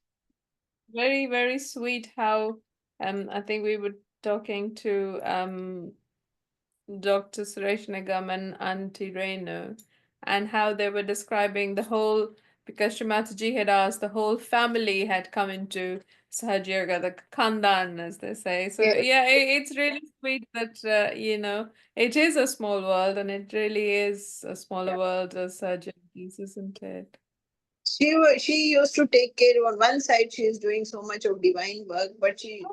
very, very sweet how I think we were talking to Dr. Suresh Nigam and Auntie Renu, and how they were describing the whole, because Shri Mataji had asked, the whole family had come into Sahaja Yoga, the Khandan, as they say. So Yes. yeah, it's really sweet that you know, it is a small world, and it really is a smaller world as Sahaja Yogis, isn't it? She used to take care. On one side, she is doing so much of divine work, but Yeah.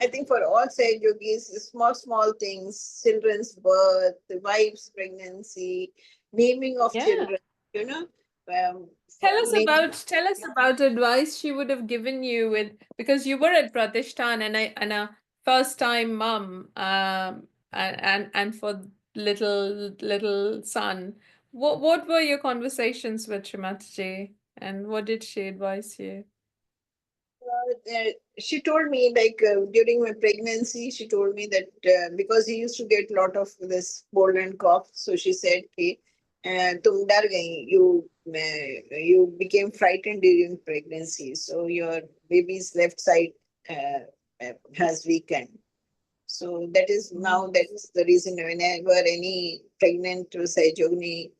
I think for all side yogis, small things, children's birth, the wife's pregnancy, naming of Yeah. children, you know, for naming. Tell us about advice she would have given you with, because you were at Pratishthan and a first time mum and for little son. What were your conversations with Shrimataji and what did she advise you? She told me like during my pregnancy, she told me that because he used to get a lot of this cold and cough, so she said, "Hey, tum dar gayi, you became frightened during pregnancy, so your baby's left side has weakened." So that is now that is the reason whenever any pregnant Sahajogini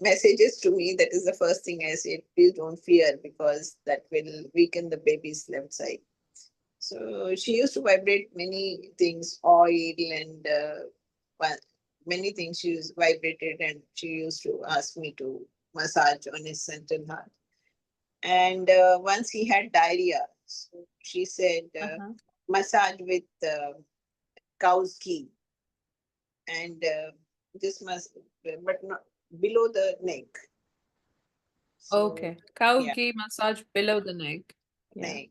messages to me, that is the first thing I say, please don't fear because that will weaken the baby's left side. So she used to vibrate many things, oil and many things she was vibrated and she used to ask me to massage on his central heart. And once he had diarrhea, so she said, Uh-huh. massage with cow's ghee and this must, but not below the neck. So Okay. Cow yeah, ghee massage below the neck. Yeah. neck.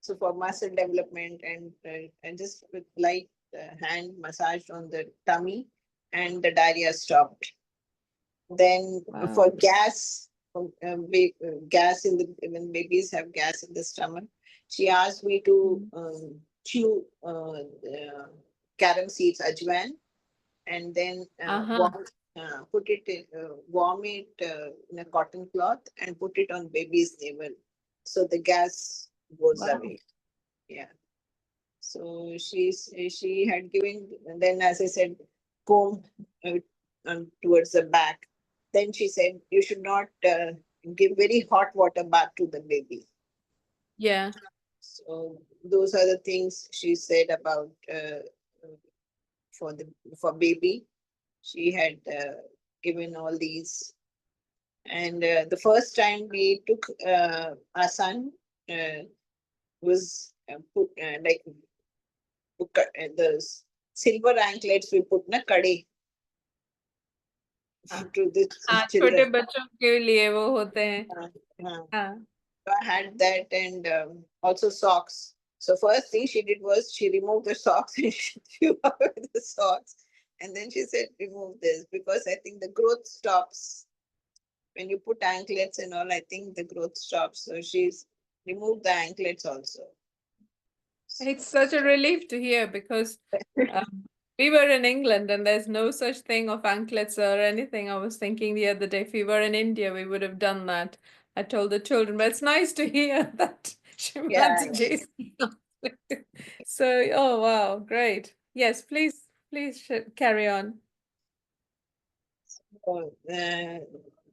So for muscle development and just with light hand massage on the tummy, and the diarrhea stopped. Then for Wow. gas, gas in the when babies have gas in the stomach, she asked me to Mm. chew carom seeds, ajwan, and then Uh-huh. put it in, warm it in a cotton cloth and put it on baby's navel, so the gas goes Wow. away. Yeah. So she had given, and then as I said, comb towards the back. Then she said you should not give very hot water bath to the baby. Yeah. So those are the things she said about for the for baby. She had given all these, and the first time we took our son was put like the silver anklets we put na kade हाँ to the हाँ, छोटे children. बच्चों के लिए वो होते हैं Uh, हाँ So I had that and also socks. So first thing she did was she removed the socks and she threw away the socks. And then she said, remove this because I think the growth stops. When you put anklets and all, I think the growth stops. So she's removed the anklets also. it's such a relief to hear because um, we were in England and there's no such thing of anklets or anything. I was thinking the other day if we were in India we would have done that. I told the children, but it's nice to hear that Yeah. Shrimataji. So, oh wow, great. Yes, please carry on.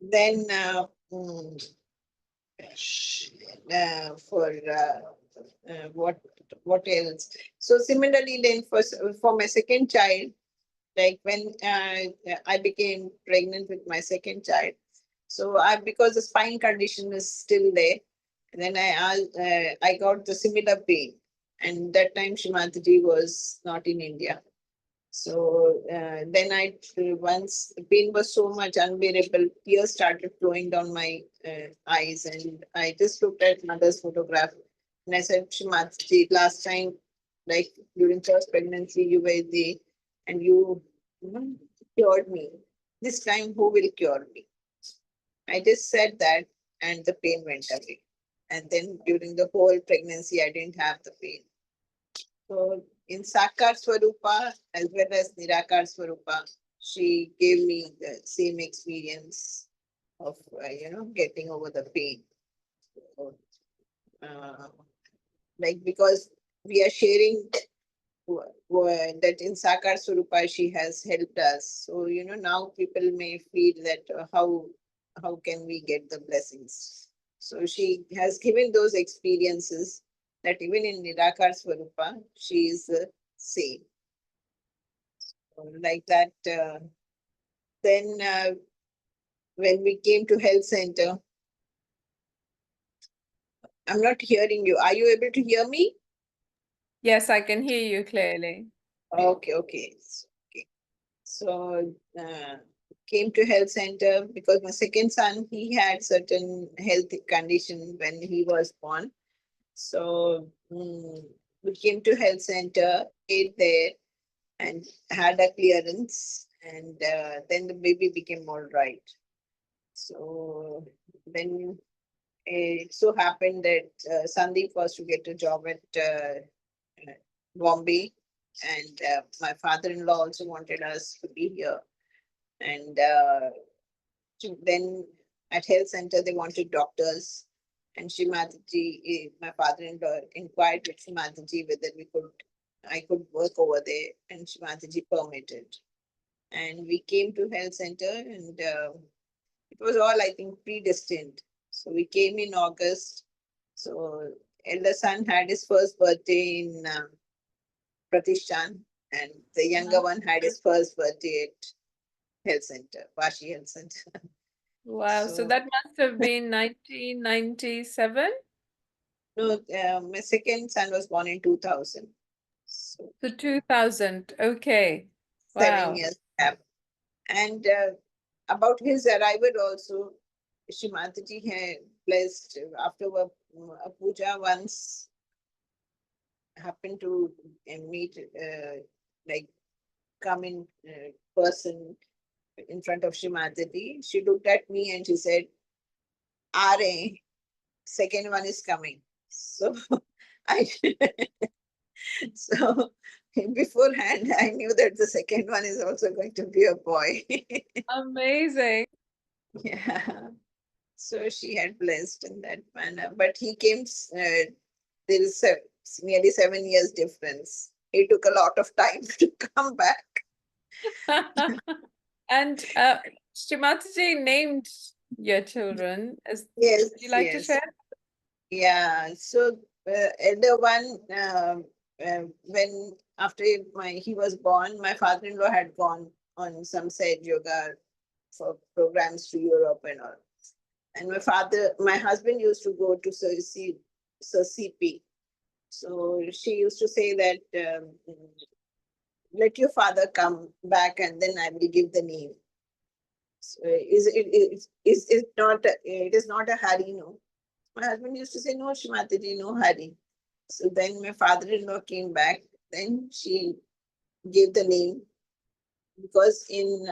Then for what else? So similarly, then for my second child, like when I became pregnant with my second child, so because the spine condition is still there, and then I got the similar pain, and that time Shri Mataji was not in India. So then once the pain was so much unbearable, tears started flowing down my eyes, and I just looked at mother's photograph, and I said, Shri Mataji, last time, like during first pregnancy, you were there, and you know, cured me. This time, who will cure me? I just said that, and the pain went away. And then during the whole pregnancy, I didn't have the pain. So in Sakar Swarupa as well as Nirakar Swarupa, she gave me the same experience of getting over the pain. So, like because we are sharing that in Sakar Swarupa she has helped us. So now people may feel that how can we get the blessings? So she has given those experiences that even in Nirakar Swarupa, she is the same. So like that, then when we came to health center, I'm not hearing you. Are you able to hear me? Yes, I can hear you clearly. Okay. So came to health center because my second son, he had certain health condition when he was born. So we came to health center, stayed there, and had a clearance, and then the baby became all right. So then it so happened that Sandeep was to get a job at Bombay, and my father-in-law also wanted us to be here. And then at health center, they wanted doctors. And Shri Mataji, my father-in-law, inquired with Shri Mataji whether I could work over there, and Shri Mataji permitted. And we came to health center, and it was all, I think, predestined. So we came in August. So elder son had his first birthday in Pratishthan, and the younger one had his first birthday at health center, Vashi Health Center. Wow, so that must have been 1997? No, my second son was born in 2000. So 2000, okay. 7 years gap. And about his arrival also, Shri Mataji had blessed after a puja once happened to meet, like come in person in front of Shri Mataji. She looked at me and she said, "Are, second one is coming." So I so beforehand I knew that the second one is also going to be a boy. Amazing. Yeah. So she had blessed in that manner. But he came, there is nearly 7 years difference. It took a lot of time to come back. And Shri Mataji named your children. Yes, Would you like to yes. share? Yeah. So elder one, when after he was born, my father-in-law had gone on some Sahaja Yoga for programs to Europe and all. And my husband used to go to Sir CP. So she used to say that let your father come back and then I will give the name. So is it not? It is not a hurry, no. My husband used to say, no, Shri Mataji, no hurry. So then my father-in-law came back. Then she gave the name because in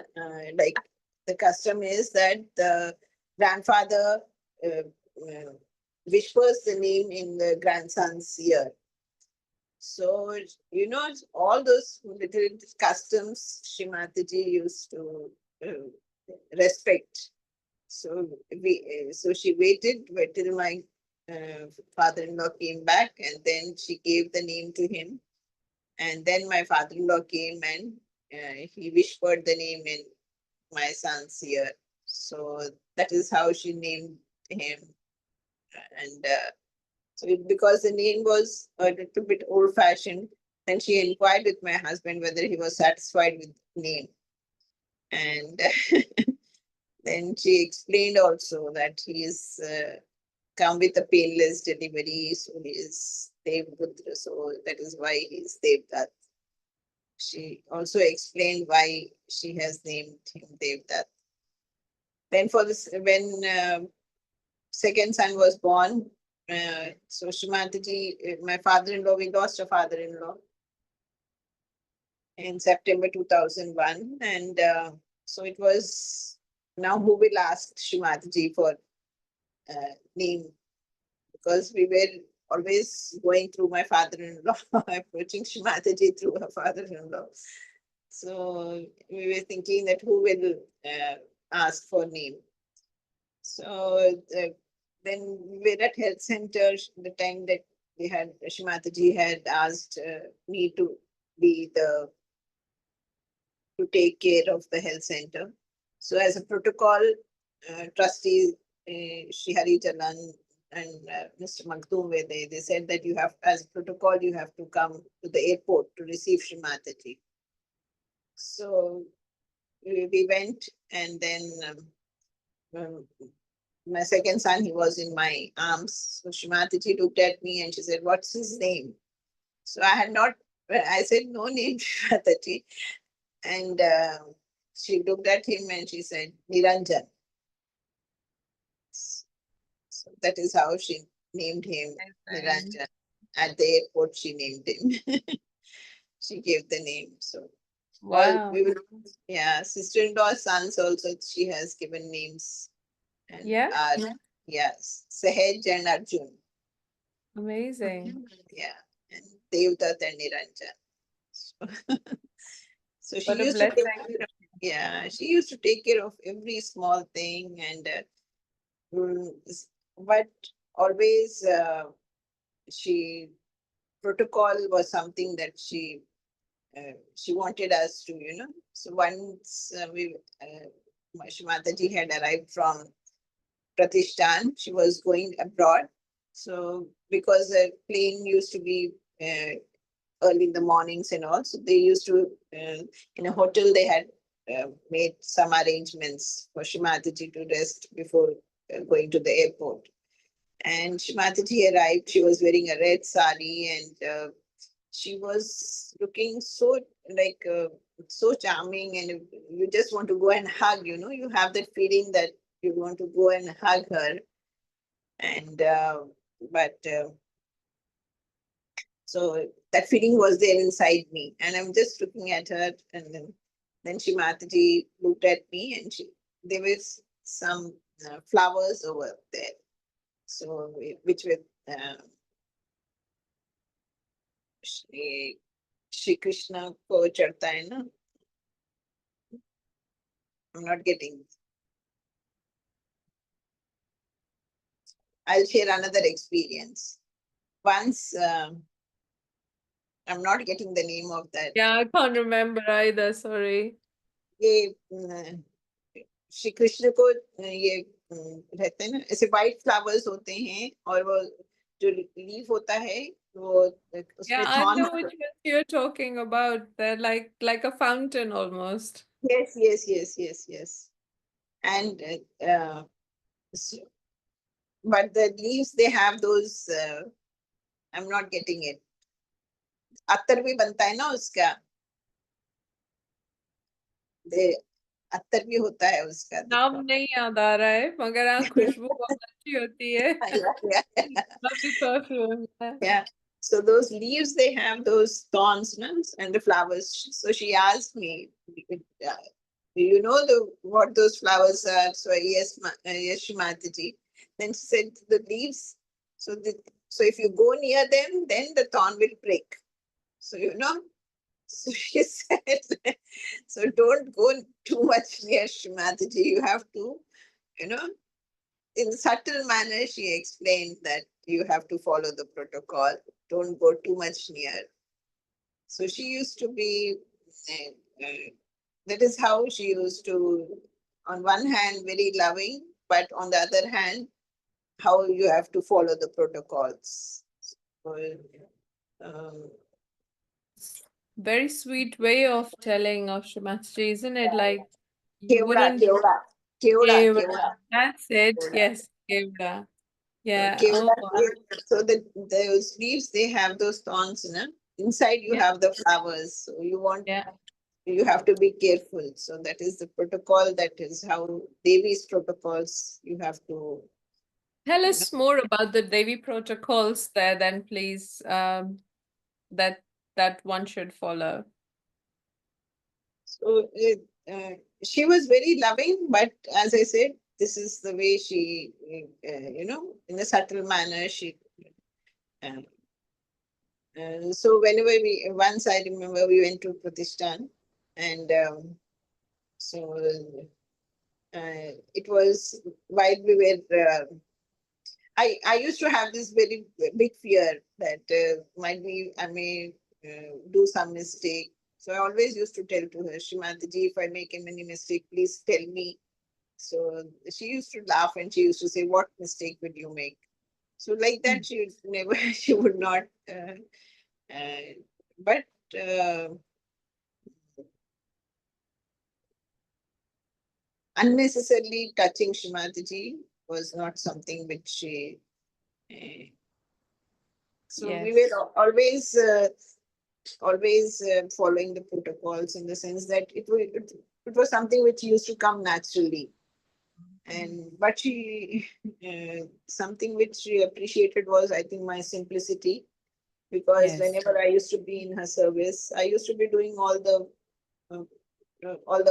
like the custom is that the grandfather whispers the name in the grandson's ear. So, all those little customs Shri Mataji used to respect. So she waited till my father-in-law came back, and then she gave the name to him. And then my father-in-law came and he whispered the name in my son's year. So that is how she named him. And so because the name was a little bit old fashioned, then she inquired with my husband whether he was satisfied with the name. And then she explained also that he is come with a painless delivery, so he is Devputra, so that is why he is Devdat. She also explained why she has named him Devdat. Then for this, when second son was born, so Shri Mataji, my father-in-law, we lost a father-in-law in September 2001. And so it was, now who will ask Shri Mataji for name? Because we were always going through my father-in-law, approaching Shri Mataji through her father-in-law. So we were thinking that who will ask for name. So then we were at health center the time that they had, Shri Mataji had asked me to be the, to take care of the health center. So as a protocol, trustee Shri Hari Jalan and Mr. Maktoum were there. They said that you have, as a protocol, you have to come to the airport to receive Shri Mataji. So we went, and then my second son, he was in my arms. So Shri Mataji looked at me and she said, "What's his name?" So I had not, I said, "No name, Shri Mataji." And she looked at him and she said, "Niranjan." So that is how she named him, Niranjan. At the airport, she named him. She gave the name. So all Wow. we will, yeah, sister-in-law's sons also, she has given names. And Yeah. yes, Sahaj and Arjun. Amazing. Yeah, and Devdat and Niranjan. So she What a used to take, blessing. yeah, she used to take care of every small thing. And but always she, protocol was something that she wanted us to, So once Shri Mataji had arrived from Pratishthan, she was going abroad. So because the plane used to be early in the mornings and all, so they used to, in a hotel, they had made some arrangements for Shri Mataji to rest before going to the airport. And Shri Mataji arrived, she was wearing a red sari, and she was looking so like so charming, and you just want to go and hug, you have that feeling that you want to go and hug her. And but so that feeling was there inside me, and I'm just looking at her. And then Shri Mataji looked at me, and there was some flowers over there, so which were Shri Krishna ko chढ़ता है ना. I'm not getting. I'll share another experience. Once, I'm not getting the name of that. Yeah, I can't remember either. Sorry. ये श्री कृष्ण को ये रहते हैं ना, ऐसे white flowers होते हैं, और वो जो leaf होता है वो उसमें Yeah, I thorn. know which one you're talking about. They're like a fountain almost. Yes. And so, but the leaves, they have those. I'm not getting it. अत्तर भी बनता है ना उसका. अत्तर भी होता है उसका. नाम नहीं याद आ रहा है, मगर हाँ, खुशबू बहुत अच्छी होती है. Lovely perfume. Yeah. So those leaves, they have those thorns, no? And the flowers. So she asked me, do you know what those flowers are? So yes, yes, Shri Mataji. Then she said the leaves. So if you go near them, then the thorn will break. So So she said, so don't go too much near Shri Mataji. You have to, in subtle manner, she explained that you have to follow the protocol. Don't go too much near. So she used to be that is how she used to, on one hand, very loving, but on the other hand, how you have to follow the protocols. So, um, Very sweet way of telling of Shri Mataji, isn't it? Like you Kevda, wouldn't Kevda, Kevda, give. Kevda, That's it. Kevda. Yes, give. So Yeah. Oh, Kevda, so those leaves, they have those thorns, you know? Inside you yeah. have the flowers. So Yeah. you have to be careful. So that is the protocol. That is how Devi's protocols you have to, Tell you know. us more about the Devi protocols there, then, please. That that one should follow. So she was very loving, but as I said, this is the way she, in a subtle manner, she. Uh, so whenever once I remember we went to Pratishthan, and so it was while we were. I used to have this very big fear that I may do some mistake. So I always used to tell to her, Shrimataji, if I make any mistake, please tell me. So she used to laugh and she used to say, what mistake would you make? So like that, she would never, she would not. But unnecessarily touching Shrimataji was not something which she. So we Yes. were always following the protocols in the sense that it was something which used to come naturally. And but she something which she appreciated was, I think, my simplicity, because Yes. whenever I used to be in her service, I used to be doing all the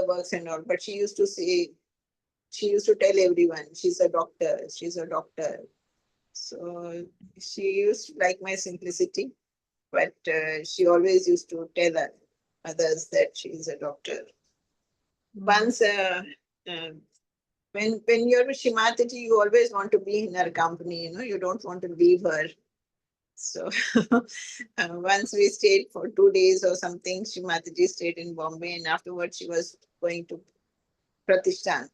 works and all, but she used to tell everyone, she's a doctor, she's a doctor. So she used to like my simplicity, but she always used to tell others that she is a doctor. Once, uh, when you're with Shrimataji, you always want to be in her company. You don't want to leave her. So once we stayed for 2 days or something, Shrimataji stayed in Bombay, and afterwards she was going to Pratishthan.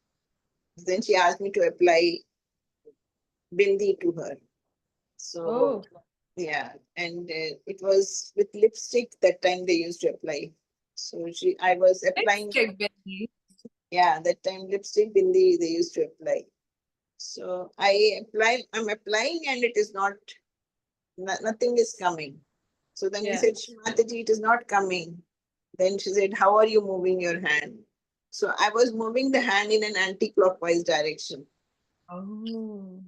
Then she asked me to apply bindi to her. So Oh, yeah, and it was with lipstick that time they used to apply. So I was applying. lipstick, Benny. Yeah, that time lipstick bindi they used to apply. So I'm applying and it is not, nothing is coming. So then I Yeah. said, Mataji, it is not coming. Then she said, how are you moving your hand? So I was moving the hand in an anti-clockwise direction. Oh.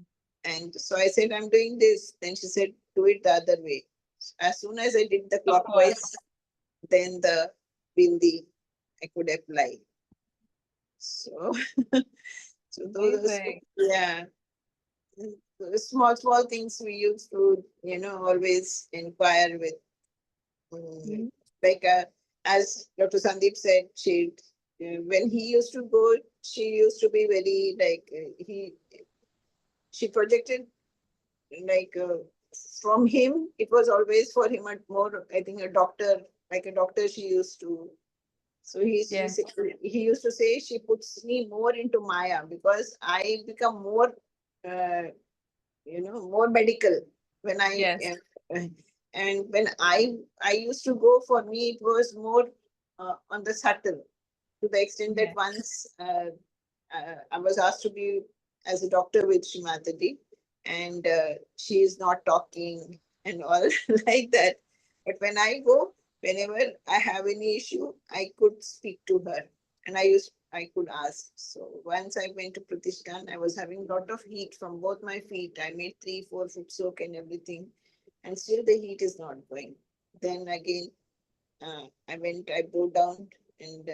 And so I said, I'm doing this. Then she said, do it the other way. As soon as I did the Of clockwise, course. then the bindi I could apply. So, so those, Amazing. yeah, small things we used to, always inquire with. Mhm. Like as Dr. Sandeep said, when he used to go, she used to be very like she projected like from him. It was always for him a more, I think, a doctor, like a doctor. She used to. So Yeah. he used to say she puts me more into Maya because I become more, uh, more medical when Yes. and when I used to go, for me it was more on the subtle, to the extent that Yeah. once I was asked to be as a doctor with Shrimataji, and she is not talking and all like that. But when I go, whenever I have any issue, I could speak to her, and I could ask. So once I went to Pratishthan, I was having a lot of heat from both my feet. I made 3-4 foot soak and everything, and still the heat is not going. Then again, I broke down, and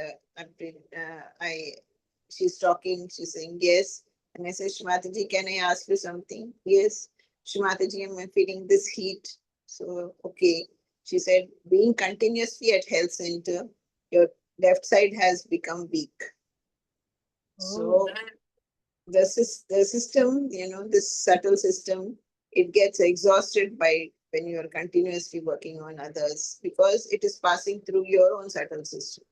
she's talking, she's saying yes. And I said, Shrimataji, can I ask you something? Yes. Shrimataji, I'm feeling this heat. So, okay. She said, being continuously at health center, your left side has become weak. Oh. So the system, this subtle system, it gets exhausted by when you are continuously working on others, because it is passing through your own subtle system.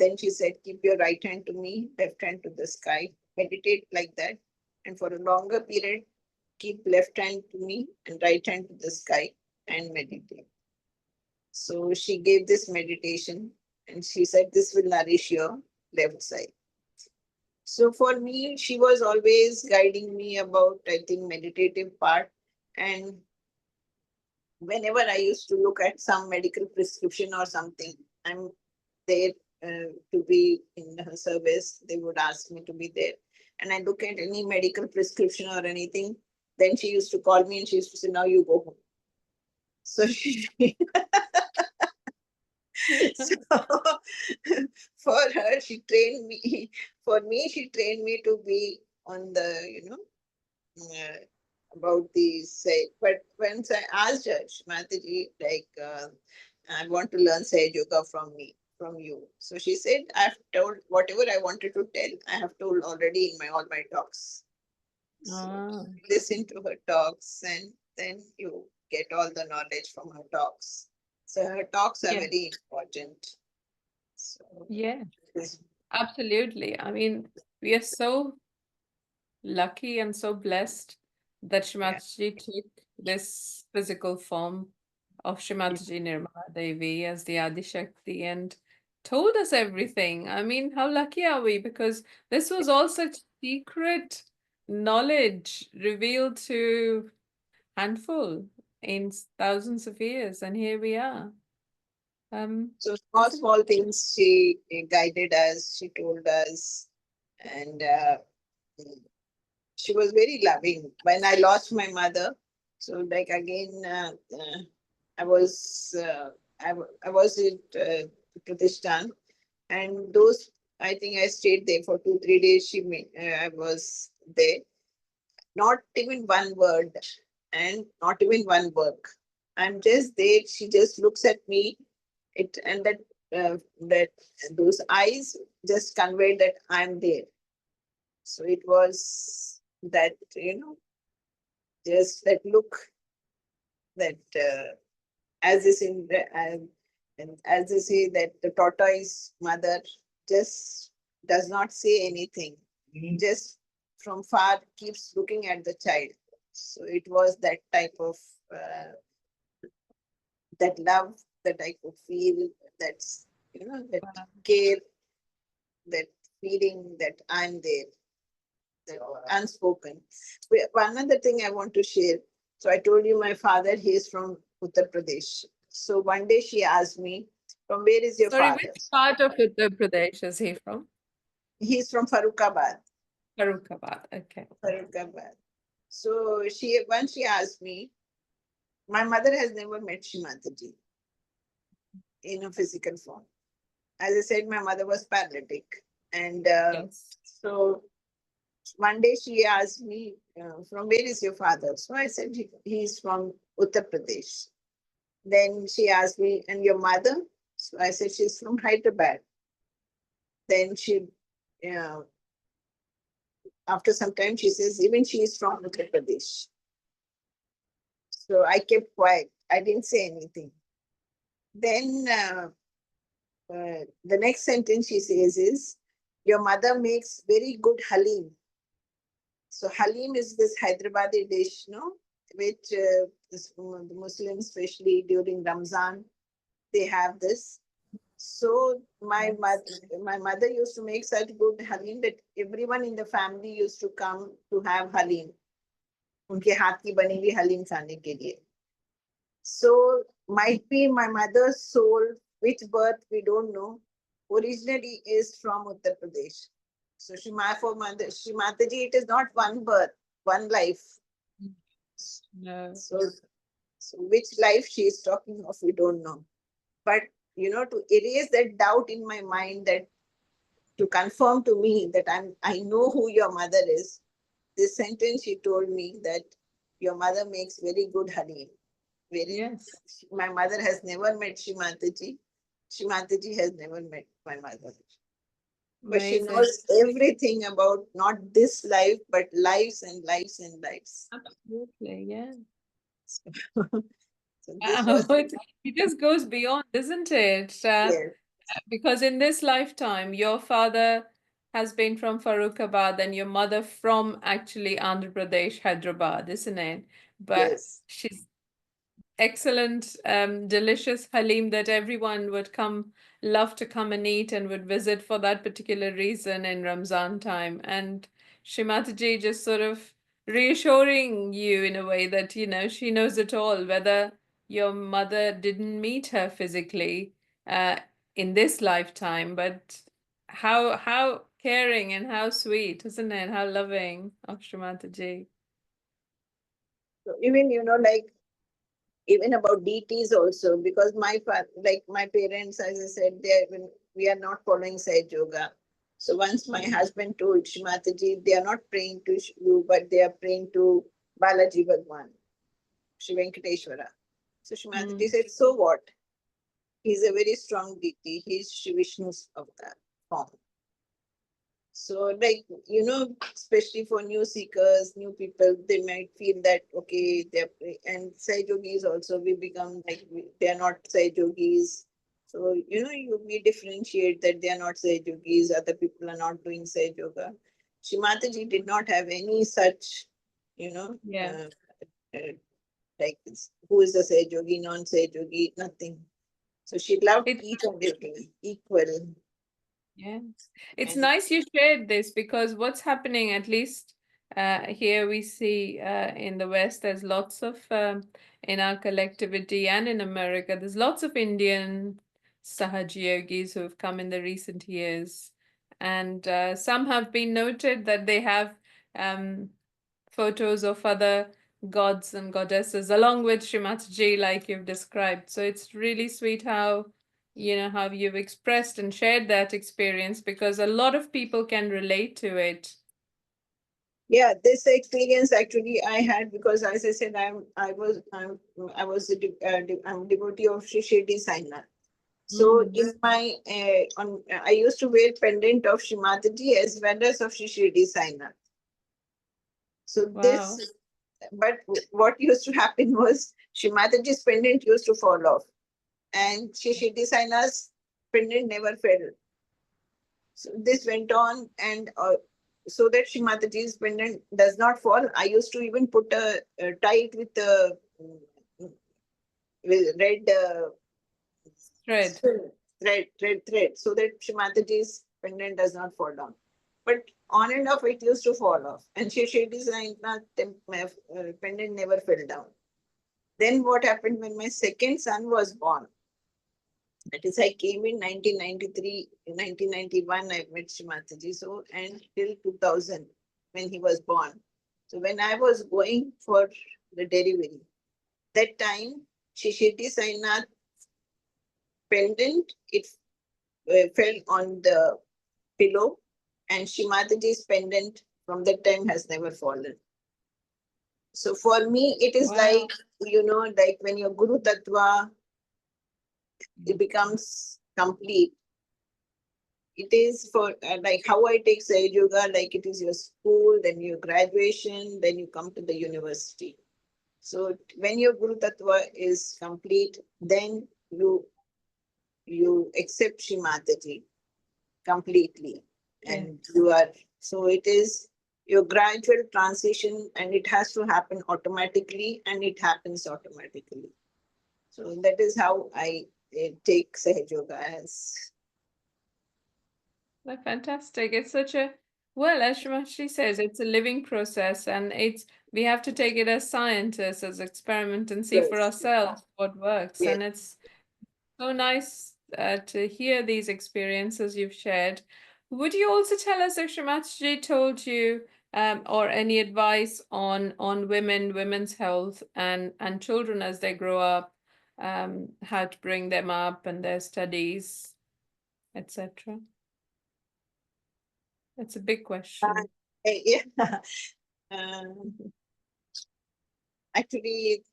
then she said, keep your right hand to me, left hand to the sky, meditate like that. And for a longer period, keep left hand to me and right hand to the sky and meditate. So she gave this meditation and she said, this will nourish your left side. So for me, she was always guiding me about, I think, meditative part. And whenever I used to look at some medical prescription or something, I'm there to be in her service. They would ask me to be there. And I look at any medical prescription or anything. Then she used to call me and she used to say, now you go home. So she, so for her, she trained me. For me, she trained me to be on the, about these. But once I asked her, Mataji, like, I want to learn Sahaja Yoga from you. So she said, I've told whatever I wanted to tell, I have told already in all my talks. So listen to her talks and then you get all the knowledge from her talks. So her talks are very important. So yeah, absolutely. I mean, we are so lucky and so blessed that Shri Mataji took this physical form of Shri Mataji Nirmala Devi as the Adi Shakti and told us everything. I mean, how lucky are we? Because this was all such secret knowledge revealed to handful in thousands of years, and here we are. So small things she guided us, she told us, and she was very loving. When I lost my mother, so like again, I was I was at Pratishthan, and those I think I stayed there for 2-3 days. I was there, not even one word, and not even one work. I'm just there. She just looks at me. That those eyes just conveyed that I'm there. So it was that, just that look, that as is in and as they say that the tortoise mother just does not say anything, just from far keeps looking at the child. So it was that type of that love that I could feel. That's that care, that feeling that I'm there, that unspoken. One other thing I want to share. So I told you my father, he is from Uttar Pradesh. So one day she asked me, from where is your father? Which part of Uttar Pradesh is he from? He's from Farrukhabad. Farrukhabad, okay. Farrukhabad. So once she asked me, my mother has never met Shri Mataji in a physical form. As I said, my mother was paralytic. And so one day she asked me, from where is your father? So I said, he's from Uttar Pradesh. Then she asked me, and your mother? So I said, she's from Hyderabad. Then after some time, she says, even she is from Uttar Pradesh. So I kept quiet. I didn't say anything. Then the next sentence she says is, your mother makes very good halim. So halim is this Hyderabadi dish, which the Muslims, especially during Ramzan, they have this. So my mother used to make such good halim that everyone in the family used to come to have halim. उनके हाथ की बनी हुई हलीम खाने के लिए. So might be my mother's soul, which birth we don't know, originally is from Uttar Pradesh. So Shri Mataji, it is not one birth, one life. No. So which life she is talking of, we don't know. But to erase that doubt in my mind, that to confirm to me that I know who your mother is, this sentence she told me that your mother makes very good halim. My mother has never met Shri Mataji. Shri Mataji has never met my mother. But she knows everything about not this life, but lives and lives and lives. Absolutely, yeah. So this was it just goes beyond, isn't it? Yes. Because in this lifetime, your father has been from Farrukhabad and your mother from actually Andhra Pradesh, Hyderabad, isn't it? But Yes. she's excellent, delicious halim that everyone would love to come and eat and would visit for that particular reason in Ramzan time. And Shri Mataji just sort of reassuring you in a way that, she knows it all, whether your mother didn't meet her physically uh, in this lifetime, but how caring and how sweet, isn't it? How loving of Shri Mataji. So even, like, even about deities also, because like my parents, as I said, we are not following Sahaj Yoga. So once my husband told Shri Mataji, they are not praying to you, but they are praying to Balaji Bhagwan, Shri Venkateshwara. So Shri Mataji said, so what? He's a very strong deity. He's Shri Vishnu's avatar form. So, like, especially for new seekers, new people, they might feel that, okay, and Sai Yogis also, we become like, they are not Sai Yogis. So, we differentiate that they are not Sai Yogis, other people are not doing Sai Yoga. Shri Mataji did not have any such, Yeah. like, who is the Sai Yogi, non-Sai Yogi, nothing. So she loved It each and every equal. Yes, it's And nice you shared this because what's happening, at least here we see in the West, there's lots of, in our collectivity and in America, there's lots of Indian Sahaja Yogis who have come in the recent years. And some have been noted that they have photos of other gods and goddesses along with Shri Mataji, like you've described. So it's really sweet how how you've expressed and shared that experience because a lot of people can relate to it. yeah, this experience actually I had because, as I said, I'm a devotee of Sri Shirdi Sainath. So Mm. in my I used to wear pendant of Shri Mataji as well as of Sri Shirdi Sainath. So Wow. but what used to happen was Shri Mataji's pendant used to fall off, and Sri Shirdi Sainath's pendant never fell. So this went on, and so that Shri Mataji's pendant does not fall, I used to even put tie it with a with red Thread. thread, so that Shri Mataji's pendant does not fall down. But on and off, it used to fall off, and Shri designed pendant never fell down. Then what happened when my second son was born? That is, I came in 1993, in 1991, I met Shri Mataji. So, and till 2000, when he was born. So, when I was going for the delivery, that time, Shishiti Sainath pendant, it fell on the pillow, and Shri Mataji's pendant from that time has never fallen. So, for me, it is Wow. like, like when your Guru Tattva, it becomes complete. It is for like how I take Sahaja Yoga, like it is your school, then your graduation, then you come to the university. So when your Guru Tattva is complete, then you accept Shri Mataji completely. Yeah. And you are, so it is your gradual transition, and it has to happen automatically, and it happens automatically. So that is how I take Sahaja Yoga as. Like, fantastic. It's such a, well, as Shri Mataji says, it's a living process and we have to take it as scientists, as experiment and see for Yes. ourselves what works. Yes. And it's so nice to hear these experiences you've shared. Would you also tell us if Shri Mataji told you or any advice on women's health and children as they grow up, how to bring them up and their studies, etc.? That's a big question. Yeah. Actually,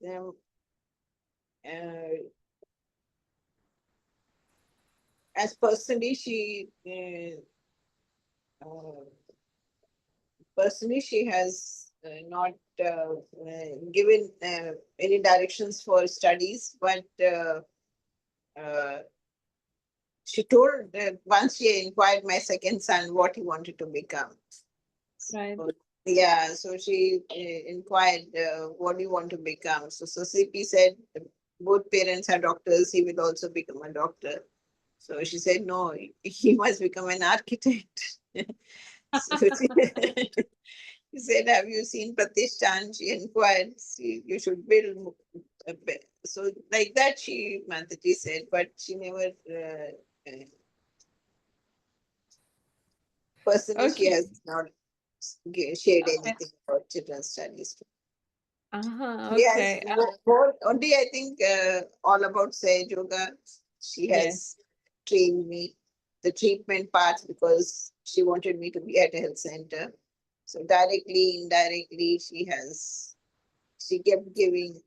as personally, she has not given any directions for studies, but she told that once she inquired my second son what he wanted to become. Right. So, yeah, so she inquired, what do you want to become? So CP said, both parents are doctors, he will also become a doctor. So she said, no, he must become an architect. So he said, have you seen Pratishthan? She inquired, see, you should build. So like that, Mataji said, but she never, personally, she Okay. has not shared Okay. anything about children's studies. Okay. Yes, more, only I think all about Sahaja Yoga. She has trained me the treatment parts because she wanted me to be at a health center. So directly, indirectly, she kept giving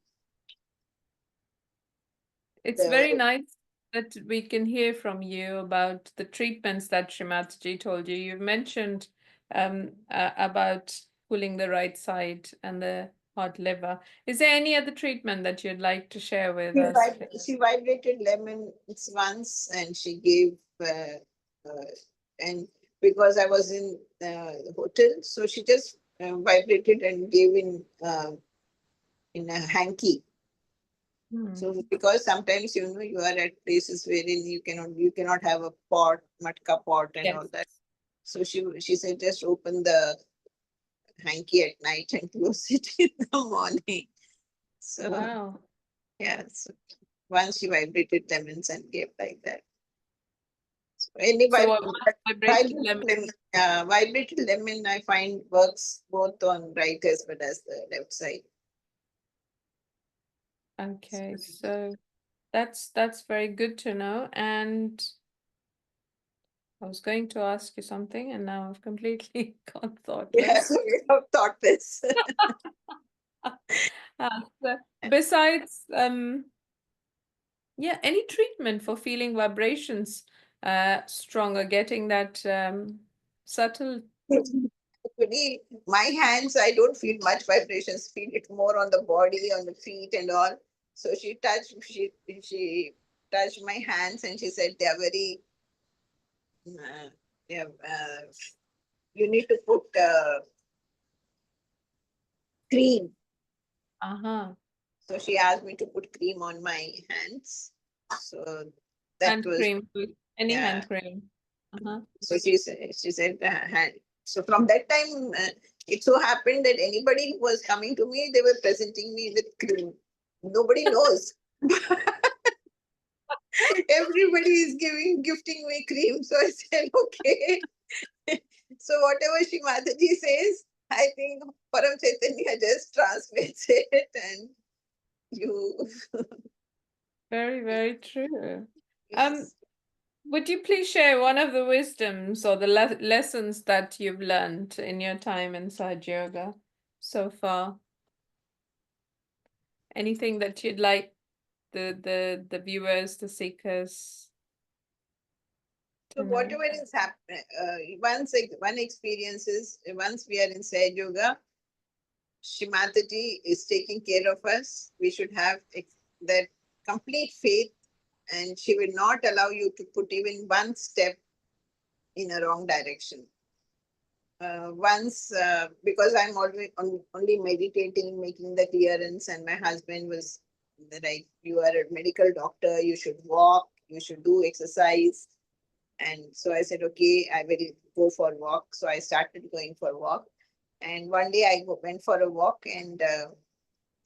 It's very the, nice that we can hear from you about the treatments that Shri Mataji told you. You've mentioned about pulling the right side and the hot liver. Is there any other treatment that you'd like to share with us, please? she vibrated lemons once and she gave, and because I was in the hotel, so she just vibrated and gave in a hanky. Hmm. So because sometimes you are at places wherein you cannot have a pot, matka pot and Yes. all that. So she said just open the hanky at night and close it in the morning. So Wow. yeah, so once she vibrated lemons and gave like that. So any So what vibrated vibrated lemon? lemon, vibrated lemon I find works both on right as well as the left side. Okay, so that's very good to know. And I was going to ask you something, and now I've completely gone thoughtless. Yeah, so you have thought this. So besides, yeah, any treatment for feeling vibrations stronger, getting that subtle. Actually, my hands, I don't feel much vibrations, feel it more on the body, on the feet and all. So she touched my hands and she said they are very, yeah, you need to put cream. Uh-huh. So she asked me to put cream on my hands. So that Hand was, cream, any yeah. hand cream. Uh-huh. So she said, hand. So from that time, it so happened that anybody who was coming to me, they were presenting me with cream. Nobody knows. Everybody is gifting me cream. So I said, okay. So whatever Shri Mataji says, I think Param Chaitanya just translates it and you. Very, very true. Yes. Would you please share one of the wisdoms or the lessons that you've learned in your time in Sahaja Yoga so far? Anything that you'd like the viewers, the seekers So to know? whatever is happening, one experience is once we are in Sahaja Yoga, Shri Mataji is taking care of us. We should have that complete faith, and she will not allow you to put even one step in a wrong direction. Because I'm always only meditating, making the clearance, and my husband was like, you are a medical doctor, you should walk, you should do exercise. And so I said, okay, I will go for a walk. So I started going for a walk. And one day I went for a walk and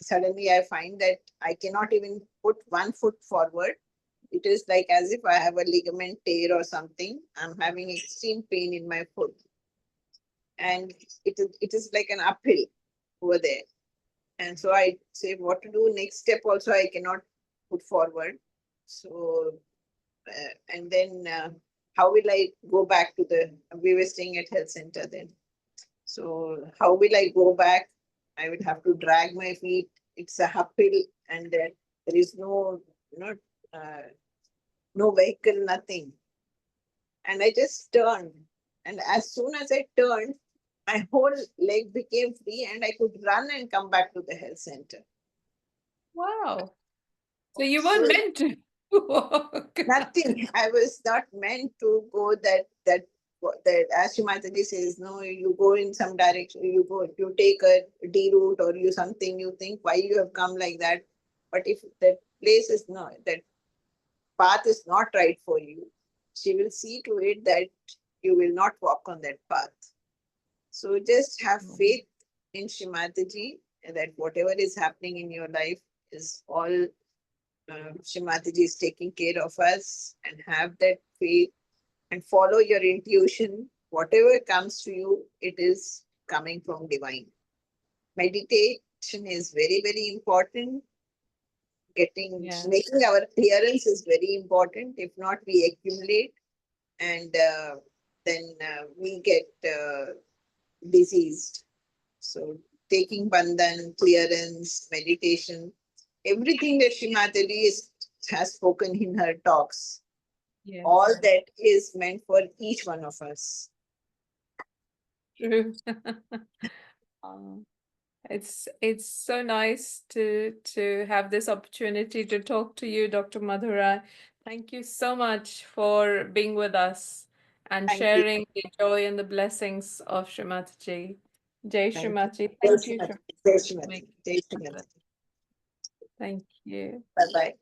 suddenly I find that I cannot even put one foot forward. It is like as if I have a ligament tear or something. I'm having extreme pain in my foot. And it is like an uphill over there. And so I say, what to do? Next step also I cannot put forward. So, and then how will I go back to we were staying at health center then. So how will I go back? I will have to drag my feet. It's a uphill and there is no vehicle, nothing. And I just turned. And as soon as I turned, my whole leg became free and I could run and come back to the health center. Wow. So you So weren't meant to. Nothing. I was not meant to go that as Shri Mataji says, no, you go in some direction, you take a D route or you something, you think why you have come like that. But if that place is not, that path is not right for you, she will see to it that you will not walk on that path. So just have faith in Shri Mataji that whatever is happening in your life is all Shri Mataji is taking care of us, and have that faith and follow your intuition. Whatever comes to you, it is coming from divine. Meditation is very, very important. Making our clearance is very important. If not, we accumulate, and then we get diseased. So taking bandhan, clearance, meditation, everything that Shri Mataji has spoken in her talks, all that is meant for each one of us. True. It's so nice to have this opportunity to talk to you, Dr. Madhur Rai. Thank you so much for being with us and Thank you. sharing the joy and the blessings of Shri Mataji. Jai Shri Thank you. Mataji. Thank you. Jai Shri Mataji. Jai Shri Mataji. Thank you. Bye-bye.